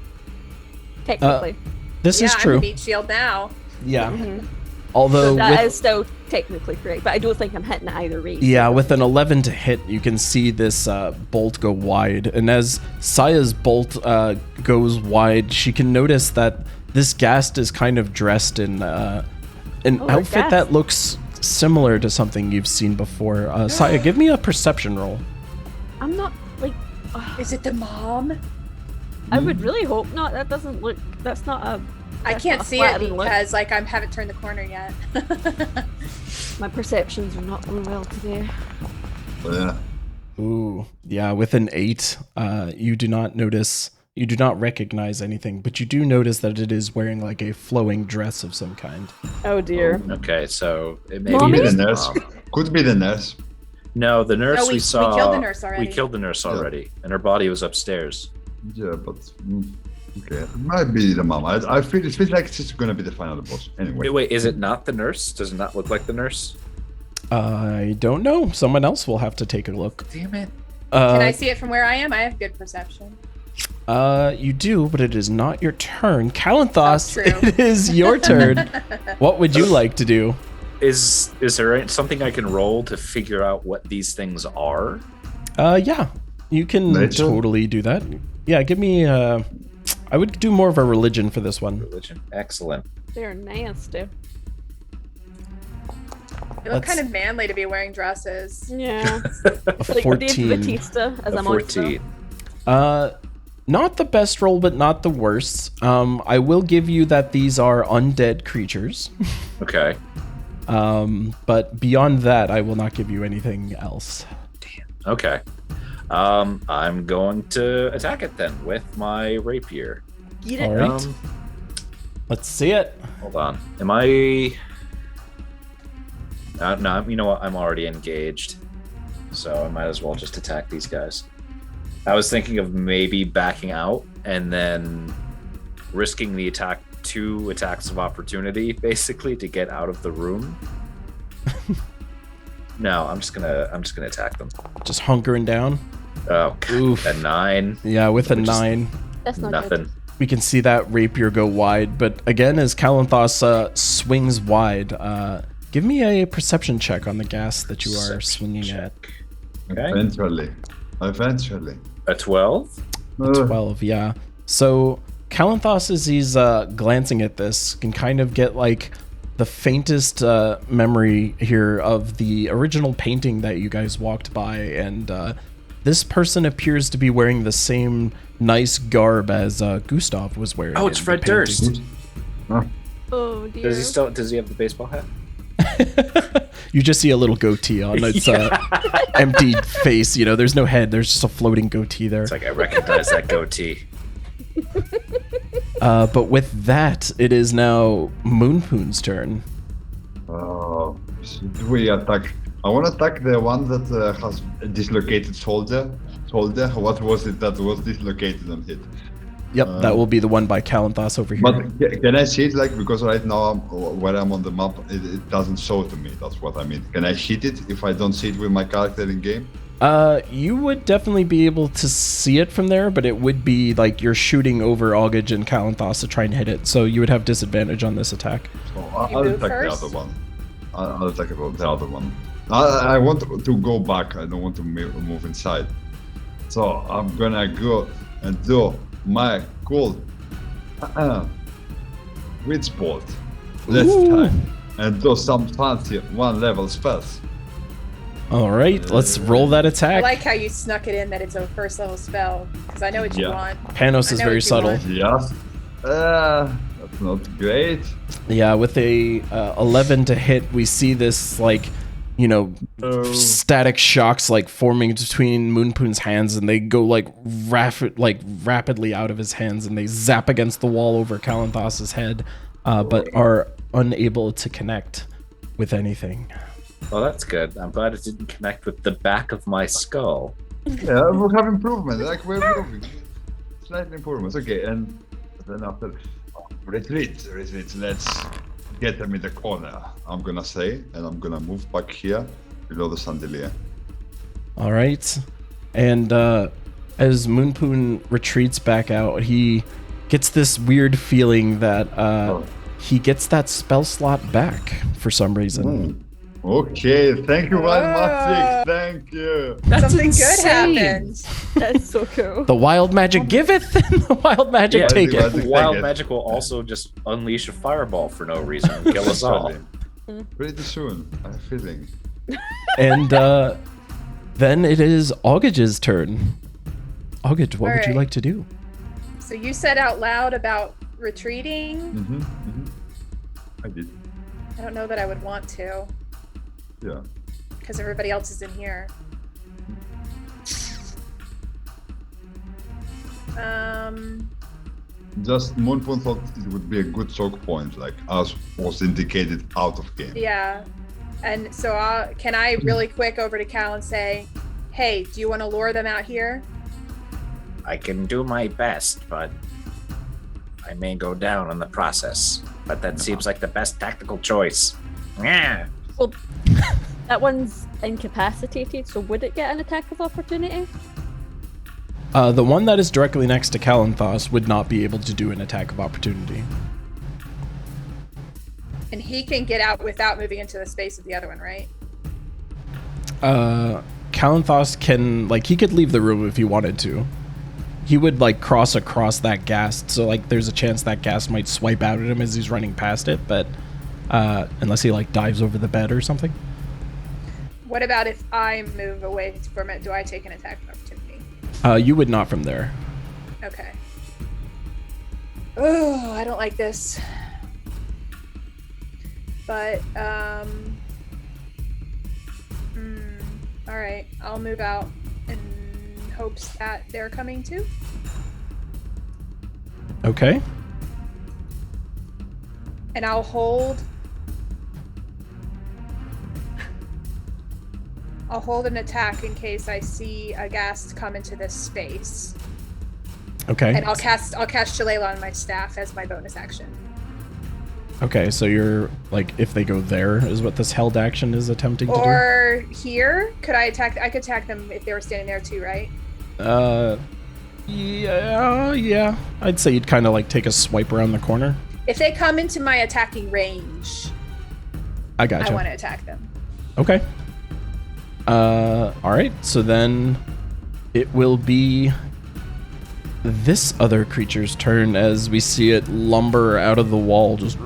Technically. this Yeah, is I'm true. the meat shield now. Yeah, So although that with, is still technically correct, but I don't think I'm hitting at either rate. yeah, with an 11 to hit, you can see this bolt go wide, and as Saya's bolt goes wide, she can notice that this ghast is kind of dressed in an Oh, outfit ghast. that looks similar to something you've seen before. Saya, give me a perception roll. I'm not, like, Is it the mom? I would really hope not. That doesn't look, that's not a... I that's can't not a see it flattering look. because like I haven't turned the corner yet. My perceptions are not going well today. Yeah. Ooh, yeah, with an 8, you do not notice, you do not recognize anything, but you do notice that it is wearing like a flowing dress of some kind. Oh dear. Okay, so it may Mommy? be Could be his the nurse. mom. Could be the nurse. No, the nurse No, we saw. killed the nurse already. We killed the nurse already, and her body was upstairs. Yeah, but okay, it might be the mom. I feel it feels like it's gonna be the final boss. Anyway, Wait, is it not the nurse? Does it not look like the nurse? I don't know. Someone else will have to take a look. Damn it. Can I see it from where I am? I have good perception. You do, but it is not your turn. Kalanthos, Oh, true. it is your turn. What would you like to do? Is there something I can roll to figure out what these things are? Yeah, you can Nature? totally do that. Yeah, give me, I would do more of a religion for this one. Religion. Excellent. They're nasty. They look That's- kind of manly to be wearing dresses. Yeah. A Like 14. Dave Bautista as a monster. 14. Not the best roll, but not the worst. I will give you that these are undead creatures. Okay. But beyond that, I will not give you anything else. Okay. I'm going to attack it then with my rapier. Get All it? right. Let's see it. Hold on. Am I? No. You know what? I'm already engaged, so I might as well just attack these guys. I was thinking of maybe backing out and then risking the attack, 2 attacks of opportunity, basically, to get out of the room. No, I'm just gonna attack them. Just hunkering down. Oh, Oof. a 9. Yeah, with a Which is 9. That's not Nothing. good. We can see that rapier go wide, but again, as Kalanthos swings wide, give me a perception check on the gas that you are Perception swinging at. check. Okay. eventually. A 12. 12, yeah. So Kalanthos, as he's glancing at this, can kind of get like the faintest memory here of the original painting that you guys walked by, and this person appears to be wearing the same nice garb as Gustav was wearing. Oh, it's in the Fred painting. Durst. Oh dear. Does he have the baseball hat? You just see a little goatee on its empty face. You know, there's no head. There's just a floating goatee there. It's like I recognize that goatee. But with that, it is now Moonpoon's turn. Should we attack? I want to attack the one that has a dislocated shoulder. What was it that was dislocated and hit? Yep, that will be the one by Kalanthos over here. But can I see it? Like, because right now where I'm on the map, it doesn't show to me. That's what I mean. Can I hit it if I don't see it with my character in game? You would definitely be able to see it from there, but it would be like you're shooting over Augage and Kalanthos to try and hit it, so you would have disadvantage on this attack. So You I'll move attack first? the other one. I'll attack the other one. I want to go back. I don't want to move inside. So I'm gonna go and do my cool witch bolt this Ooh. time and do some fancy 1-level spells. All right, let's roll that I attack. like how you snuck it in that it's a first level spell because I know what you Yeah. want. Panos I is know very what you subtle. want. Yes. That's not great. Yeah, with a 11 to hit, we see this like, you know, static shocks like forming between Moonpoon's hands, and they go like rapidly out of his hands, and they zap against the wall over Kalanthos's head, but are unable to connect with anything. Well, that's good. I'm glad it didn't connect with the back of my skull. Yeah, we have improvement. Like we're moving. Slight improvements. Okay, and then after retreat. Let's get them in the corner. I'm gonna say, and I'm gonna move back here below the chandelier. All right, and as Moonpoon retreats back out, he gets this weird feeling that he gets that spell slot back for some reason. Okay, thank you very much, Rick. Thank you. Something insane. good happened. That's so cool. The wild magic giveth, and the wild magic taketh. Wild magic will also just unleash a fireball for no reason and kill us all. Pretty soon, I have a feeling. And then it is Aughage's turn. Augage, what would you like to do? So you said out loud about retreating. I did. I don't know that I would want to. Yeah. Because everybody else is in here. Just Moonpoon thought it would be a good choke point, like as was indicated out of game. Yeah. And so can I really quick over to Cal and say, hey, do you want to lure them out here? I can do my best, but I may go down in the process. But that seems like the best tactical choice. Yeah. Well, that one's incapacitated, so would it get an attack of opportunity? The one that is directly next to Kalanthos would not be able to do an attack of opportunity. And he can get out without moving into the space of the other one, right? Kalanthos can, like, he could leave the room if he wanted to. He would, like, cross across that ghast, so, like, there's a chance that ghast might swipe out at him as he's running past it, but unless he, like, dives over the bed or something. What about if I move away from it? Do I take an attack of opportunity? You would not from there. Okay. Oh, I don't like this. But, all right, I'll move out in hopes that they're coming too. Okay. And I'll hold an attack in case I see a ghast come into this space. Okay. And I'll cast Shillelagh on my staff as my bonus action. Okay, so you're, like, if they go there is what this held action is attempting to do? Or here? I could attack them if they were standing there too, right? Yeah. I'd say you'd kind of, like, take a swipe around the corner. If they come into my attacking range, I gotcha. I want to attack them. Okay. Alright, so then it will be this other creature's turn as we see it lumber out of the wall, just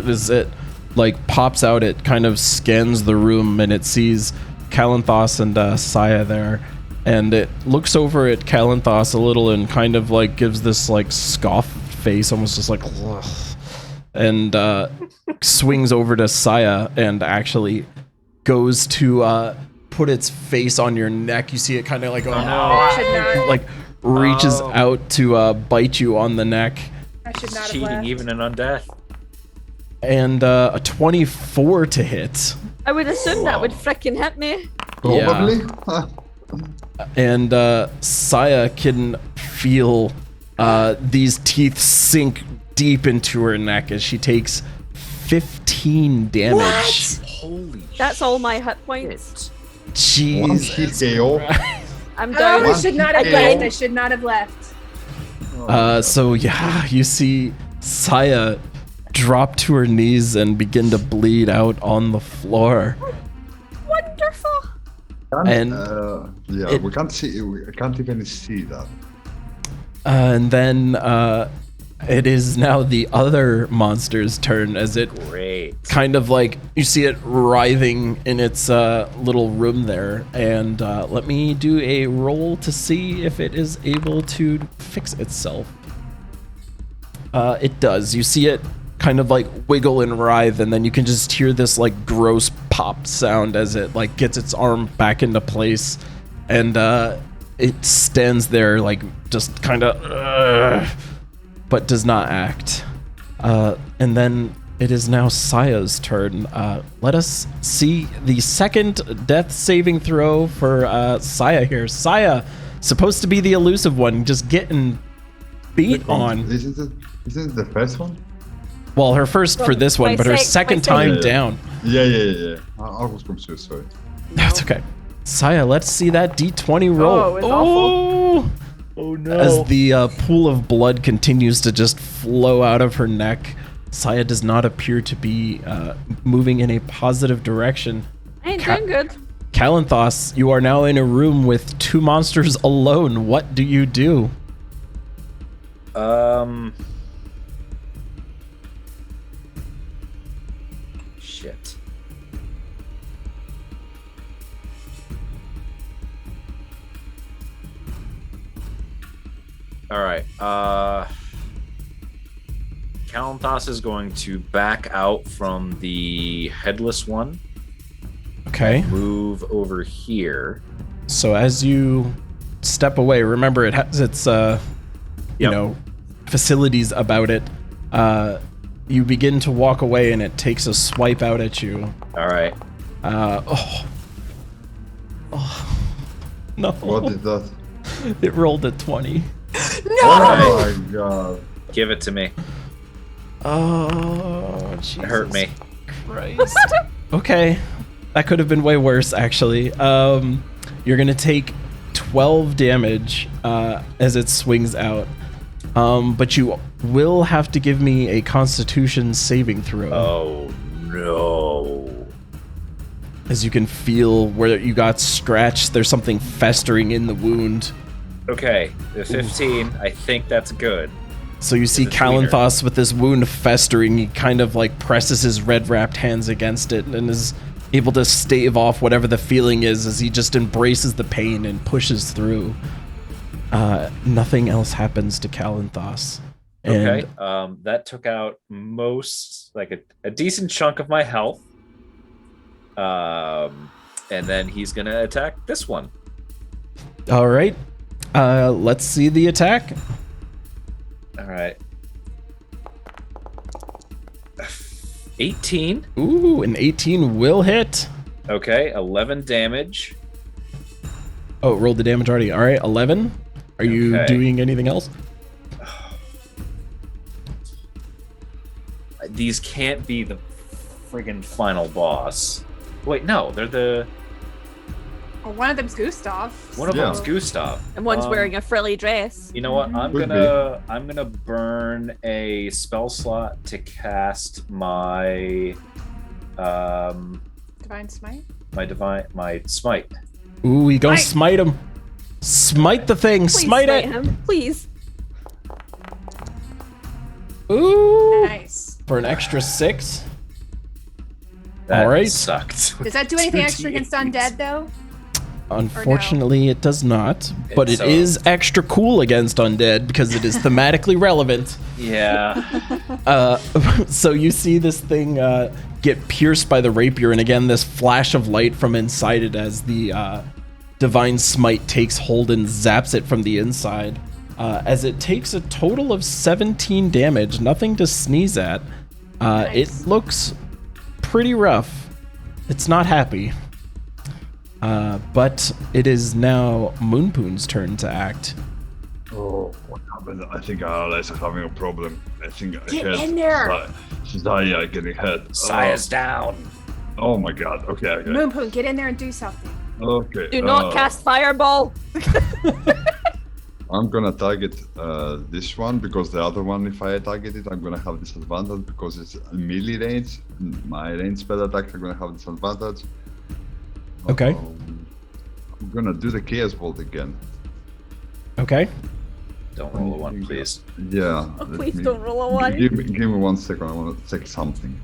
as it, like, pops out, it kind of scans the room and it sees Kalanthos and Saya there, and it looks over at Kalanthos a little and kind of, like, gives this, like, scoff face, almost just like, ugh, and swings over to Saya and actually goes to put its face on your neck. You see it kind of like, like reaches out to bite you on the neck. I should not have Cheating left. even in undeath. And a 24 to hit. I would assume that would frickin' hit me. Probably. And Saya can feel these teeth sink deep into her neck as she takes 15 damage. What? Holy That's all my hit points. Jeez. I'm Oh, down. I should not have left. I should not have left. So yeah, you see Saya drop to her knees and begin to bleed out on the floor. Wonderful. And we can't see. We can't even see that. And then It is now the other monster's turn as it Great. kind of like you see it writhing in its little room there. And let me do a roll to see if it is able to fix itself. It does. You see it kind of like wiggle and writhe, and then you can just hear this like gross pop sound as it like gets its arm back into place, and it stands there like just kind of but does not act. And then it is now Saya's turn. Let us see the second death saving throw for Saya here. Saya, supposed to be the elusive one, just getting beat on. Isn't it the first one? Well, her first for this one, but her second time down. Yeah. I was confused, sorry. That's okay. Saya, let's see that D20 roll. Oh, it's awful. Oh no. As the pool of blood continues to just flow out of her neck, Saya does not appear to be moving in a positive direction. Ain't doing good. Kalanthos, you are now in a room with two monsters alone. What do you do? Shit. All right. Kalanthos is going to back out from the headless one. Okay. Move over here. So as you step away, remember it has its you know, facilities about it. You begin to walk away and it takes a swipe out at you. All right. Oh no. What is that? It rolled a 20. Oh my god. Give it to me. Oh, Jesus It hurt me. Christ. Okay. That could have been way worse, actually. You're gonna take 12 damage as it swings out. But you will have to give me a Constitution saving throw. Oh no. As you can feel where you got scratched, there's something festering in the wound. Okay, the 15. I think that's good. So you see It's a tweener. Kalanthos with this wound festering. He kind of like presses his red-wrapped hands against it and is able to stave off whatever the feeling is as he just embraces the pain and pushes through. Nothing else happens to Kalanthos. Okay, that took out a decent chunk of my health. And then he's gonna attack this one. All right. Let's see the attack. All right. 18. Ooh, an 18 will hit. Okay, 11 damage. Oh, rolled the damage already. All right, 11. Are you Okay. doing anything else? These can't be the friggin' final boss. Wait, no, they're the... Well, one of them's Gustav. One of Yeah. them's Gustav. And one's wearing a frilly dress. You know what? I'm Could gonna burn a spell slot to cast my Divine Smite. my smite. Ooh, he gonna smite him. Smite the thing. Please Smite it. him. Please. Ooh. Nice. For an extra 6. That All right. sucked. Does that do anything extra 2d8. against undead though? Unfortunately, it does not. But it So- is extra cool against undead because it is thematically relevant. Yeah. So you see this thing get pierced by the rapier, and again, this flash of light from inside it as the divine smite takes hold and zaps it from the inside. As it takes a total of 17 damage, nothing to sneeze at. Nice. It looks pretty rough. It's not happy. But it is now Moonpoon's turn to act. Oh, what happened? I think Alice is having a problem. I think Get in there. Saya getting hit. Saya's down. Oh my god. Okay. Moonpoon, get in there and do something. Okay. Do not cast fireball. I'm gonna target this one because the other one, if I target it, I'm gonna have disadvantage because it's melee range. My range spell attacks are gonna have disadvantage. Okay. I'm gonna do the Chaos Bolt again. Okay. Don't roll a 1, please. Yeah. Oh, let please me- don't roll a 1. Give me 1 second. I want to check something.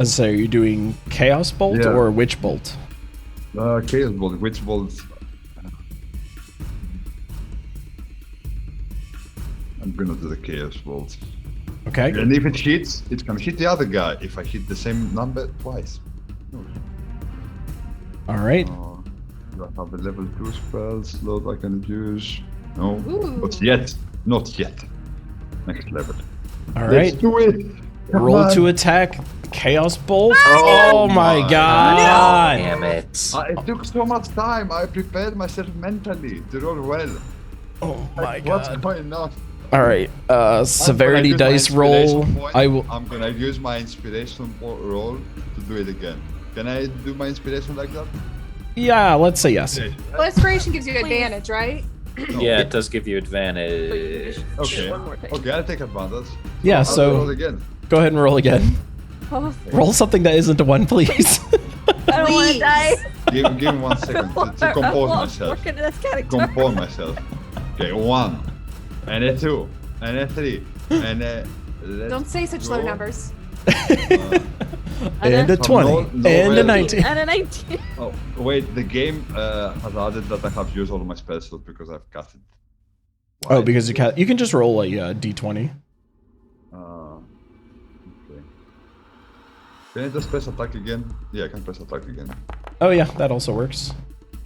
So are you doing Chaos Bolt Yeah. or Witch Bolt? Chaos Bolt, Witch Bolt. I'm gonna do the Chaos Bolt. Okay. And if it hits, it can hit the other guy if I hit the same number twice. All right. Do I have a level 2 spell slot I can use? No, Ooh. not yet. Not yet. Next level. All Let's right. do it. Come Roll on. to attack. Chaos Bolt. Oh Oh my my god. Damn it. It took so much time. I prepared myself mentally to roll well. Oh my What's god. going on? All right. Severity I'm gonna use dice my roll. inspiration point. I will. I'm gonna use my inspiration roll to do it again. Can I do my inspiration like that? Yeah. Let's say yes. Well, inspiration gives you advantage, right? No. Yeah, it does give you So you advantage. just Okay. one more time. Okay, I'll take advantage. Yeah. I'll roll So again. go ahead and roll again. Oh, Roll something that isn't a 1, please. I don't want to Please. die. Give me 1 second to compose myself. Work into this character. Compose myself. Okay, 1, and a 2, and a 3, and a. let's Don't say such low go. numbers. And a 20. no And a value. 19. And a 19. Oh, wait, the game has added that I have used all my spell slots because I've cut it. Oh, because you can just roll a d20. Okay. Can I just press attack again? Yeah, I can press attack again. Oh yeah, that also works.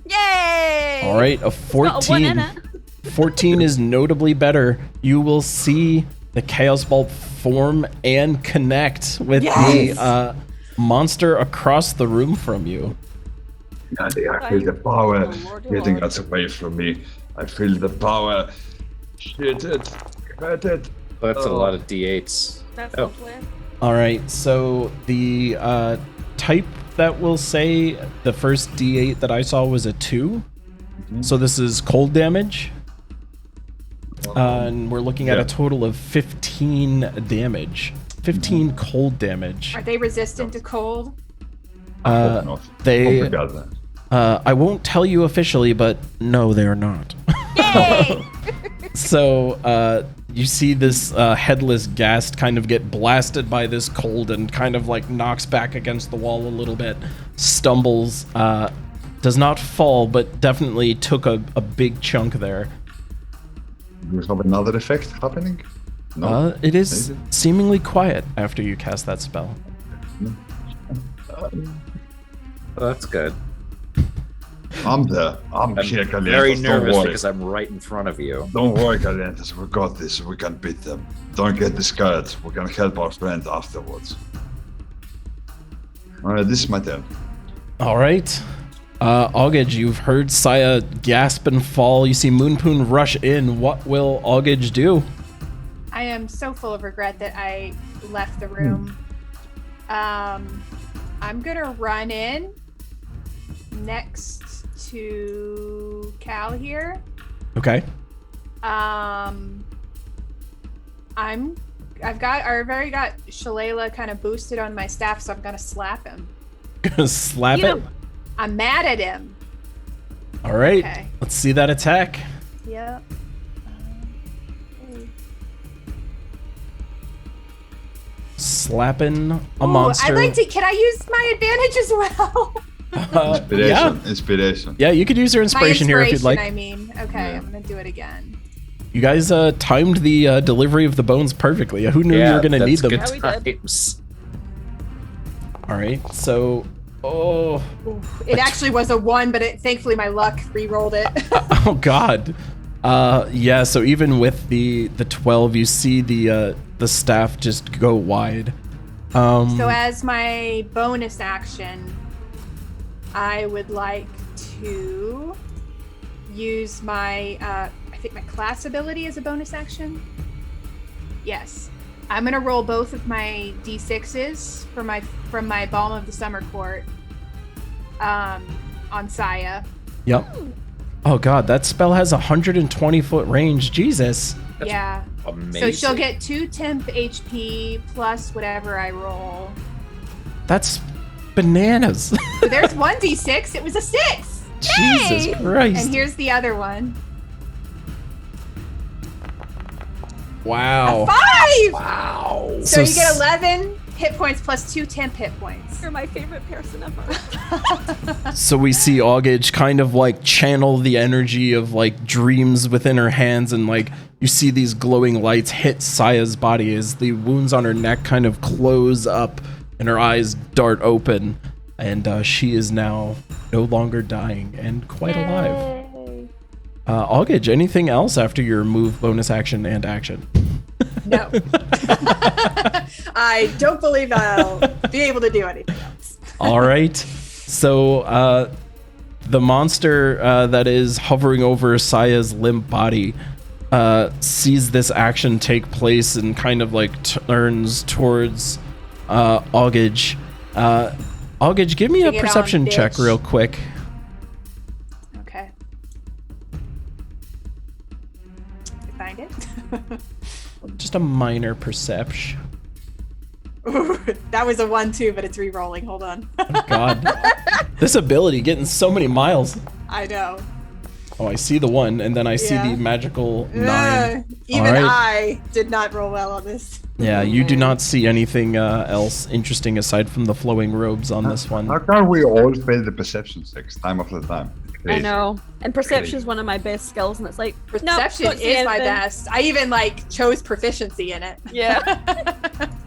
Yay! All right, a It's got a 1 in 14. it. 14 is notably better. You will see the Chaos Bolt form and connect with Yes! the monster across the room from you. I feel the power Oh, Lord, getting Lord. us away from me. I feel the power. Shit it. Cut it. That's a Oh. lot of D8s. That's Oh. lovely. All right, so the type that will say the first D8 that I saw was a 2. So this is cold damage. And we're looking at Yeah. a total of 15 damage. 15 cold damage. Are they resistant to cold? Uh, Not. they, Oh my God. I won't tell you officially, but no, they are not. Yay! So you see this headless ghast kind of get blasted by this cold and kind of like knocks back against the wall a little bit, stumbles, does not fall, but definitely took a big chunk there. Do we have another effect happening? No. It is Maybe. seemingly quiet after you cast that spell. Well, that's good. I'm there. I'm I'm here, Calientes. very Don't nervous worry. because I'm right in front of you. Don't worry, Calientes. We got this. We can beat them. Don't get discouraged. We can help our friends afterwards. Alright, this is my turn. All right. Augage, you've heard Saya gasp and fall. You see Moonpoon rush in. What will Augage do? I am so full of regret that I left the room. I'm gonna run in next to Cal here. Okay. I've already got Shalala kind of boosted on my staff, so I'm gonna slap him. Gonna slap You it. know- I'm mad at him. All right. Okay. Let's see that attack. Yep. Slapping a Ooh, monster. Can I use my advantage as well? Inspiration. Yeah. Inspiration. Yeah, you could use your My inspiration here if you'd like. I mean. Okay, Yeah. I'm gonna do it again. You guys timed the delivery of the bones perfectly. Who knew you were going to need them? Good Yeah, we did. times. All right. So, oh, It actually was a 1, but thankfully my luck re-rolled it. oh God. Yeah. So even with the 12, you see the staff just go wide. So as my bonus action, I would like to use my I think my class ability as a bonus action. Yes. I'm gonna roll both of my d6s from my Balm of the Summer Court on Saya. Yep. Oh God, that spell has 120-foot range. Jesus. Yeah. Amazing. So she'll get 2 temp HP plus whatever I roll. That's bananas. So there's 1d6. It was a 6. Jesus Yay! Christ. And here's the other one. Wow. 5! Wow. So you get 11 hit points plus 2 temp hit points. You're my favorite person ever. So we see Augage kind of like channel the energy of like dreams within her hands, and like you see these glowing lights hit Saya's body as the wounds on her neck kind of close up and her eyes dart open, and she is now no longer dying and quite alive. Augage, anything else after your move, bonus action, and action? No. I don't believe I'll be able to do anything else. All right. So the monster that is hovering over Saya's limp body sees this action take place and kind of like turns towards Augage. Augage, give me a Bring it perception on, check bitch. real quick. Okay. Find it. Just a minor perception. Ooh, that was a 1-2, but it's re-rolling. Hold on. God. This ability getting so many miles. I know. Oh, I see the 1, and then I see the magical 9. Even All right. I did not roll well on this. Yeah, you do not see anything else interesting aside from the flowing robes on this one. How can we all fail the perception checks time after time? I Crazy. know. And perception is one of my best skills, and it's like Perception don't see is my anything. best. I even like chose proficiency in it. Yeah.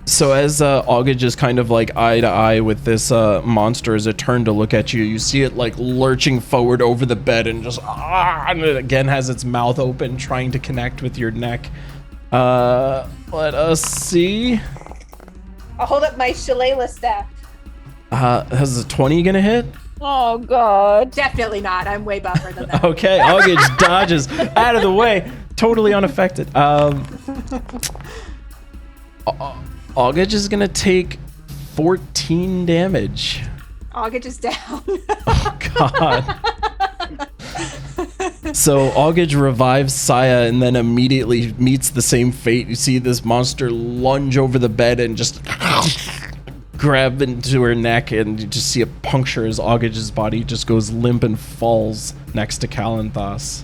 So as Augage is kind of like eye to eye with this monster as it turned to look at you, you see it like lurching forward over the bed and just and it again has its mouth open trying to connect with your neck. Let us see. I'll hold up my shillelagh staff. Has a 20 gonna hit? Oh god. Definitely not. I'm way buffer than that. Okay, Augage dodges out of the way, totally unaffected. Augage is gonna take 14 damage. Augage is down. Oh god. So Augage revives Saya and then immediately meets the same fate. You see this monster lunge over the bed and just grab into her neck, and you just see it puncture as Augage's body just goes limp and falls next to Kalanthas.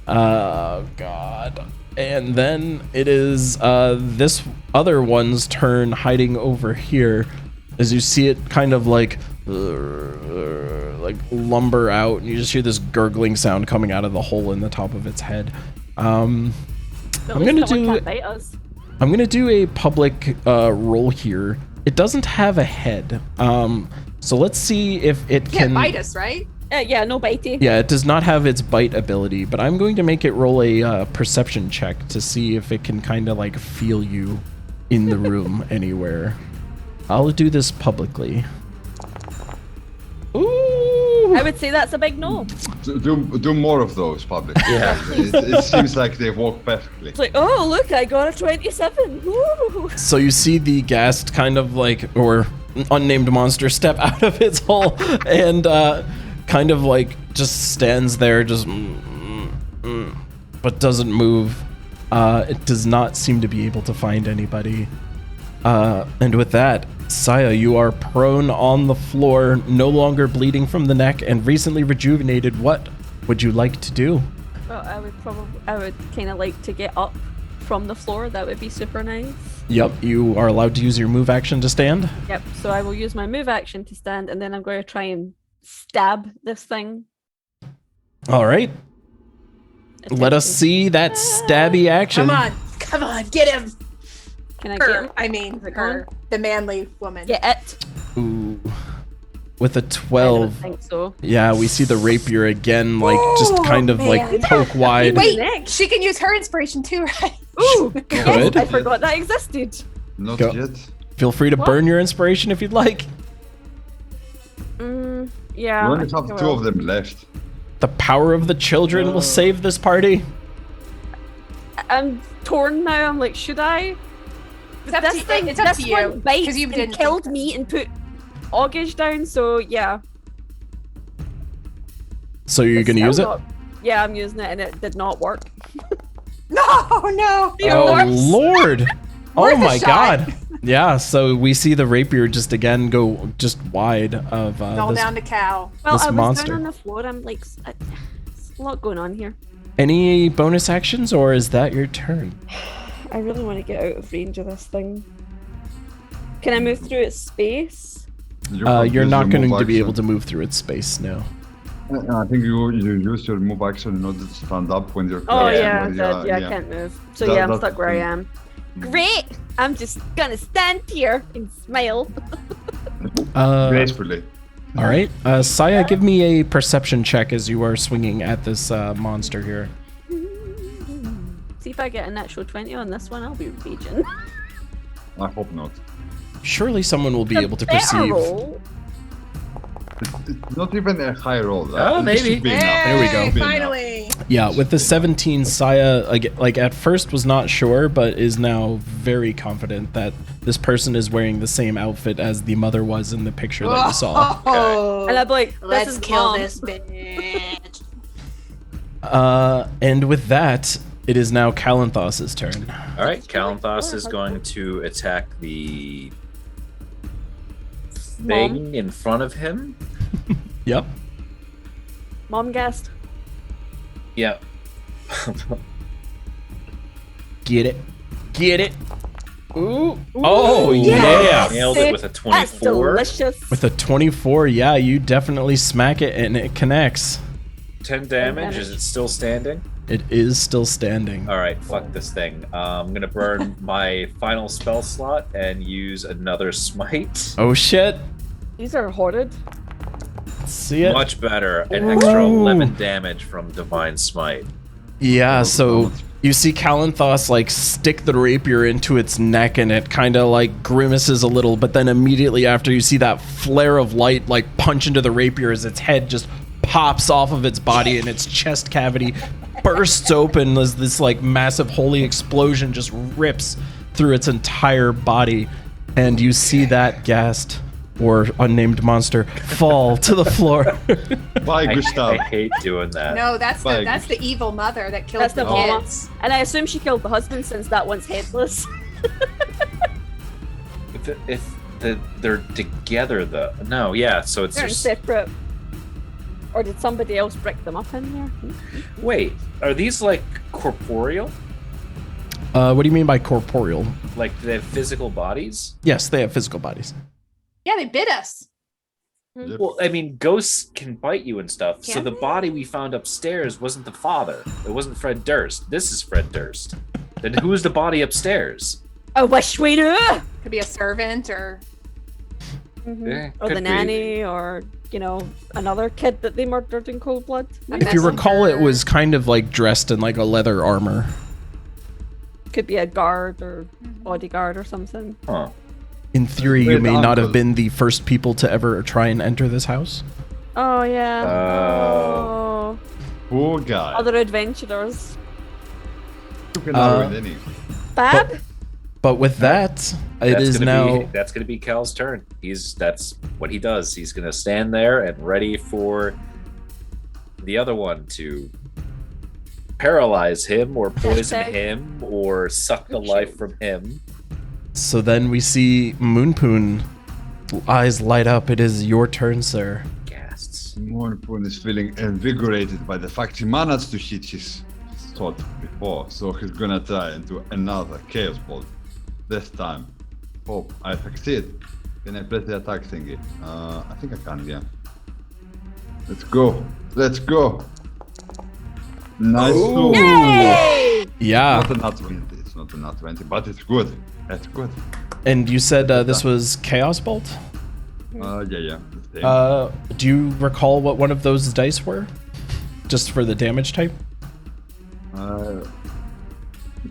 Oh god. And then it is this other one's turn, hiding over here, as you see it kind of like lumber out, and you just hear this gurgling sound coming out of the hole in the top of its head. I'm gonna do a public roll here. It doesn't have a head, so let's see if it Can't can bite us, right? Yeah, no bitey. Yeah, it does not have its bite ability, but I'm going to make it roll a perception check to see if it can kind of like feel you in the room anywhere. I'll do this publicly. Ooh! I would say that's a big no. Do more of those public. Yeah. It seems like they work perfectly. It's like, oh look, I got a 27. Woo! So you see the ghast kind of like, or unnamed monster step out of its hole and kind of like just stands there, just but doesn't move. It does not seem to be able to find anybody. And with that, Saya, you are prone on the floor, no longer bleeding from the neck and recently rejuvenated. What would you like to do? Well, I would kind of like to get up from the floor. That would be super nice. Yep, you are allowed to use your move action to stand. Yep. So I will use my move action to stand, and then I'm going to try and stab this thing. All right. Let us see that stabby action. Come on, get him. Can I get Her, him? I mean, Is it her, the manly woman. Get it. Ooh. With a I don't 12. think so. Yeah, we see the rapier again, like just Oh, kind of man. like poke wide. Wait, she can use her inspiration too, right? Ooh, Good. I forgot that existed. Not Go. yet. Feel free to What? burn your inspiration if you'd like. Yeah. We only I think have I 2 will. of them left. The power of the children will save this party. I'm torn now. I'm like, should I? It's up to- it's up this to you, one bites 'cause you and didn't killed think me and put August down. So yeah. So you're It's gonna still use it? not- Yeah, I'm using it, and it did not work. No. Oh Worse. Lord! Oh Worth a my shot. God! Yeah. So we see the rapier just again go just wide of All this. down to cow. Well, This I was monster. down on the floor. I'm like, there's a lot going on here. Any bonus actions, or is that your turn? I really want to get out of range of this thing. Can I move through its space? You're not going to be able to move through its space, no. I think you use your move action in order to stand up when you're. Oh Yeah. I can't move. So I'm stuck where I am. Great! I'm just gonna stand here and smile. Gracefully. All right. Saya, give me a perception check as you are swinging at this monster here. See if I get a natural 20 on this one, I'll be raging. I hope not. Surely someone will be able to Better perceive. roll. It's not even a high roll. Oh, This maybe. should be enough. There we go. Should be enough. Finally. Yeah, with the 17, Saya, like at first was not sure, but is now very confident that this person is wearing the same outfit as the mother was in the picture that you saw. Oh, And I'm like, this let's is kill mom. this bitch. And with that, it is now Kalanthos's turn. All right, Kalanthos is going to attack the thing in front of him. Yep. Mom guessed. Yeah. Get it. Get it. Ooh. Oh, yeah. Nailed it with a That's 24. delicious. With a 24, yeah, you definitely smack it and it connects. 10 damage. Is it still standing? It is still standing. All right, fuck this thing. I'm gonna burn my final spell slot and use another smite. Oh shit. These are horrid. See it? Much better. An extra 11 damage from divine smite. Yeah, so you see Kalanthos like stick the rapier into its neck and it kind of like grimaces a little, but then immediately after you see that flare of light like punch into the rapier as its head just pops off of its body and its chest cavity bursts open as this like massive holy explosion just rips through its entire body, and you see that ghast or unnamed monster fall to the floor. Bye, I Gustav. hate doing that. No, that's Bye. the evil mother that killed That's the the mama. kids. And I assume she killed the husband since that one's headless. If they're together though. No, yeah. So it's They're just. separate. Or did somebody else break them up in there? Wait, are these like corporeal? What do you mean by corporeal? Like they have physical bodies? Yes, they have physical bodies. Yeah, they bit us. Yep. Well, I mean, ghosts can bite you and stuff. So Can the they? body we found upstairs wasn't the father. It wasn't Fred Durst. This is Fred Durst. Then who is the body upstairs? I wish we knew! Could be a servant or Eh, Or could the be. nanny, or, you know, another kid that they murdered in cold blood. a If you recall, it messenger. was kind of like dressed in like a leather armor. Could be a guard or bodyguard or something. Huh. In theory, you Wait, may not have uncle. been the first people to ever try and enter this house. Oh, yeah. Oh. Poor guy. Other adventurers. You cannot win any. Bab? But with that, it is now. That's gonna be Cal's turn. That's what he does. He's gonna stand there and ready for the other one to paralyze him or poison Hashtag. him or suck the life from him. So then we see Moonpoon. Eyes light up. It is your turn, sir. Gasps. Moonpoon is feeling invigorated by the fact he managed to hit his thought before, so he's gonna try and do another chaos bolt. This time, hope I succeed. Can I press the attack thingy? I think I can, yeah. Let's go. Let's go. Nice. Ooh. Hey! Yeah. Not a nat 20. It's not a nat 20, but it's good. That's good. And you said this was Chaos Bolt? Yeah. The same. Do you recall what one of those dice were? Just for the damage type?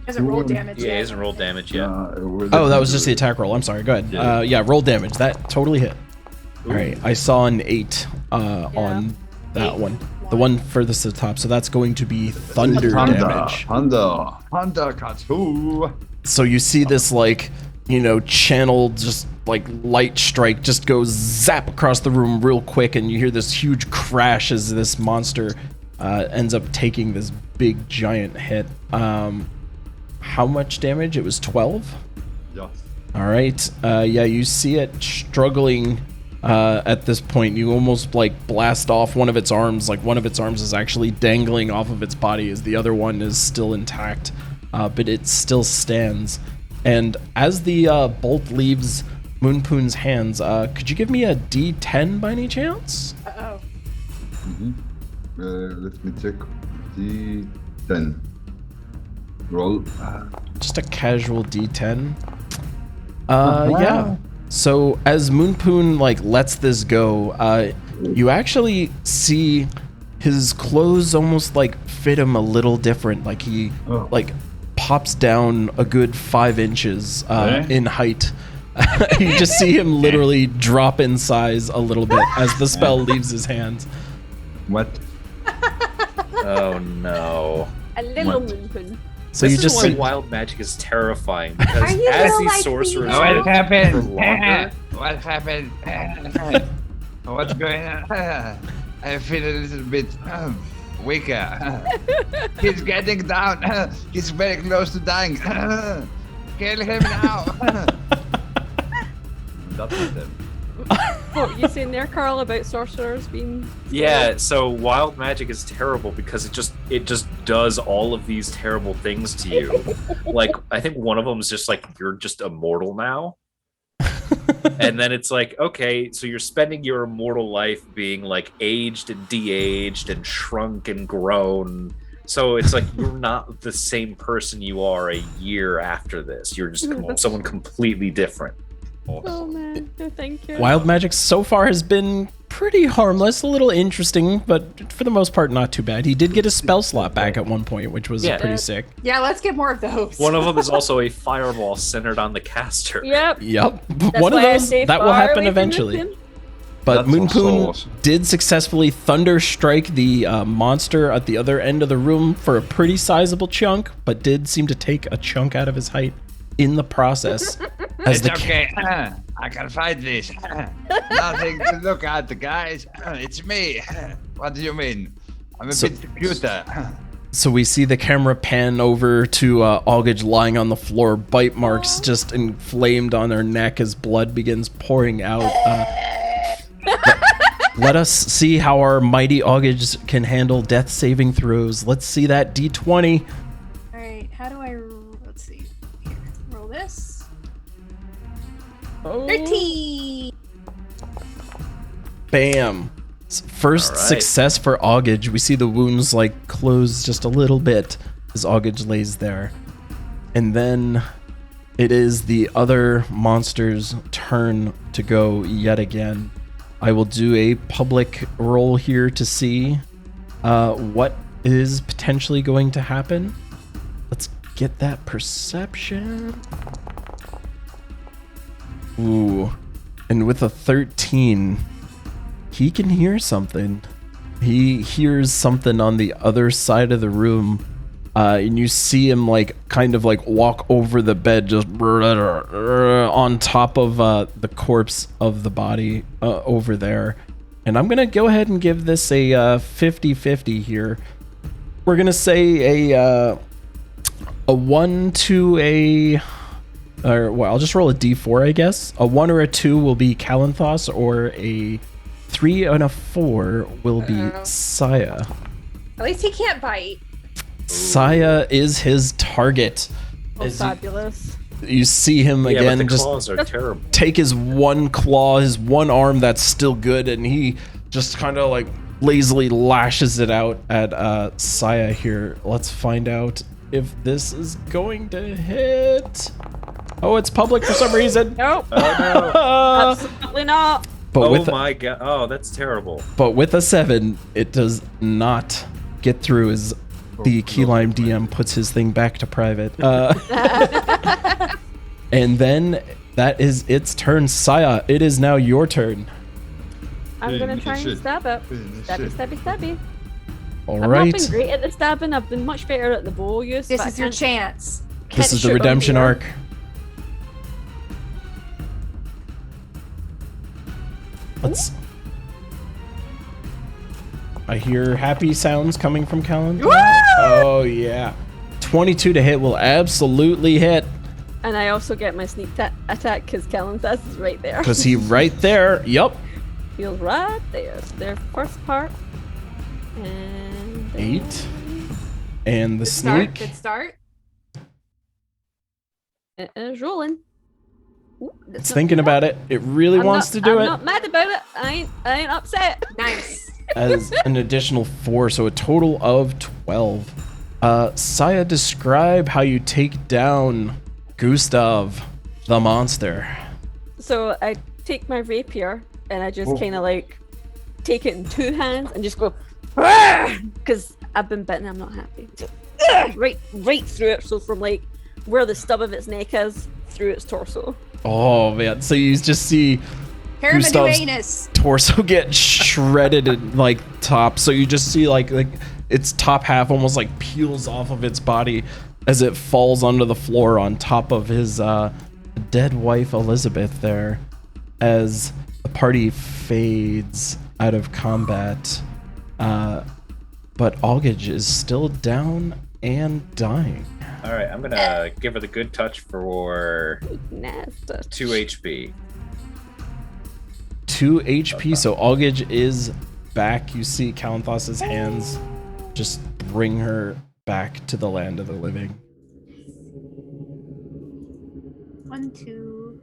Hasn't rolled damage Yeah, he yet. hasn't rolled damage yet. Oh, that was just the attack roll. I'm sorry. Go ahead. Yeah. Yeah, roll damage. That totally hit. All right. I saw an 8 on that one. The one furthest to the top. So that's going to be thunder damage. Thunder Katsu. So you see this like, channeled just like light strike just goes zap across the room real quick, and you hear this huge crash as this monster ends up taking this big giant hit. How much damage? It was 12? Yes. All right. Yeah, you see it struggling at this point. You almost like blast off one of its arms. Like one of its arms is actually dangling off of its body as the other one is still intact. but it still stands. And as the bolt leaves Moonpoon's hands, could you give me a D10 by any chance? Uh-oh. Let me check. D10. Roll. Just a casual D10. Yeah. So as Moonpoon like lets this go, you actually see his clothes almost like fit him a little different. Like he like pops down a good 5 inches in height. You just see him literally drop in size a little bit as the spell leaves his hands. What? Oh no. A little What? Moonpoon. So This you is just why see wild magic is terrifying, because Are you as little these like sorcerers me? live What happened? for longer, What happened? What's going on? I feel a little bit weaker. He's getting down. He's very close to dying. Kill him now. That's them. What you saying there, Carl, about sorcerers being? yeah, so wild magic is terrible because it just does all of these terrible things to you. Like, I think one of them is just like, you're just immortal now. And then it's like, okay, so you're spending your immortal life being like aged and de-aged and shrunk and grown. So it's like you're not the same person you are a year after this. You're just someone completely different. Oh man, no, thank you. Wild magic so far has been pretty harmless, a little interesting, but for the most part not too bad. He did get a spell slot back at one point, which was Yeah. pretty sick. Yeah, let's get more of those. One of them is also a fireball centered on the caster. Yep. Yep. That's One of why I those stay that will far happen away from eventually. Moonpoon. But That's also Moonpoon awesome. did successfully thunder strike the monster at the other end of the room for a pretty sizable chunk, but did seem to take a chunk out of his height in the process. As It's okay. I can fight this. Nothing to look at, guys. It's me. What do you mean? I'm a So- bit cuter. So we see the camera pan over to Augage lying on the floor, bite marks just inflamed on her neck as blood begins pouring out. Let us see how our mighty Augage can handle death saving throws. Let's see that D20. All right, how do I? Let's see. Here, roll this. 13. Bam. First All right. success for Augage. We see the wounds like close just a little bit as Augage lays there. And then it is the other monster's turn to go yet again. I will do a public roll here to see what is potentially going to happen. Let's get that perception. Ooh. And with a 13, he can hear something. He hears something on the other side of the room. And you see him like kind of like walk over the bed just on top of the corpse of the body over there. And I'm gonna go ahead and give this a 50-50 here. We're gonna say a 1 to a, or well, I'll just roll a d4, I guess. A 1 or a 2 will be Kalanthos, or a 3 and a 4 will be Saya. At least he can't bite. Saya is his target. Oh, As fabulous. you see him Yeah, again but the just claws are terrible. take his one claw, his one arm that's still good, and he just kind of like lazily lashes it out at Saya here. Let's find out if this is going to hit. Oh, it's public for some reason. Nope. Oh Absolutely not. But no! with Oh my god! Oh, that's terrible. but with a 7, it does not get through as the Key Lime DM puts his thing back to private. And then that is its turn. Saya, it is now your turn. I'm gonna try and Shit. stab it. Stabby, Shit. stabby, stabby. All I've not right. been great at the stabbing. I've been much better at the bow use. This but is I your can't- chance. This can't is the shoot redemption over arc. Let's. I hear happy sounds coming from Callan. Oh yeah, 22 to hit will absolutely hit And I also get my sneak attack because Kellen says is right there. because he right there. Yup. Feels right there. So their first part. And 8. And the Good start. sneak. Good start. It is rolling. Ooh, that's It's not thinking too bad. about it. It really wants to do I'm it. not mad about it. I ain't upset. Nice. As an additional 4, so a total of 12. Saya, describe how you take down Gustav, the monster. So I take my rapier and I just kind of like take it in 2 hands and just go, because I've been bitten. I'm not happy. Just, right through it. So from like where the stub of its neck is through its torso. Oh man! So you just see Gustav's Hermaduanus. torso get shredded and like top. So you just see like its top half almost like peels off of its body as it falls onto the floor on top of his dead wife Elizabeth there. As the party fades out of combat, but Augage is still down and dying. All right, I'm gonna give her the good touch for Nasty. 2 HP. 2 HP, so Augage is back. You see Kalanthos's hands just bring her back to the land of the living. 1, 2.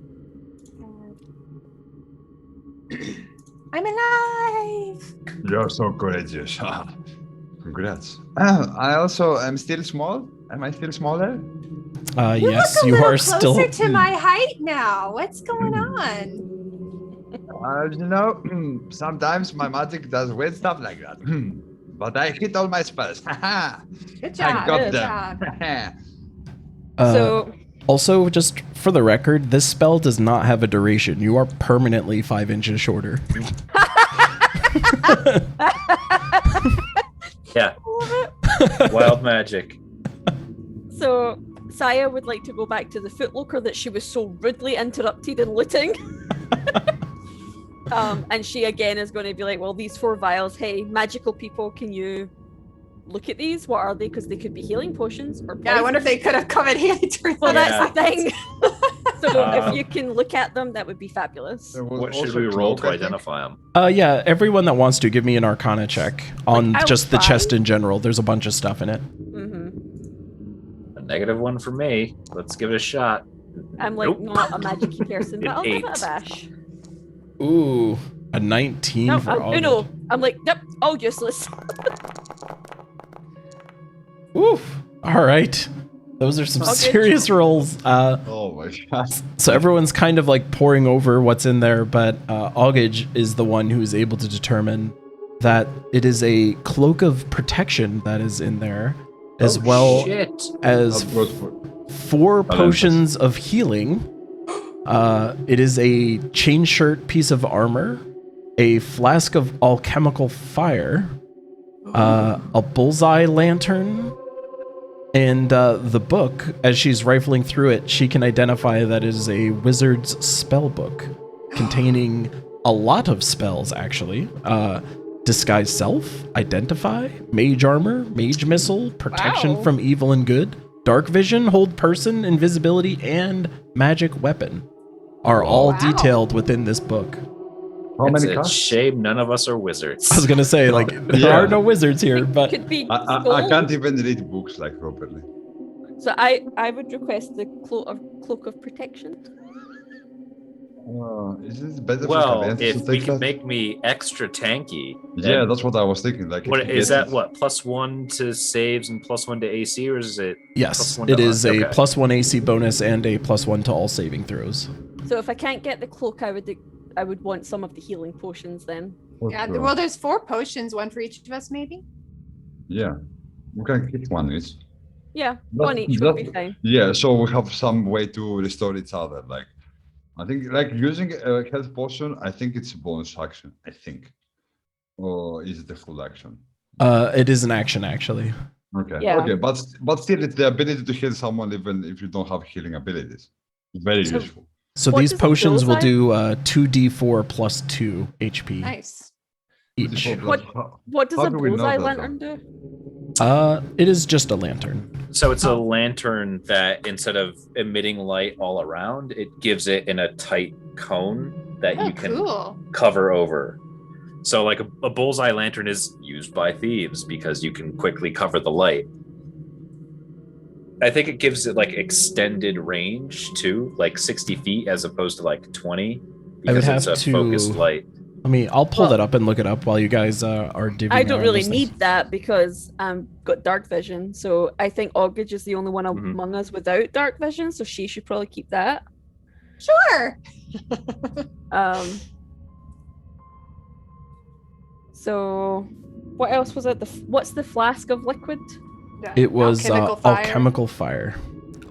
I'm alive. You're so courageous. Congrats. I also am still small. Am I still smaller? Yes, look a you little are still. closer to my height now. What's going on? Sometimes my magic does weird stuff like that. But I hit all my spells. Good I job. got Good them. job. So Also, just for the record, this spell does not have a duration. You are permanently 5 inches shorter. Yeah. Wild magic. So Saya would like to go back to the footlocker that she was so rudely interrupted in looting. And she again is going to be like, well, these 4 vials, hey, magical people, can you look at these? What are they? Because they could be healing potions or Yeah, I wonder if they could have come in handy during Well, Yeah. that's the thing. So Um, if you can look at them, that would be fabulous. There was What should also we roll cloak, to I think. identify them? Yeah, everyone that wants to, give me an Arcana check on Like, just the outside? chest in general. There's a bunch of stuff in it. Hmm. A -1 for me. Let's give it a shot. I'm like Nope. not a magic-y person, but An I'll give it a 8. bash. Ooh, a 19 No, for Augage. no, I'm like, yep, all useless. Oof. All right. Those are some Augage. serious rolls. Oh my god. So everyone's kind of like poring over what's in there, but Augage is the one who is able to determine that it is a cloak of protection that is in there, as well Shit. as That was for- 4 potions of healing. It is a chain shirt piece of armor, a flask of alchemical fire, a bullseye lantern, and the book. As she's rifling through it, she can identify that it is a wizard's spell book containing a lot of spells, actually. Disguise self, identify, mage armor, mage missile, protection Wow. from evil and good, dark vision, hold person, invisibility, and magic weapon are all Wow. detailed within this book. How It's many a casts? shame none of us are wizards. I was gonna say, like, there Yeah. are no wizards here, but Could be I gold. can't even read books like properly. So I would request the cloak of protection. Is it better Well, for Calentus if to we take can that? make me extra tanky. Yeah, then that's what I was thinking. Like, if What you is get that? it- What +1 to saves and +1 to AC, or is it? yes, +1 it to is a okay. +1 AC bonus and a +1 to all saving throws. So if I can't get the cloak, I would want some of the healing potions then. For Yeah, sure. well, there's 4 potions, 1 for each of us, maybe. Yeah, we can hit one each. Yeah, That- one each would that- be fine. Yeah, so we have some way to restore each other. Like, I think, like using a health potion, I think it's a bonus action. I think, or is it a full action? It is an action, actually. Okay, Yeah. okay, but still, it's the ability to heal someone even if you don't have healing abilities. Very So- useful. So What these does a potions will bullseye- do 2d4 plus 2 HP Nice. each. What does How a do we know bullseye that, lantern do? It is just a lantern. So it's a lantern that instead of emitting light all around, it gives it in a tight cone that Oh, you can cool. cover over. So like a bullseye lantern is used by thieves because you can quickly cover the light. I think it gives it like extended range too, like 60 feet as opposed to like 20. I would Because have it's a to focused light. I'll pull Well, that up and look it up while you guys are divvying I don't around really those things. need that because I've got dark vision. So I think August is the only one Mhm. among us without dark vision. So she should probably keep that. Sure. So what else was it? What's the flask of liquid? It was alchemical fire. alchemical fire.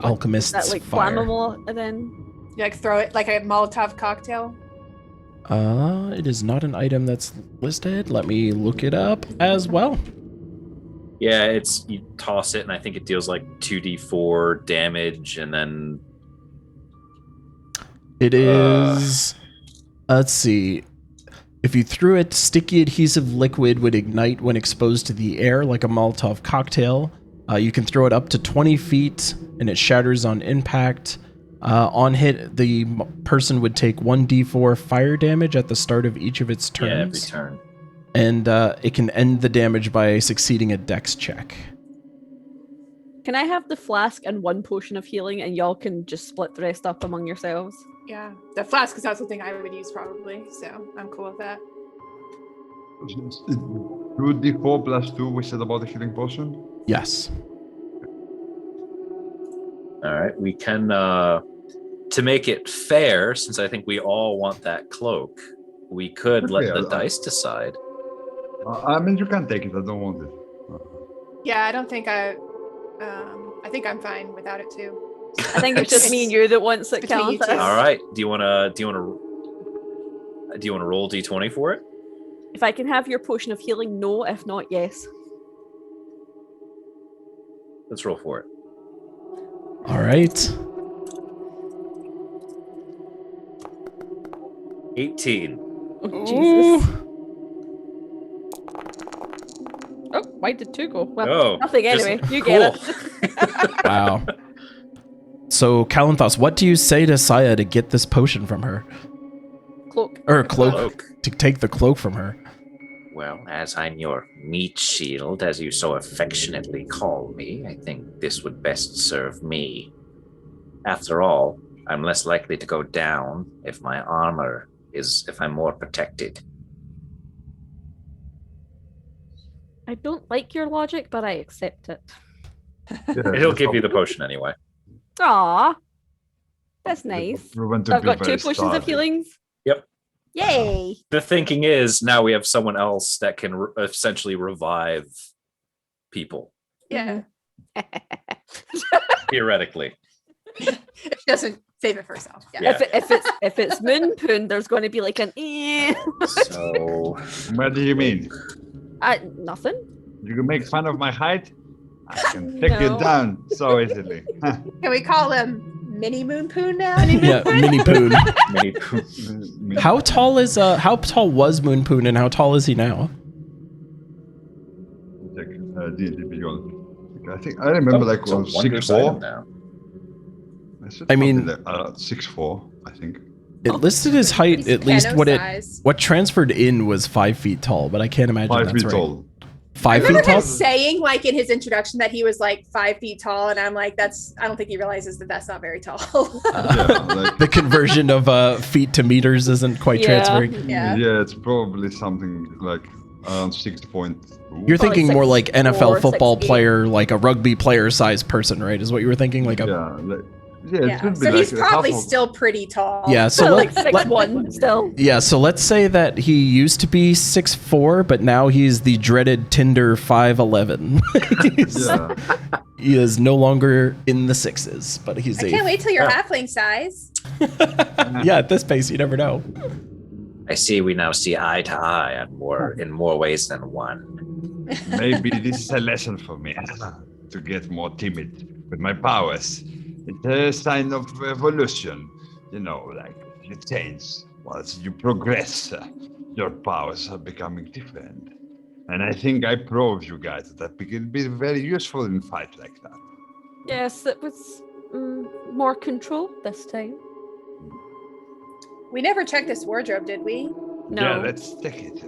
Alchemist's Is that like fire. flammable? And then You like throw it like a Molotov cocktail. It is not an item that's listed. Let me look it up as well. Yeah, it's you toss it, and I think it deals like 2d4 damage, and then It is. Let's see. If you threw it, sticky adhesive liquid would ignite when exposed to the air, like a Molotov cocktail. You can throw it up to 20 feet, and it shatters on impact. On hit, the person would take 1d4 fire damage at the start of each of its yeah, every turns. turn. And it can end the damage by succeeding a dex check. can I have the flask and one potion of healing, and y'all can just split the rest up among yourselves? Yeah, the flask is also something I would use probably, so I'm cool with that. 2d4 plus 2, we said about the healing potion? Yes. All right, we can to make it fair, since I think we all want that cloak, we could let Okay, the dice decide. I mean, you can take it. I don't want it. Yeah, I don't think I think I'm fine without it too. I think it's just me and you that wants it, Between you Callum. two. All right, do you want to roll d20 for it? If I can have your potion of healing, no. If not, yes. Let's roll for it. All right. 18. Oh, Jesus. Oh, why did 2 go? Well, Oh, nothing just- anyway. You get cool. it. Wow. So, Kalanthos, what do you say to Saya to get this potion from her? Cloak. Or cloak, Cloak. to take the cloak from her? Well, as I'm your meat shield, as you so affectionately call me, I think this would best serve me. After all, I'm less likely to go down if my armor if I'm more protected. I don't like your logic, but I accept it. He'll give you the potion anyway. Aw. That's nice. We want to So I've be got 2 very potions of starving. healings. Yep. Yay! The thinking is now we have someone else that can essentially revive people, Yeah. theoretically. If she doesn't save it for herself. Yeah. Yeah. If it's Moon Poon, there's going to be like an So What do you mean? nothing. You can make fun of my height? I can take No. it down so easily. Can we call him Mini Moon Poon now? Yeah, Mini Poon. many How tall was Moon Poon and how tall is he now? Check D&D Beyond. I think I remember like it's a wonder 6'4". item now. I mean- 6'4", I think. It listed his height, He's at least Kano size. what transferred in was 5 feet tall, but I can't imagine 5 that's feet right. tall. 5 I feet remember tall? him saying, like in his introduction, that he was like 5 feet tall, and I'm like, I don't think he realizes that that's not very tall. Yeah, like, The conversion of feet to meters isn't quite Yeah. transferring. Yeah. yeah, it's probably something like around 6.2. You're Probably thinking more like 6'4", NFL football 6'8". player, like a rugby player size person, right? Is what you were thinking? Like a Yeah, it Yeah. should be So like he's probably half of- still pretty tall. yeah. So like let, 6'1" still. yeah. So let's say that he used to be 6'4", but now he's the dreaded Tinder 5'11". Yeah. He is no longer in the sixes, but he's I can't wait till you're halfling size. Yeah, at this pace, you never know. I see we now see eye to eye in more ways than one. Maybe this is a lesson for me to get more timid with my powers. It's a sign of evolution, you know, like you change as you progress, your powers are becoming different. And I think I proved you guys that it can be very useful in fight like that. Yes, it was more control this time. We never checked this wardrobe, did we? No. Yeah, let's take it.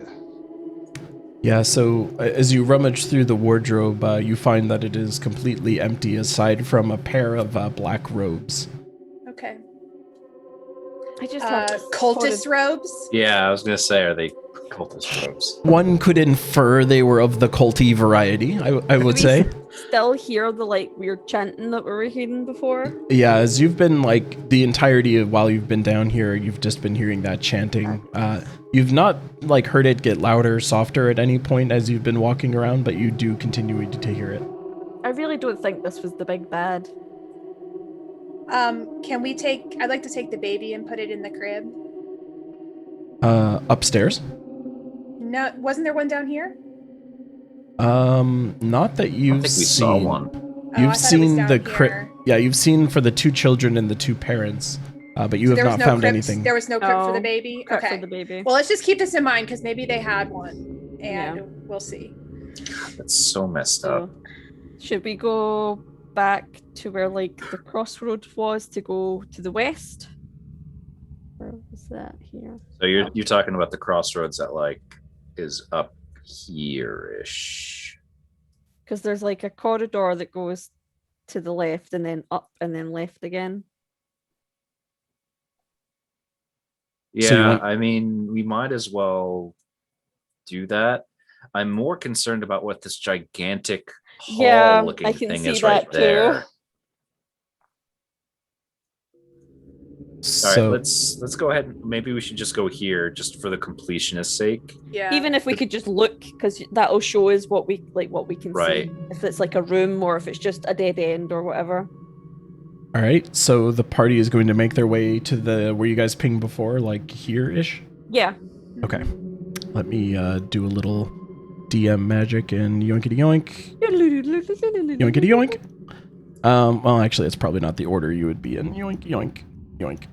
Yeah, so as you rummage through the wardrobe, you find that it is completely empty aside from a pair of black robes. Okay. I just have cultist robes. Yeah, I was gonna say, are they cultist robes? One could infer they were of the culty variety, I would we say. Still hear the like weird chanting that we were hearing before. Yeah, as you've been like the entirety of while you've been down here, you've just been hearing that chanting. You've not like heard it get louder, softer at any point as you've been walking around, but you do continue to hear it. I really don't think this was the big bad. Can we take? I'd like to take the baby and put it in the crib. Upstairs? No, wasn't there one down here? Not that you've we seen. saw one. You've I thought it was seen down the here. Yeah, you've seen for the two children and the two parents, but you have not found anything. There was no crib for the baby. Crib Okay. for the baby. Well, let's just keep this in mind because maybe they had one, and we'll see. That's so messed up. So, should we go back to where like the crossroad was to go to the west? Where was that here? So you're talking about the crossroads that like is up here-ish. Because there's like a corridor that goes to the left and then up and then left again. Yeah, So I mean, we might as well do that. I'm more concerned about what this gigantic Yeah, hall-looking I can thing see is right that too. there. All So right, let's go ahead. Maybe we should just go here, just for the completionist's sake. Yeah. Even if we could just look, because that'll show us what we can Right. see. If it's like a room or if it's just a dead end or whatever. all right, so the party is going to make their way to the where you guys pinged before, like here-ish. Yeah. Okay, let me do a little DM magic and yoinkity yoink, yoinkity yoink. Well, actually, it's probably not the order you would be in. Yoink yoink yoink.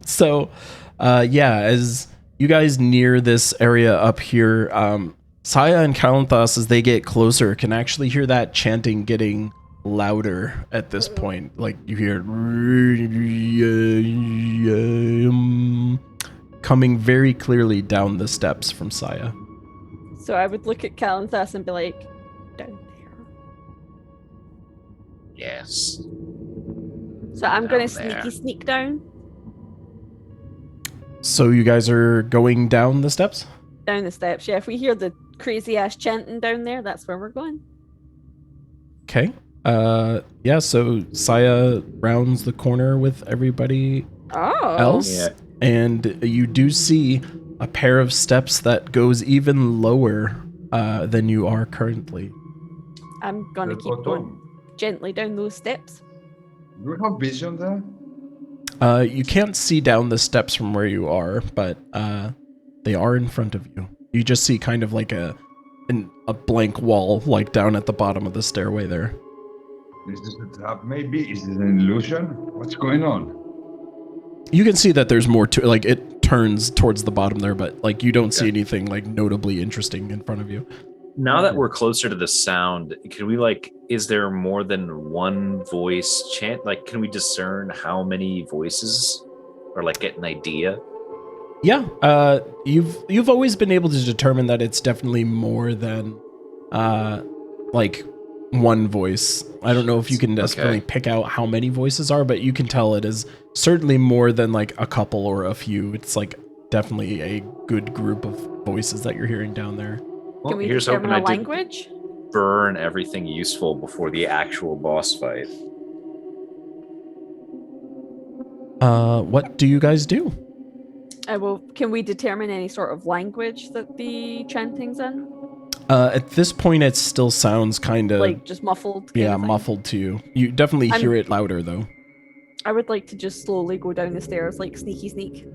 So, yeah, as you guys near this area up here, Saya and Kalanthas, as they get closer, can actually hear that chanting getting louder at this point. Like you hear coming very clearly down the steps from Saya. So I would look at Kalanthas and be like, down there. Yes. So I'm going to Down there. sneak down. So you guys are going down the steps? Down the steps. Yeah, if we hear the crazy ass chanting down there, that's where we're going. Okay. Yeah, so Saya rounds the corner with everybody Oh. else, Yeah. and you do see a pair of steps that goes even lower than you are currently. I'm going to keep going gently down those steps. Do we have vision there? You can't see down the steps from where you are, but they are in front of you. You just see kind of like a blank wall, like down at the bottom of the stairway there. Is this a trap maybe? Is this an illusion? What's going on? You can see that there's more to like it turns towards the bottom there, but like you don't see anything like notably interesting in front of you. Now that we're closer to the sound, can we like, is there more than one voice chant? Like, can we discern how many voices or like get an idea? Yeah, you've always been able to determine that it's definitely more than like one voice. I don't know if you can necessarily pick out how many voices are, but you can tell it is certainly more than like a couple or a few. It's like definitely a good group of voices that you're hearing down there. Can we here's determine hoping a I did- language? Burn everything useful before the actual boss fight. What do you guys do? Well, can we determine any sort of language that the chanting's in? At this point, it still sounds kind of Like just muffled? kind of thing? muffled to you. You definitely hear it louder though. I would like to just slowly go down the stairs, like sneaky sneak.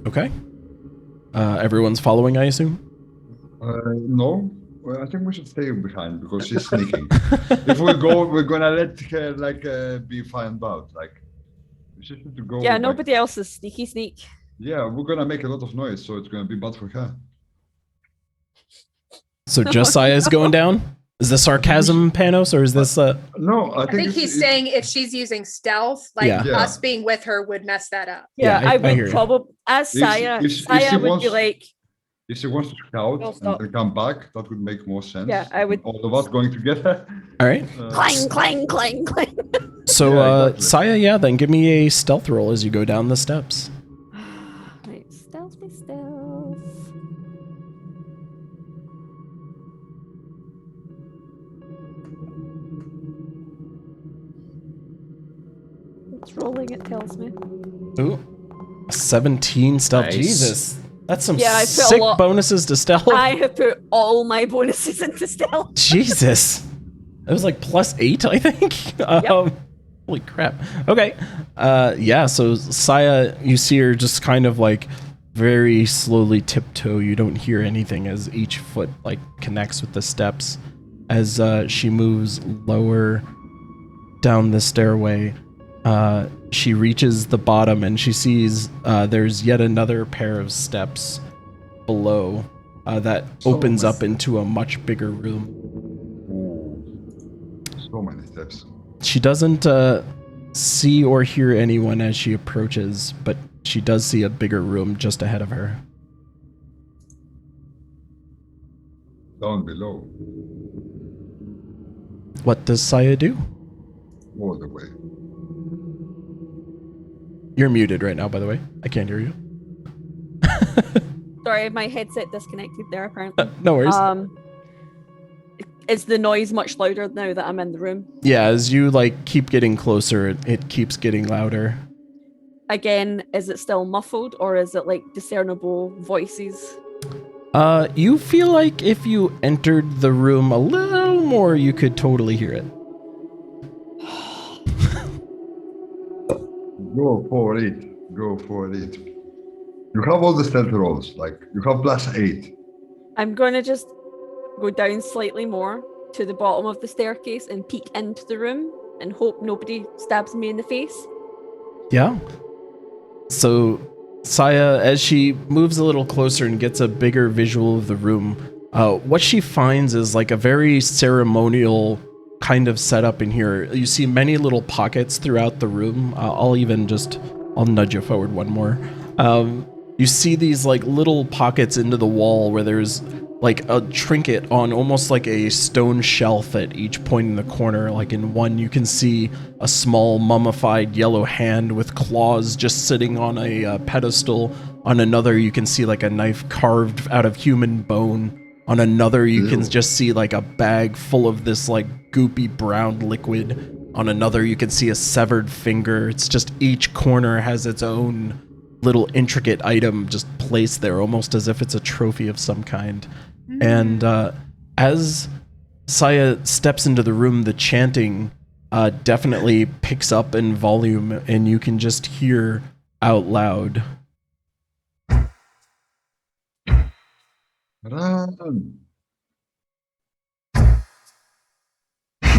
Okay. Everyone's following, I assume. No. Well, I think we should stay behind because she's sneaking. If we go, we're gonna let her like be found out. Like, we just need to go. Yeah, like- nobody else is sneaky sneak. Yeah, we're gonna make a lot of noise, so it's gonna be bad for her. So just Saya's going down? Is this sarcasm, Panos, or is this No, I I think it's- he's it's- saying if she's using stealth, like Yeah. Yeah. us being with her would mess that up. Yeah, Yeah, I I hear would you. probably, as If- Saya, if she Saya would be wants- like, If she wants to scout I'll and stop. then come back, that would make more sense. Yeah, I would- All of us going together. All right. Clang, clang, clang, clang. So, Yeah, exactly. Saya, yeah, then give me a stealth roll as you go down the steps. Right, stealth me stealth. It's rolling, it tells me. Ooh. 17 stealth. Nice. Jesus. That's some Yeah, I put a sick lot- bonuses to stealth. I have put all my bonuses into stealth. Jesus. It was like +8, I think. Holy crap. Okay. Yeah, so Saya, you see her just kind of like very slowly tiptoe. You don't hear anything as each foot like connects with the steps. As she moves lower down the stairway, she reaches the bottom and she sees there's yet another pair of steps below that opens up into a much bigger room. So many steps. She doesn't see or hear anyone as she approaches, but she does see a bigger room just ahead of her. Down below. What does Saya do? All the way. You're muted right now, by the way. I can't hear you. Sorry, my headset disconnected there apparently. No worries. Is the noise much louder now that I'm in the room? Yeah, as you like keep getting closer, it keeps getting louder. Again, is it still muffled or is it like discernible voices? You feel like if you entered the room a little more, you could totally hear it. Go for it. Go for it. You have all the stealth rolls. Like, you have +8. I'm gonna just go down slightly more to the bottom of the staircase and peek into the room and hope nobody stabs me in the face. Yeah. So Saya, as she moves a little closer and gets a bigger visual of the room, what she finds is like a very ceremonial kind of setup in here. You see many little pockets throughout the room. I'll nudge you forward one more. You see these like little pockets into the wall where there's like a trinket on almost like a stone shelf at each point in the corner. Like in one, you can see a small mummified yellow hand with claws just sitting on a pedestal. On another, you can see like a knife carved out of human bone. On another, you can just see like a bag full of this like goopy brown liquid. On another, you can see a severed finger. It's just each corner has its own little intricate item just placed there, almost as if it's a trophy of some kind. And as Saya steps into the room, the chanting definitely picks up in volume, and you can just hear out loud. Run. He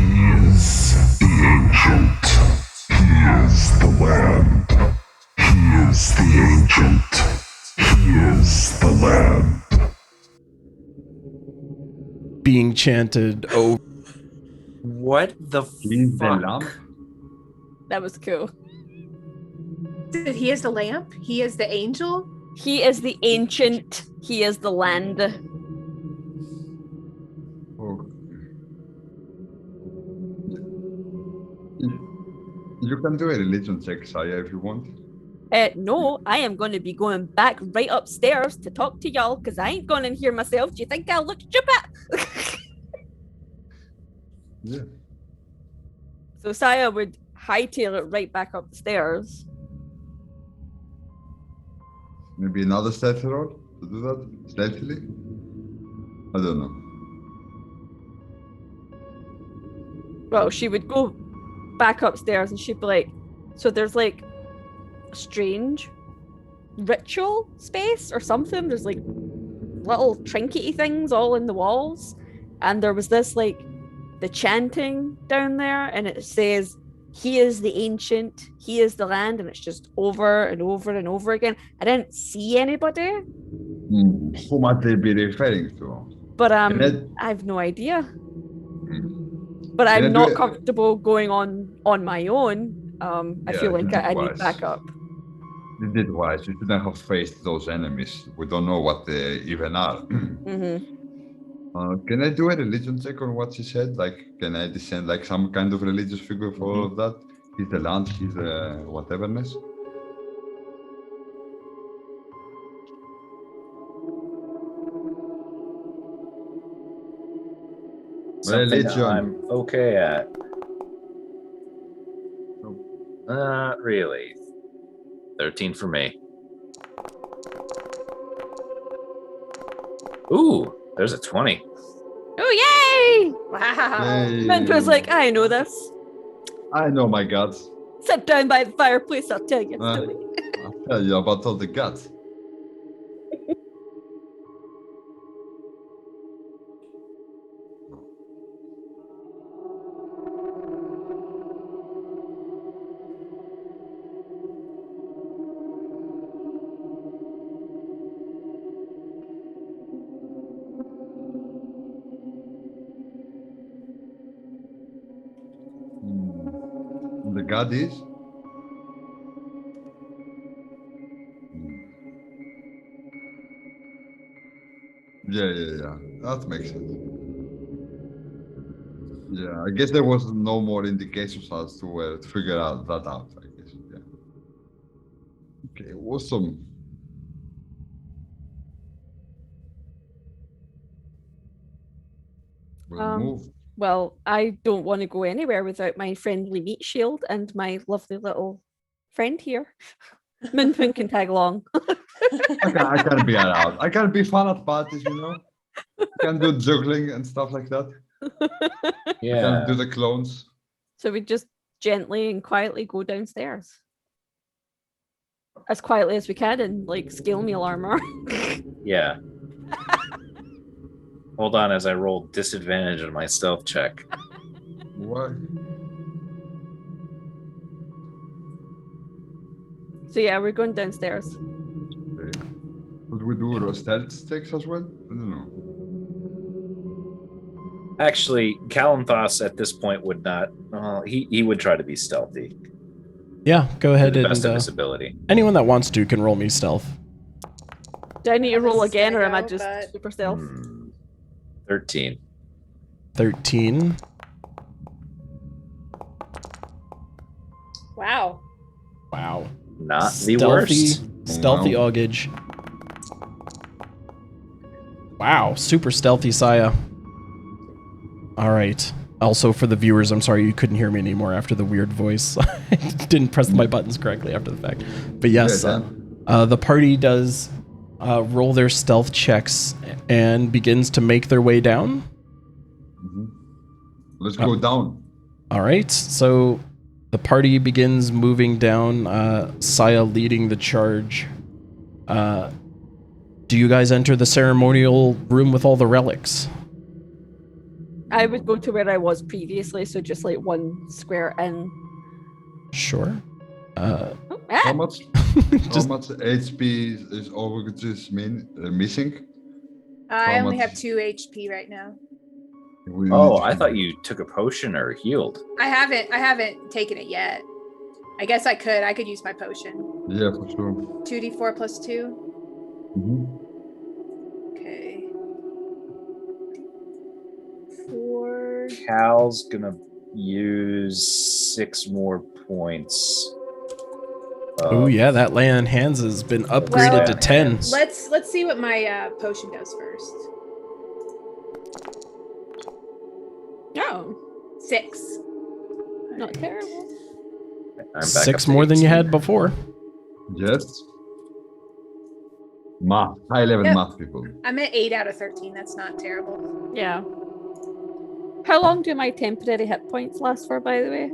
is the ancient. He is the land. He is the ancient. He is the land. Being chanted over. What the He's the fuck? lamp. That was cool. He is the lamp. He is the angel. He is the ancient. He is the land. Oh. You can do a religion check, Saya, if you want. No, I am going to be going back right upstairs to talk to y'all because I ain't going in here myself. Do you think I'll look stupid? Yeah. So Saya would hightail it right back up the stairs. Maybe another stealth roll to do that stealthily? I don't know. Well, she would go back upstairs and she'd be like, so there's like a strange ritual space or something. There's like little trinkety things all in the walls. And there was this like the chanting down there and it says, he is the ancient, he is the land, and it's just over and over and over again. I didn't see anybody, Who might they be referring to? but Can I- I have no idea. Hmm. But Can I I'm do not it- comfortable going on my own. I Yeah, feel like I need twice. backup. You did wise. You shouldn't have faced those enemies. We don't know what they even are. Can I do a religion check on what she said? Like, can I descend like some kind of religious figure for all of that? He's the land, he's the whateverness. Something Religion. I'm okay at. Not really. 13 for me. Ooh, there's a 20. Oh, yay! Wow. Hey, Minto's like, I know this. I know my guts. Sit down by the fireplace, I'll tell you a Uh, story. I'll tell you about all the guts. The god is? Yeah. That makes sense. Yeah, I guess there was no more indications as to where to figure out that out, I guess. Yeah. Okay, awesome. We'll move. Well, I don't want to go anywhere without my friendly meat shield and my lovely little friend here. Minpun can tag along. I can't be allowed. I can't be fun at parties, you know? I can do juggling and stuff like that. I Yeah. can do the clones. So we just gently and quietly go downstairs. As quietly as we can in like scale meal armor. Yeah. Hold on as I roll disadvantage on my stealth check. Why? So yeah, we're going downstairs. Okay. Would we do stealth checks as well? I don't know. Actually, Kalanthos at this point would not. He would try to be stealthy. Yeah, go ahead To the and best of his ability. anyone that wants to can roll me stealth. Do I need to I'm roll just again, or gonna am I go, just but- super stealth? 13. 13. Wow. Wow. Not the worst. Stealthy Wow. Augage. Wow, super stealthy Saya. All right. Also, for the viewers, I'm sorry you couldn't hear me anymore after the weird voice. I didn't press my buttons correctly after the fact. But yes, the party does roll their stealth checks and begins to make their way down. Let's go down. All right. So the party begins moving down, Saya leading the charge. Do you guys enter the ceremonial room with all the relics? I would go to where I was previously, so just like one square in. Sure. Oh, How ah! much? Just- How much HP is Overgus missing? I How only much? have 2 HP right now. We Oh, need to- I thought you took a potion or healed. I haven't taken it yet. I guess I could use my potion. Yeah, for sure. 2d4 plus 2. Mhm. Okay. 4. Cal's gonna use 6 more points. Oh yeah, that lay on hands has been upgraded Well, to 10. Let's see what my potion does first. No, 6. not terrible. I'm back 6 up to more than you 18. had before. Yes. Math. High level Yep. math people. I'm at 8 out of 13. That's not terrible. Yeah. How long do my temporary hit points last for, by the way?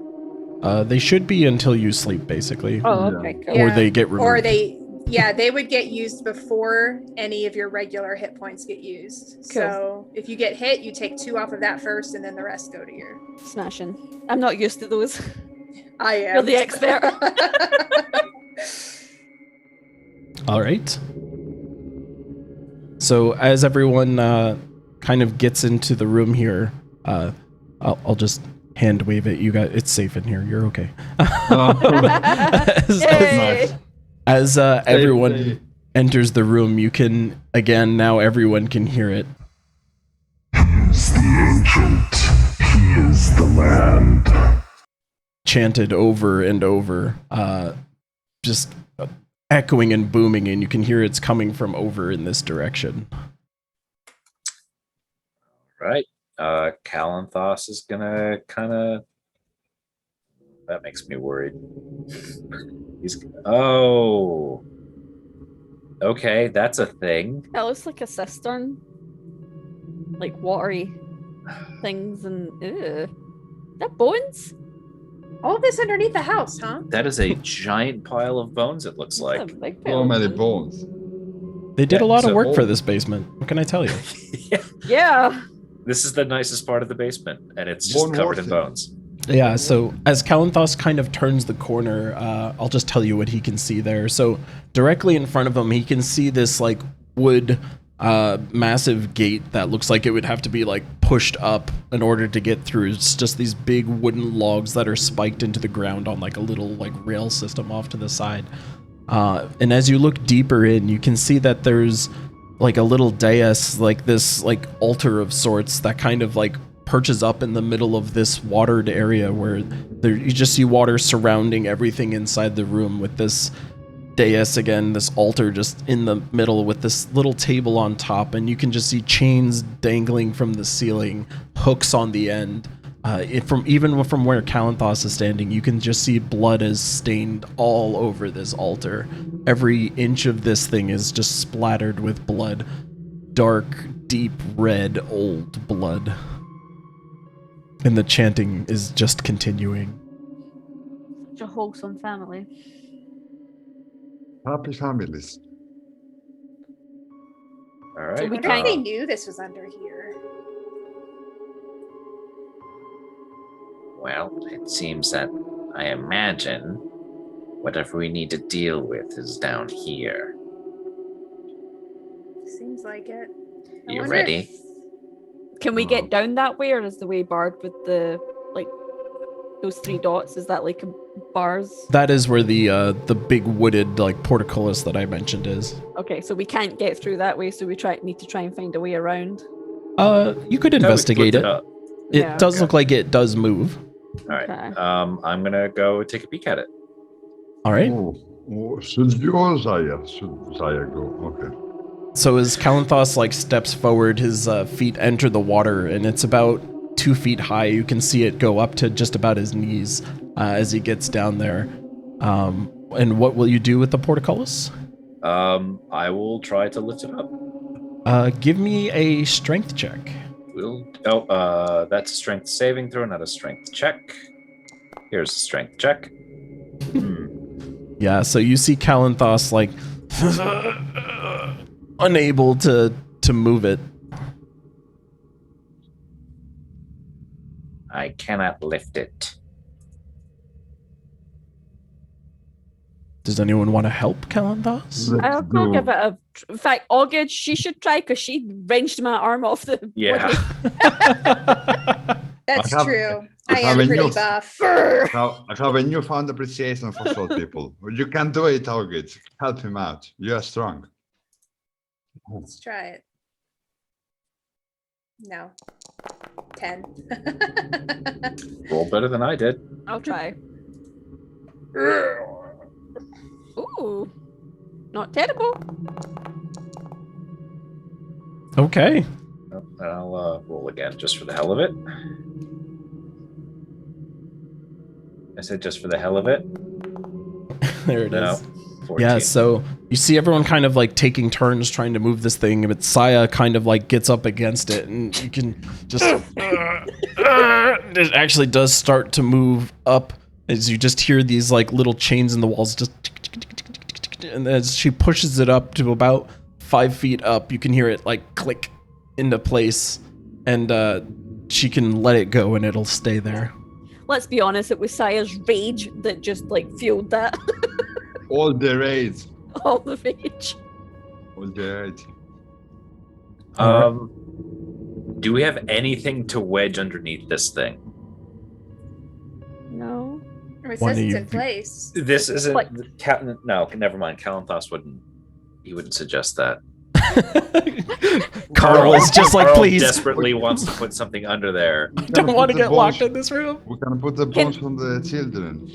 They should be until you sleep, basically. Oh, Yeah. okay, cool. Or Yeah. they get removed. Or they would get used before any of your regular hit points get used. So if you get hit, you take 2 off of that first, and then the rest go to your. Smashing. I'm not used to those. I am. You're the expert. All right. So as everyone kind of gets into the room here, I'll just hand wave it. You got it's safe in here. You're okay. That's Yay. nice. As everyone enters the room, you can, again, now everyone can hear it. He is the ancient. He is the land. Chanted over and over, just echoing and booming, and you can hear it's coming from over in this direction. Right. Kalanthos is gonna kind of. That makes me worried. Okay, that's a thing. That looks like a cistern. Like watery things and is that bones? All of this underneath the house, huh? That is a giant pile of bones. It looks That's a like. big So pile of many bones. bones. They did a Yeah, lot of so- work for this basement. What can I tell you? Yeah. This is the nicest part of the basement, and it's just Bone covered in worthy. bones. Yeah, so as Kalanthos kind of turns the corner, I'll just tell you what he can see there. So directly in front of him, he can see this like wood massive gate that looks like it would have to be like pushed up in order to get through. It's just these big wooden logs that are spiked into the ground on like a little like rail system off to the side. And as you look deeper in, you can see that there's like a little dais, like this like altar of sorts that kind of like perches up in the middle of this watered area where you just see water surrounding everything inside the room, with this dais again, this altar just in the middle with this little table on top, and you can just see chains dangling from the ceiling, hooks on the end. Even from where Kalanthos is standing, you can just see blood is stained all over this altar. Every inch of this thing is just splattered with blood. Dark, deep red, old blood. And the chanting is just continuing. Such a wholesome family. Happy families. All right. So I we wonder if can't- they knew this was under here. Well, it seems that I imagine whatever we need to deal with is down here. Seems like it. I You wonder ready? Can we get down that way, or is the way barred with the like those 3 dots? Is that like bars? That is where the big wooded like portcullis that I mentioned is. Okay, so we can't get through that way, so we need to try and find a way around. You could No, we investigate flipped it. up. It Yeah. does Okay. look like it does move. All right. Okay. I'm gonna go take a peek at it. All right. Should you or Zaya? Should Zaya go? Okay. So as Kalanthos like steps forward, his feet enter the water, and it's about 2 feet high. You can see it go up to just about his knees as he gets down there. And what will you do with the portcullis? I will try to lift it up. Give me a strength check. That's a strength saving throw, not a strength check. Here's a strength check. Yeah, so you see Kalanthos like unable to move it. I cannot lift it. Does anyone want to help Kalanthos? I'll go give it a. In fact, August, she should try because she wrenched my arm off the. Yeah. That's I have- true. I I have am a pretty new- buff. I have a newfound appreciation for short people. You can do it, August. Help him out. You are strong. Let's try it. No. 10. Roll better than I did. I'll try. Ooh, not terrible. Okay. I'll roll again just for the hell of it. I said just for the hell of it. There it is. No. 14. Yeah, so you see everyone kind of like taking turns trying to move this thing, but Saya kind of like gets up against it, and you can just it actually does start to move up as you just hear these like little chains in the walls just and as she pushes it up to about 5 feet up, you can hear it like click into place, and she can let it go and it'll stay there. Let's be honest, it was Saya's rage that just like fueled that. All the raids. All the rage. All the raids. Do we have anything to wedge underneath this thing? No. It One says of it's you in place. This isn't. What? No, never mind. Kalanthos wouldn't. He wouldn't suggest that. Carl is just like, Carl please. desperately wants to put something under there. I don't want to get locked in this room. We're gonna put the bones from the children.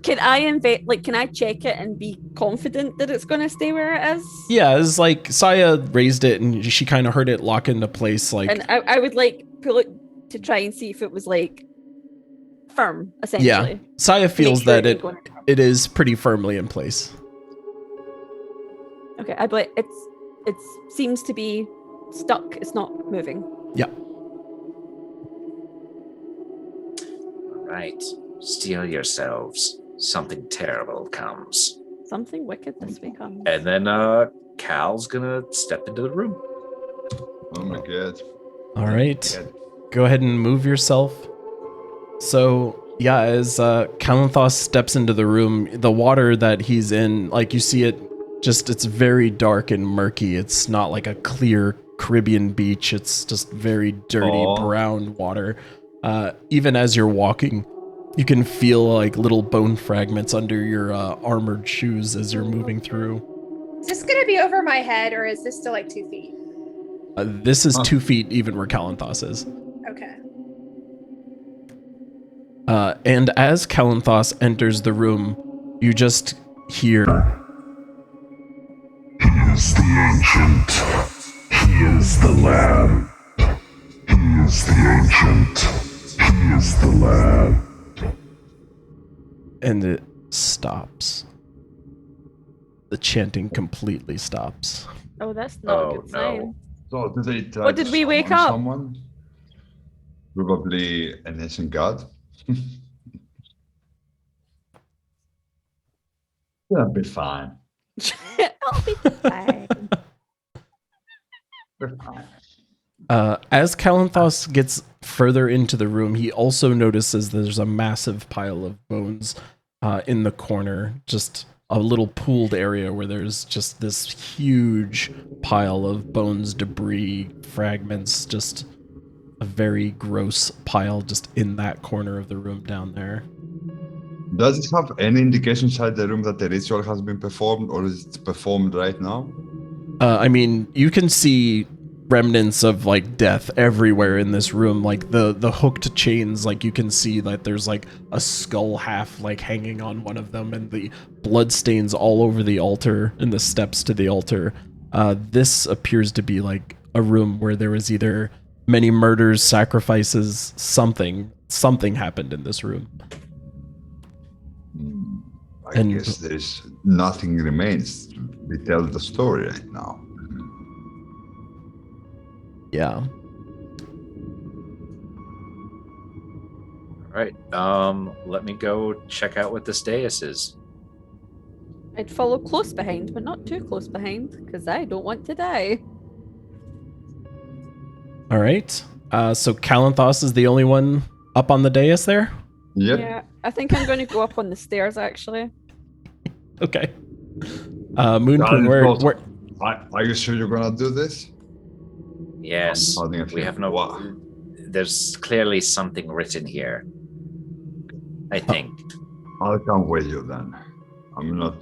Can I can I check it and be confident that it's gonna stay where it is? Yeah, it's like Saya raised it and she kind of heard it lock into place. Like, And I would like pull it to try and see if it was like firm, essentially. yeah, Saya feels sure that it ain't gonna- it is pretty firmly in place. Okay, I believe it seems to be stuck. It's not moving. Yeah. All right, steel yourselves. Something terrible comes. Something wicked this way comes. And then Cal's gonna step into the room. Oh my god. All right. Go ahead and move yourself. So, yeah, as Kalanthos steps into the room, the water that he's in, like you see it, it's very dark and murky. It's not like a clear Caribbean beach. It's just very dirty brown water. Even as you're walking, you can feel like little bone fragments under your armored shoes as you're moving through. Is this gonna be over my head, or is this still like 2 feet? This is 2 feet even where Kalanthos is. Okay. And as Kalanthos enters the room, you just hear... He is the ancient. He is the lamb. He is the ancient. He is the lamb. And it stops. The chanting completely stops. Oh, that's not a good sign. no. So did they try What did to we wake summon up? Someone? Probably an ancient god. That'll be fine. I'll be fine. We're fine. As Kalanthos gets further into the room, he also notices there's a massive pile of bones in the corner, just a little pooled area where there's just this huge pile of bones, debris, fragments, just a very gross pile just in that corner of the room down there. Does it have any indication inside the room that the ritual has been performed, or is it performed right now? I mean, you can see remnants of like death everywhere in this room, like the hooked chains, like you can see that there's like a skull half like hanging on one of them, and the blood stains all over the altar and the steps to the altar. This appears to be like a room where there was either many murders, sacrifices, something happened in this room. I guess there's nothing remains to retell the story right now. Yeah. All right. Let me go check out what this dais is. I'd follow close behind, but not too close behind, because I don't want to die. All right. So Kalanthos is the only one up on the dais there? Yep. Yeah, I think I'm going to go up on the stairs, actually. Okay. Moonqueen, where Are you sure you're gonna do this? Yes, I'm nodding at we him. have no. Wow. There's clearly something written here. I think. I'll come with you then. I'm not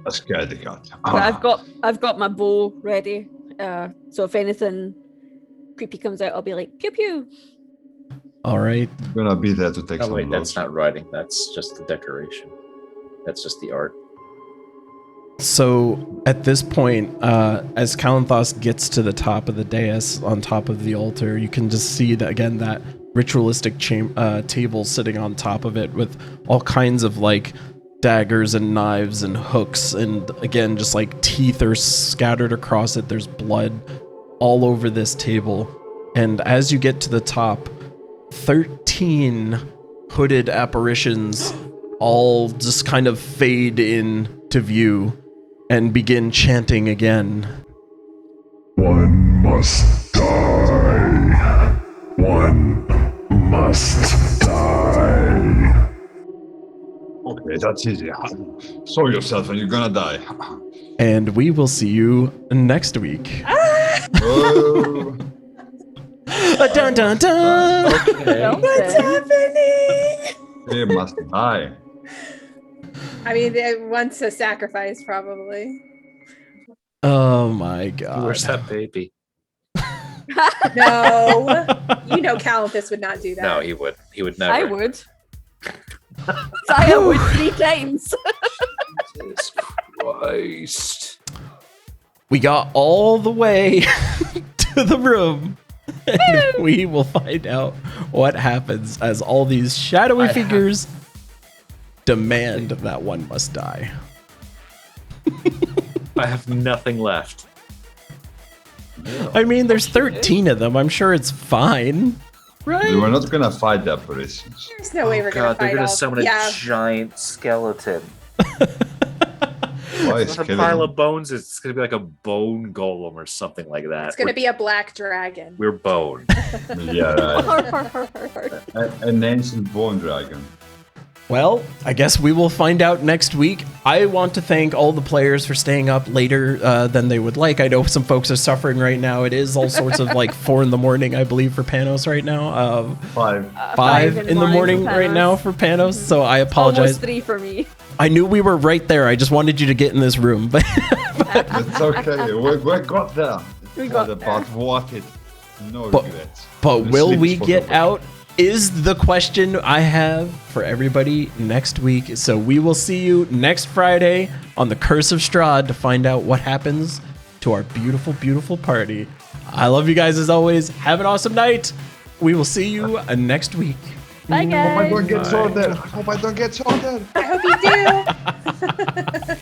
a scaredy cat. But I've got my bow ready. So if anything creepy comes out, I'll be like pew pew. All right. I'm gonna be there to take Oh some wait, notes. that's not writing. That's just the decoration. That's just the art. So at this point, as Kalanthos gets to the top of the dais, on top of the altar, you can just see that again that ritualistic table sitting on top of it with all kinds of like daggers and knives and hooks, and again just like teeth are scattered across it. There's blood all over this table, and as you get to the top, 13 hooded apparitions all just kind of fade into view and begin chanting again. One must die. One must die. Okay, that's easy. Show yourself and you're gonna die. And we will see you next week. Oh. Dun dun dun! Okay. What's happening? He must die. I mean, once a sacrifice, probably. Oh my god. Where's that baby? No, you know, Calathus would not do that. No, he would. He would never. I would. Saya would 3 times. Jesus Christ. We got all the way to the room. And we will find out what happens as all these shadowy figures demand that one must die. I have nothing left. I mean, there's 13 of them. I'm sure it's fine. Right? We're not gonna fight the apparitions. There's no way we're gonna fight they're gonna all. summon Yeah, a giant skeleton. Why It's a pile of bones. It's gonna be like a bone golem or something like that. it's gonna be a black dragon. We're bone. Yeah, an ancient bone dragon. Well, I guess we will find out next week. I want to thank all the players for staying up later than they would like. I know some folks are suffering right now. It is all sorts of like 4 a.m, I believe, for Panos right now. 5. 5 in the morning for right Panos. now for Panos. So I apologize. Almost 3 for me. I knew we were right there. I just wanted you to get in this room. But It's okay. We got there. We got It's there. about worth it. No But- regrets. But The will sleep we is for get the- out? Is the question I have for everybody next week. So we will see you next Friday on the Curse of Strahd to find out what happens to our beautiful, beautiful party. I love you guys as always. Have an awesome night. We will see you next week. Bye, I guys. don't get sorted. I hope I don't get sorted. I hope you do.